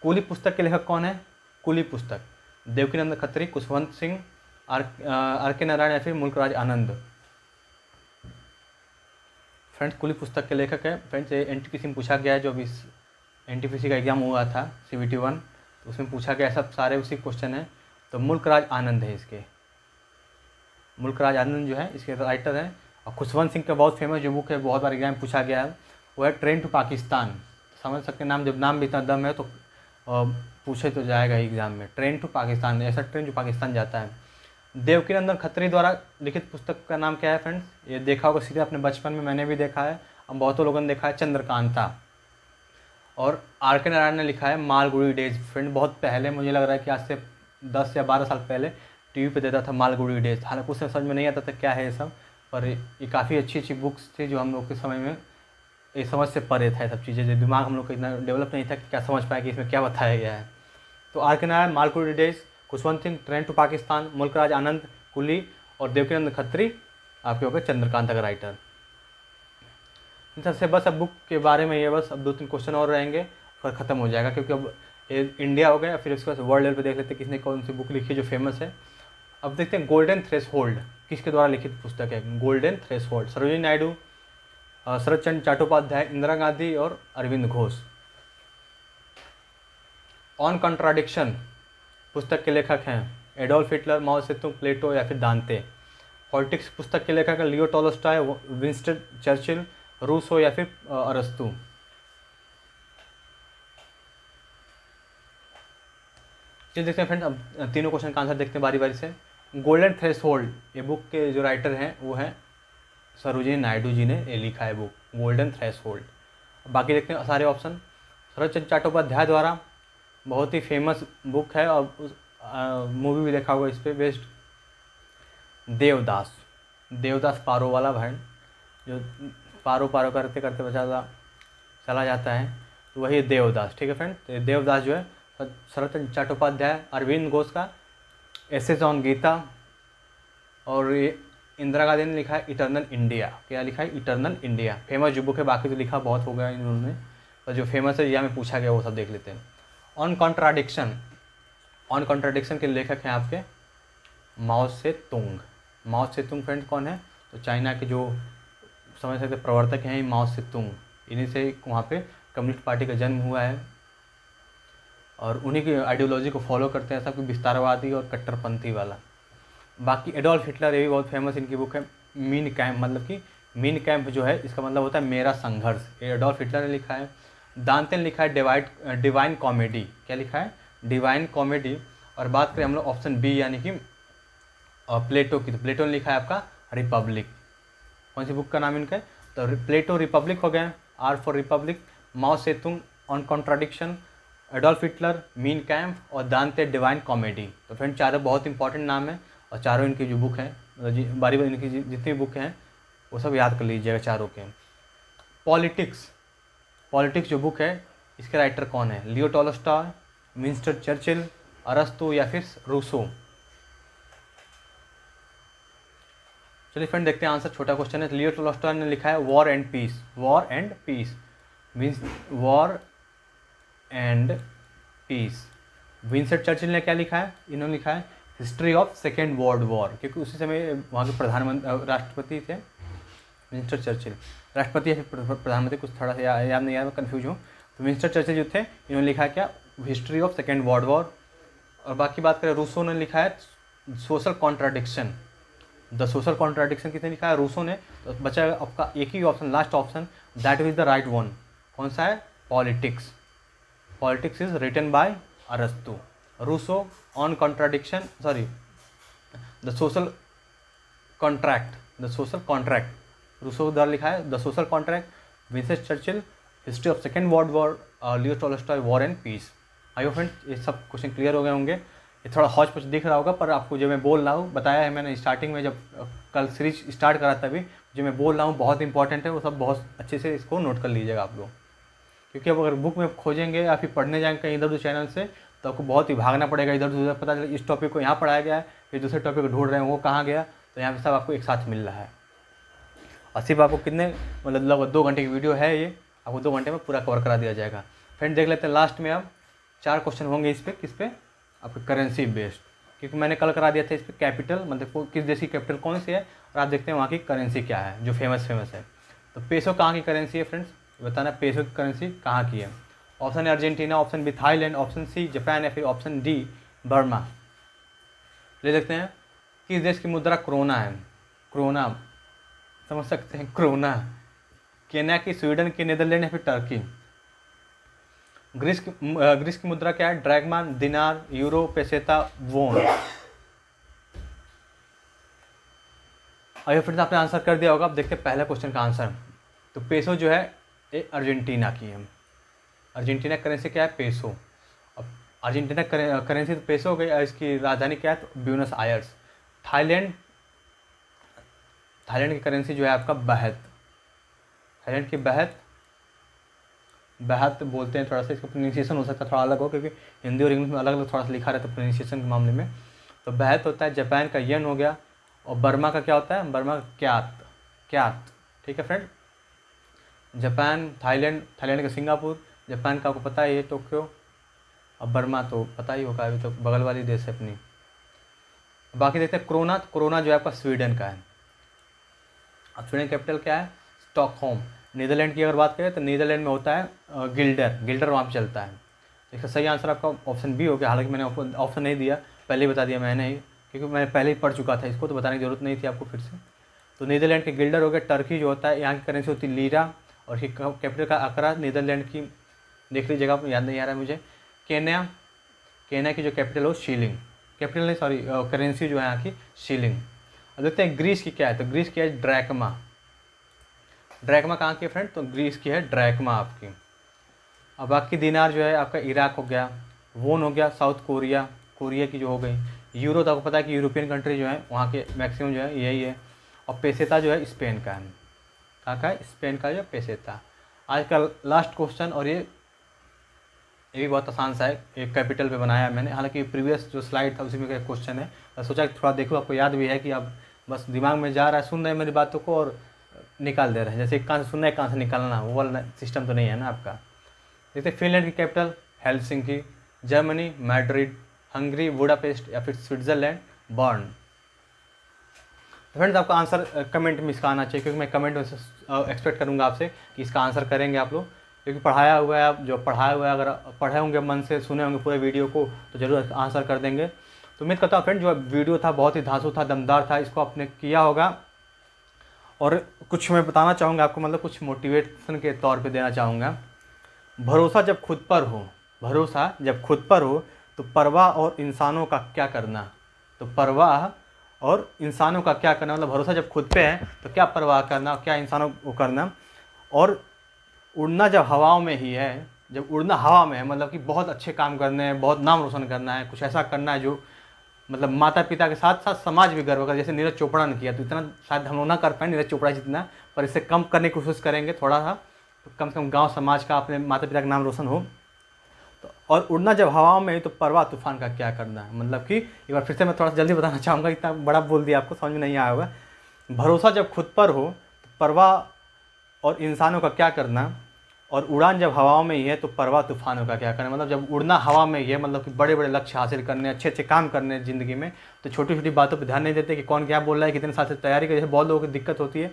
कुली पुस्तक के लेखक कौन है? कुली पुस्तक देवकीनंद खत्री, कुशवंत सिंह, आर के नारायण, या फिर मुल्कराज आनंद। फ्रेंड्स, कुली पुस्तक के लेखक है। फ्रेंड्स, ये NTPC में पूछा गया है, जो अभी NTPC का एग्जाम हुआ था CBT 1, तो उसमें पूछा गया सब सारे उसी क्वेश्चन है। तो मुल्कराज आनंद है इसके, मुल्कराज आनंद जो है इसके राइटर हैं। और खुशवंत सिंह का बहुत फेमस जो बुक है, बहुत बार एग्जाम में पूछा गया है, वो है ट्रेन टू पाकिस्तान। समझ सकते हैं नाम, जब नाम भी इतना दम है तो पूछे तो जाएगा ही एग्जाम में। ट्रेन टू पाकिस्तान, ऐसा ट्रेन जो पाकिस्तान जाता है। देवकीनंदन खत्री द्वारा लिखित पुस्तक का नाम क्या है फ्रेंड्स? ये देखा होगा सीधे अपने बचपन में, मैंने भी देखा है, अब बहुतों लोगों ने देखा है, चंद्रकांता। और आर के नारायण ने लिखा है मालगुडी डेज। फ्रेंड, बहुत पहले, मुझे लग रहा है कि आज से 10 या 12 साल पहले टीवी पे देता था मालगुडी डेज। हालांकि उसमें समझ में नहीं आता था क्या है ये सब, पर ये काफ़ी अच्छी अच्छी बुक्स थी जो हम लोग के समय में ये समझ से परे था। ये सब चीज़ें जो दिमाग हम लोग का इतना डेवलप नहीं था कि क्या समझ पाए कि इसमें क्या बताया गया है। तो R K Narayan Malgudi days, Khushwant Singh train to Pakistan, Mulk Raj Anand coolie, और देवकीनंद खत्री आपके हो गए चंद्रकांता का राइटर। इन सबसे बस अब बुक के बारे में ये बस अब 2-3 क्वेश्चन और रहेंगे फिर ख़त्म हो जाएगा, क्योंकि अब इंडिया हो गया, फिर उसके बाद वर्ल्ड लेवल पे देख लेते हैं किसने कौन सी बुक लिखी है जो फेमस है। अब देखते हैं गोल्डन थ्रेशोल्ड किसके द्वारा लिखित पुस्तक है? गोल्डन थ्रेशोल्ड सरोजिनी नायडू, शरत चंद्र चट्टोपाध्याय, इंदिरा गांधी और अरविंद घोष। ऑन कॉन्ट्राडिक्शन पुस्तक के लेखक हैं एडोल्फ हिटलर, माओ सेतुंग, प्लेटो, या फिर दांते। पॉलिटिक्स पुस्तक के लेखक हैं Leo Tolstoy, Winston Churchill, Rousseau, या फिर अरस्तु। चलिए देखते हैं फ्रेंड्स, अब तीनों क्वेश्चन का आंसर देखते हैं बारी बारी से। गोल्डन थ्रेशोल्ड ये बुक के जो राइटर हैं वो हैं सरोजिनी नायडू जी ने ये लिखा है बुक गोल्डन थ्रेशोल्ड। बाकी देखते हैं सारे ऑप्शन। शरत चंद्र चट्टोपाध्याय द्वारा बहुत ही फेमस बुक है और मूवी भी देखा होगा इस पर बेस्ड। देवदास पारो वाला भाई जो पारो करते करते बचा चला जाता है, तो वही देवदास। ठीक है फ्रेंड, तो देवदास जो है शरत चंद्र चट्टोपाध्याय, अरविंद घोष का एसेज ऑन गीता, और ये इंदिरा गांधी ने लिखा है इटर्नल इंडिया। क्या लिखा है? Eternal India. फेमस जो बुक है, बाकी तो लिखा बहुत हो गया इन्होंने, तो जो फेमस है या में पूछा गया वो सब देख लेते हैं। ऑन कॉन्ट्राडिक्शन, ऑन कॉन्ट्राडिक्शन के लेखक हैं आपके माओ से तुंग। माओ से तुंग फ्रेंड्स कौन है? तो चाइना के जो समझ सकते प्रवर्तक हैं माओ से तुंग, इन्हीं से वहाँ पे कम्युनिस्ट पार्टी का जन्म हुआ है, और उन्हीं की आइडियोलॉजी को फॉलो करते हैं सब, विस्तारवादी और कट्टरपंथी वाला। बाकी एडोल्फ हिटलर, ये भी बहुत फेमस इनकी बुक है, मीन कैम्प, मतलब कि मीन कैम्प जो है इसका मतलब होता है मेरा संघर्ष, ये एडोल्फ हिटलर ने लिखा है। दांते ने लिखा है डिवाइन कॉमेडी। क्या लिखा है? Divine comedy. और बात करें हम लोग ऑप्शन बी यानी कि प्लेटो की, तो प्लेटो ने लिखा है आपका रिपब्लिक। कौन सी बुक का नाम इनका है? तो प्लेटो रिपब्लिक हो गया, R for Republic, Mao Tsetung on contradiction, Adolf Hitler Mein Kampf, और दांते डिवाइन कॉमेडी। तो फ्रेंड चारों बहुत इंपॉर्टेंट नाम है, और चारों इनकी जो बुक है, मतलब बारी बारी इनकी जितनी बुक हैं वो सब याद कर लीजिएगा चारों के। पॉलिटिक्स, पॉलिटिक्स जो बुक है इसके राइटर कौन है? लियो टॉलस्टॉय, विंस्टन चर्चिल, अरस्तु या फिर रूसो? चलिए फ्रेंड देखते हैं आंसर, छोटा क्वेश्चन है। लियो टॉलस्टॉय ने लिखा है war and peace. War and peace means war and peace. Winston Churchill ने क्या लिखा है? इन्होंने लिखा है history of second world war, क्योंकि उसी समय वहाँ के प्रधानमंत्री राष्ट्रपति थे विंस्टन चर्चिल, राष्ट्रपति या फिर प्रधानमंत्री, कुछ थोड़ा सा याद नहीं यार, मैं कन्फ्यूज हूँ। तो विंस्टन चर्चिल जो थे इन्होंने लिखा है क्या? History of second world war. और बाकी बात करें रूसो ने लिखा है social contradiction, the social contradiction. किसने लिखा है? रूसो ने। तो बचा आपका एक ही option, last option, that is the right one. कौन सा है? Politics. Politics is written by अरस्तु। Rousseau on contradiction, sorry the social contract, the social contract Rousseau द्वारा लिखा है, the social contract. Winston Churchill history of second world War, Leo Tolstoy War and Peace. I hope friends ये सब question clear हो गए होंगे। ये थोड़ा हौच पौच दिख रहा होगा, पर आपको जो मैं बोल रहा हूँ बताया है मैंने स्टार्टिंग में, जब कल सीरीज स्टार्ट करा तभी जो मैं बोल रहा हूँ बहुत इंपॉर्टेंट है, वो सब बहुत अच्छे से इसको नोट कर लीजिएगा आप लोग। क्योंकि अब अगर बुक में खोजेंगे या फिर पढ़ने जाएंगे कहीं इधर उधर चैनल से, तो आपको बहुत ही भागना पड़ेगा इधर उधर, पता चले इस टॉपिक को यहाँ पढ़ाया गया है, फिर दूसरे टॉपिक को ढूंढ रहे हैं वो कहाँ गया, तो यहाँ पे सब आपको एक साथ मिल रहा है। और सिर्फ आपको कितने मतलब लगभग 2 घंटे की वीडियो है ये, आपको 2 घंटे में पूरा कवर करा दिया जाएगा। फ्रेंड देख लेते हैं लास्ट में अब 4 क्वेश्चन होंगे इस पर, किस पे? आपके करेंसी बेस्ड, क्योंकि मैंने कल करा दिया था इस पर कैपिटल, मतलब किस देश की कैपिटल कौन सी है, और आप देखते हैं वहाँ की करेंसी क्या है जो फेमस है। तो पेसो कहाँ की करेंसी है फ्रेंड्स? बताना पेसो की करेंसी कहाँ की है। ऑप्शन है Argentina, option B Thailand, option C Japan, या फिर ऑप्शन डी बर्मा। ले देखते हैं किस देश की मुद्रा क्रोना है। क्रोना समझ सकते हैं, क्रोना केन्या की, स्वीडन की, नीदरलैंड या फिर टर्की। ग्रीस की मुद्रा क्या है? ड्रैगमान, दिनार, यूरो, पेसेता, वोन। आइए फ्रेंड्स आपने आंसर कर दिया होगा। अब देखते हैं पहला क्वेश्चन का आंसर। तो पेसो जो है ये अर्जेंटीना की है। अर्जेंटीना करेंसी क्या है? पेसो। अब अर्जेंटीना करेंसी तो पेसो हो गई, इसकी राजधानी क्या है? तो ब्यूनस आयर्स। थाईलैंड की करेंसी जो है आपका बहत। थाईलैंड की बहत बोलते हैं, थोड़ा सा इसका प्रोनाउंसिएशन हो सकता है थोड़ा अलग हो, क्योंकि हिंदी और इंग्लिश में अलग अलग थोड़ा सा लिखा रहता है प्रोनाउंसिएशन के मामले में। तो बहत होता है। जापान का येन हो गया, और बर्मा का क्या होता है? बर्मा का क्यात। ठीक है फ्रेंड। जापान, थाईलैंड का सिंगापुर, जापान का आपको पता है ये टोक्यो, अब बर्मा तो पता ही होगा, अभी तो बगल वाली देश है अपनी। बाकी देखते हैं क्रोना जो है आपका स्वीडन का है। अब स्वीडन कैपिटल क्या है? स्टॉकहोम। नीदरलैंड की अगर बात करें तो नीदरलैंड में होता है गिल्डर वहाँ पे चलता है। इसका सही आंसर आपका ऑप्शन बी हो गया। हालांकि मैंने ऑप्शन नहीं दिया, पहले ही बता दिया मैंने ही, क्योंकि मैंने पहले ही पढ़ चुका था इसको, तो बताने की जरूरत नहीं थी आपको फिर से। तो नीदरलैंड के गिल्डर हो गया। टर्की जो होता है यहाँ की करेंसी होती है लीरा, और इसकी कैपिटल का अकरा। नीदरलैंड की देख लीजिएगा, आप याद नहीं आ रहा है मुझे। केन्या की जो कैपिटल हो शीलिंग, कैपिटल नहीं सॉरी करेंसी जो है यहाँ की शीलिंग। अब देखते हैं ग्रीस की क्या है। तो ग्रीस की है ड्रैकमा। ड्रैकमा कहाँ की है फ्रेंड? तो ग्रीस की है ड्रैकमा आपकी। अब बाकी दिनार जो है आपका इराक हो गया। वोन हो गया साउथ कोरिया की जो हो गई। यूरो तो आपको पता है कि यूरोपियन कंट्री जो है वहाँ के मैक्सिमम जो है यही है। और पेसेता जो है स्पेन का है। कहाँ का है? स्पेन का जो पेसेता। आज का लास्ट क्वेश्चन, और ये ये भी बहुत आसान सा है, एक कैपिटल पे बनाया है मैंने। हालांकि प्रीवियस जो स्लाइड था उसी में का क्वेश्चन है, मैं सोचा कि थोड़ा देखो आपको याद भी है कि आप बस दिमाग में जा रहा है, सुन रहे हैं मेरी बातों को और निकाल दे रहे हैं। जैसे कहाँ से सुनना है कहाँ से निकालना, वो वाला सिस्टम तो नहीं है ना आपका। देखते फिनलैंड की capital Helsinki, Germany Madrid, Hungary Budapest या फिर स्विट्ज़रलैंड बर्न। तो फ्रेंड्स आपका आंसर कमेंट में इसका आना चाहिए, क्योंकि मैं कमेंट में एक्सपेक्ट करूँगा आपसे कि इसका आंसर करेंगे आप लोग, क्योंकि पढ़ाया हुआ है, आप जो पढ़ाया हुआ है अगर पढ़े होंगे मन से, सुने होंगे पूरे वीडियो को, तो ज़रूर आंसर कर देंगे। तो उम्मीद करता हूँ फ्रेंड जो वीडियो था बहुत ही धांसू था, दमदार था, इसको आपने किया होगा। और कुछ मैं बताना चाहूँगा आपको, मतलब कुछ मोटिवेशन के तौर पे देना चाहूँगा। भरोसा जब खुद पर हो, भरोसा जब खुद पर हो तो परवाह और इंसानों का क्या करना। तो परवाह और इंसानों का क्या करना, मतलब भरोसा जब खुद पे है तो क्या परवाह करना, क्या इंसानों को करना। और उड़ना जब हवाओं में ही है, जब उड़ना हवा में है, मतलब कि बहुत अच्छे काम करने हैं, बहुत नाम रोशन करना है, कुछ ऐसा करना है जो मतलब माता पिता के साथ साथ समाज भी गर्व करे। जैसे नीरज चोपड़ा ने किया, तो इतना शायद हम लोग ना कर पाए नीरज चोपड़ा जितना, पर इससे कम करने की कोशिश करेंगे थोड़ा सा, तो कम से कम गांव समाज का, अपने माता पिता का नाम रोशन हो। तो और उड़ना जब हवाओं में है तो परवाह तूफान का क्या करना है, मतलब कि एक बार फिर से मैं थोड़ा सा जल्दी बताना चाहूँगा, इतना बड़ा बोल दिया आपको समझ में नहीं आया होगा। भरोसा जब खुद पर हो तो परवाह और इंसानों का क्या करना, और उड़ान जब हवाओं में ही है तो परवाह तूफानों का क्या करना। मतलब जब उड़ना हवा में ही है, मतलब कि बड़े बड़े लक्ष्य हासिल करने, अच्छे अच्छे काम करने ज़िंदगी में, तो छोटी छोटी बातों पर ध्यान नहीं देते कि कौन क्या बोल रहा है, कितने साल से तैयारी कर। जैसे बहुत लोगों की दिक्कत होती है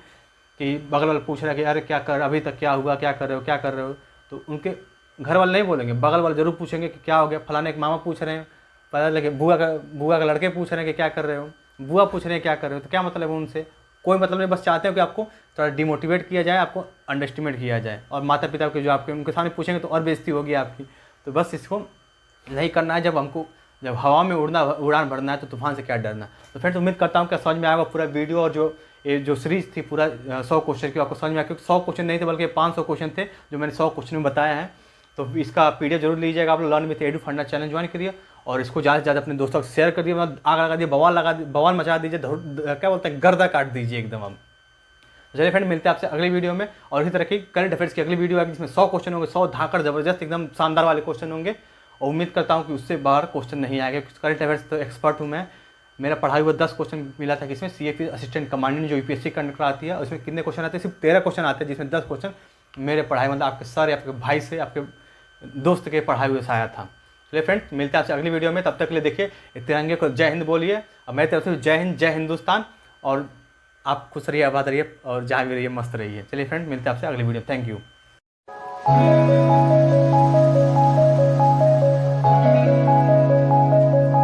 कि बगल वाला पूछ रहा है कि अरे क्या कर, अभी तक क्या हुआ, क्या कर रहे हो, क्या कर रहे हो। तो उनके घर वाले नहीं बोलेंगे, बगल वाले जरूर पूछेंगे कि क्या हो गया, फलाने एक मामा पूछ रहे हैं, पता लगे बुआ का लड़के पूछ रहे हैं कि क्या कर रहे हो, बुआ पूछ रहे हैं क्या कर रहे हो। तो क्या मतलब है उनसे, कोई मतलब नहीं, बस चाहते हो कि आपको थोड़ा डिमोटिवेट किया जाए, आपको अंडर एस्टिमेट किया जाए। और माता पिता के जो आपके उनके सामने पूछेंगे तो और बेइज्जती होगी आपकी। तो बस इसको नहीं करना है। जब हवा में उड़ान भरना है तो तूफान से क्या डरना। तो फ्रेंड्स उम्मीद करता हूँ कि समझ में आएगा पूरा वीडियो, और जो सीरीज थी पूरा 100 क्वेश्चन की आपको समझ में आया, क्योंकि 100 क्वेश्चन नहीं थे बल्कि 500 क्वेश्चन थे जो मैंने 100 क्वेश्चन में बताया है। तो इसका पीडीएफ जरूर लीजिएगा आप लोग, लर्न विद एडू फंडा चैनल ज्वाइन करिए, और इसको ज़्यादा से ज़्यादा अपने दोस्तों को शेयर करिए, मतलब आग लगा दिए, बवाल मचा दीजिए, क्या बोलते हैं, गर्दा काट दीजिए एकदम हम। चलिए फ्रेंड मिलते हैं आपसे अगली वीडियो में, और इसी तरह की करंट अफेयर्स की अगली वीडियो आएगी जिसमें 100 क्वेश्चन होंगे, 100 धाकड़ जबरदस्त एकदम शानदार वाले क्वेश्चन होंगे। और उम्मीद करता हूँ कि उससे बाहर क्वेश्चन नहीं आएगा, क्योंकि करंट अफेयर्स तो एक्सपर्ट हूँ मैं। मेरा पढ़ाई हुआ 10 क्वेश्चन मिला था, किसमें सीएफई असिस्टेंट कमांडेंट जो यूपीएससी कंडक्ट कराती है, उसमें कितने क्वेश्चन आते हैं, सिर्फ 13 क्वेश्चन आते हैं, जिसमें 10 क्वेश्चन मेरे पढ़ाई, मतलब आपके सर या आपके भाई से, आपके दोस्त के पढ़ाई हुए से आया था। चलिए फ्रेंड्स मिलते हैं आपसे अगली वीडियो में, तब तक के लिए देखिए तिरंगे को जय हिंद बोलिए, और मेरी तरफ से जय हिंद, जय हिंदुस्तान। और आप खुश रहिए, आबाद रहिए, और जहाँ भी रहिए मस्त रहिए। चलिए फ्रेंड मिलते हैं आपसे अगली वीडियो, थैंक यू।